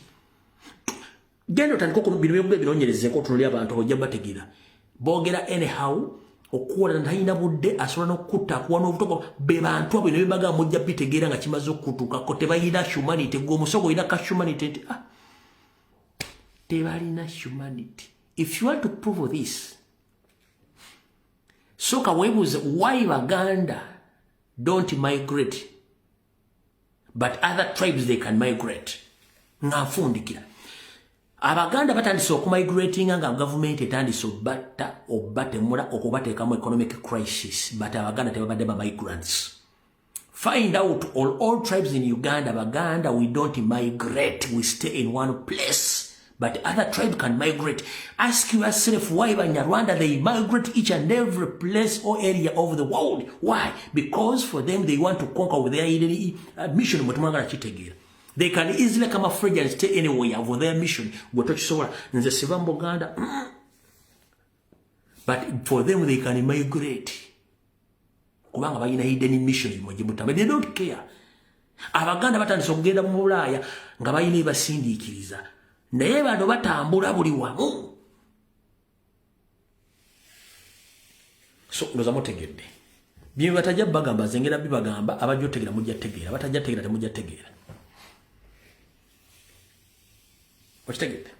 genda otandika okubintu bironyerezeko tunuli abantu ojja bategeera boogera anyhow okuwola ntalina budde asobola n'okutta kuwana obutoko be bantu abo bino bebaga mujja bitegeera nga kimaze okutuukako tebalina humanity gweomusogo olina ka humanity nti tebalina humanity if you want to prove this soka weebuuze why Baganda don't migrate but other tribes they can migrate nga nfundikira Abaganda batandise okumigrating nga government etandise obatemula okubateekamu economic crisis, but Abaganda tebabadde ba migrants. Find out all tribes in Uganda, Baganda, we don't migrate, we stay in one place. But other tribes can migrate. Ask yourself why in Rwanda they migrate each and every place or area of the world. Why? Because for them they want to conquer with their mission. They can easily come afraid and stay anywhere for their mission. But for them they can migrate. Hidden mission, they don't care. Abaganda batandise okugenda mu Bulaaya nga bayina ebasindiikiriza. Naye bano batambula buli wamu. So ndoza mutegedde. Bye batajja bagamba zengera bibagamba abajja otegera mujja tegeera, batajja tegeera temujja tegeera. Okitegedde?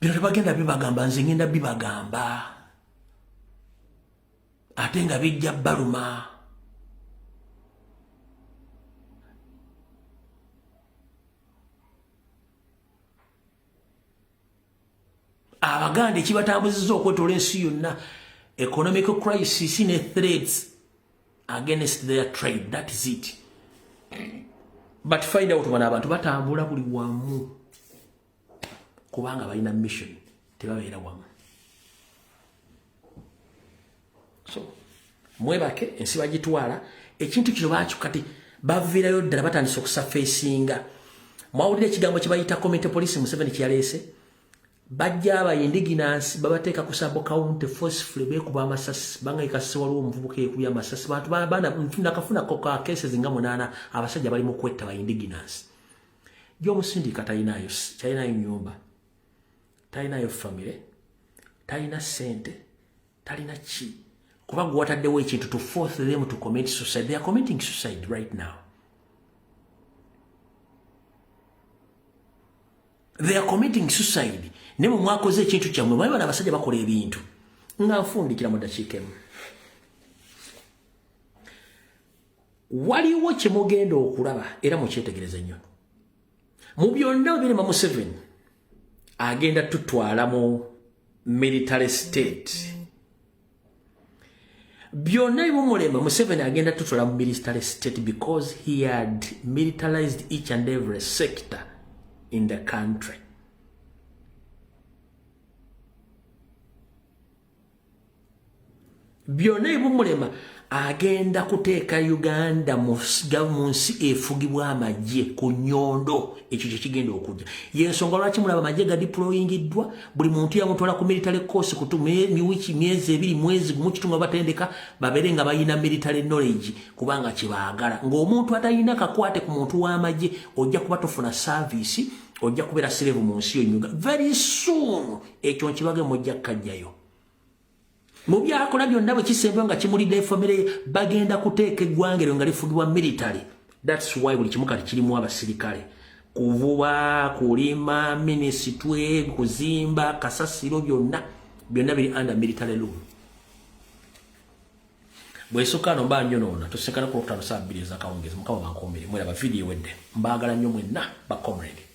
Bino bagenda bibagamba nzengenda bibagamba. Ate nga bijja baluma. Abaganda ekibatambuzizza okwetoola ensi yonna economic crisis ne threats against their trade. That is it. But find out bano abantu batambula buli wamu kubanga balina mission tebabeera wamu. So mwebake ensi bagitwala ekintu kino bakyukati baviirayo ddala batandise okusafeesinga. Mwawulira ekigambo kye bayita community police Museveni kyeyaleese. Bajja abayindiginansi babateeka ku sabo county forcefully beekuba amasasi bangayikasise waliwo omuvubuka ekubya amasasi bantu bana nakafuna koka cases nga 8 abasajja bali mu kwetta bayindiginansi. Gy'omusindika talinayo nyumba, talinayo family, talina sente, talina ki kuba gwe wataddewo ekintu to force them to commit suicide. They are committing suicide right now. They are committing suicide. Nemo mwakoze ekintu kyammwe mwebana abasajja bakola ebintu nga nfundikira mu dakiika emu. Waliwo kye mugenda okulaba era mukyetegereze nnyo. Mu byonna birema Museveni agenda tutwala mu military state. Byonna bimulema Museveni agenda tutwala mu military state because he had militarized each and every sector in the country. Byonna ebimulema agenda kuteeka Uganda mu nsi efugibwa amagye ku nnyondo. Ekyo kye kigenda okujja. Y'ensonga lwaki mulaba amagye ga deployingiddwa buli muntu yamutwala ku military course wiki myezi 2 mwezi gumu kitunga batendeka babeere nga bayina military knowledge kubanga kye baagala. Ng'omuntu atalina kakwate ku muntu w'amagye ojja kuba tofuna service, ojja kubeera slave mu nsi yo. Very soon ekyo nkibage mujja kajjayo. Mu byakola byonna bwe kisembwa nga kimulidde family bagenda kuteeka eggwanga nga lifugibwa military. That's why buli kimu kati kirimu abasirikale. Kuvuba, kulima, minisitule, kuzimba, kasasiro byonna biri under military rule. Bwesooka no mba nyonoona tusekana ku 5 2 ezakawongezi mukama bankombere mwera ba video wedde mbagala nnyo mwenna ba comrade.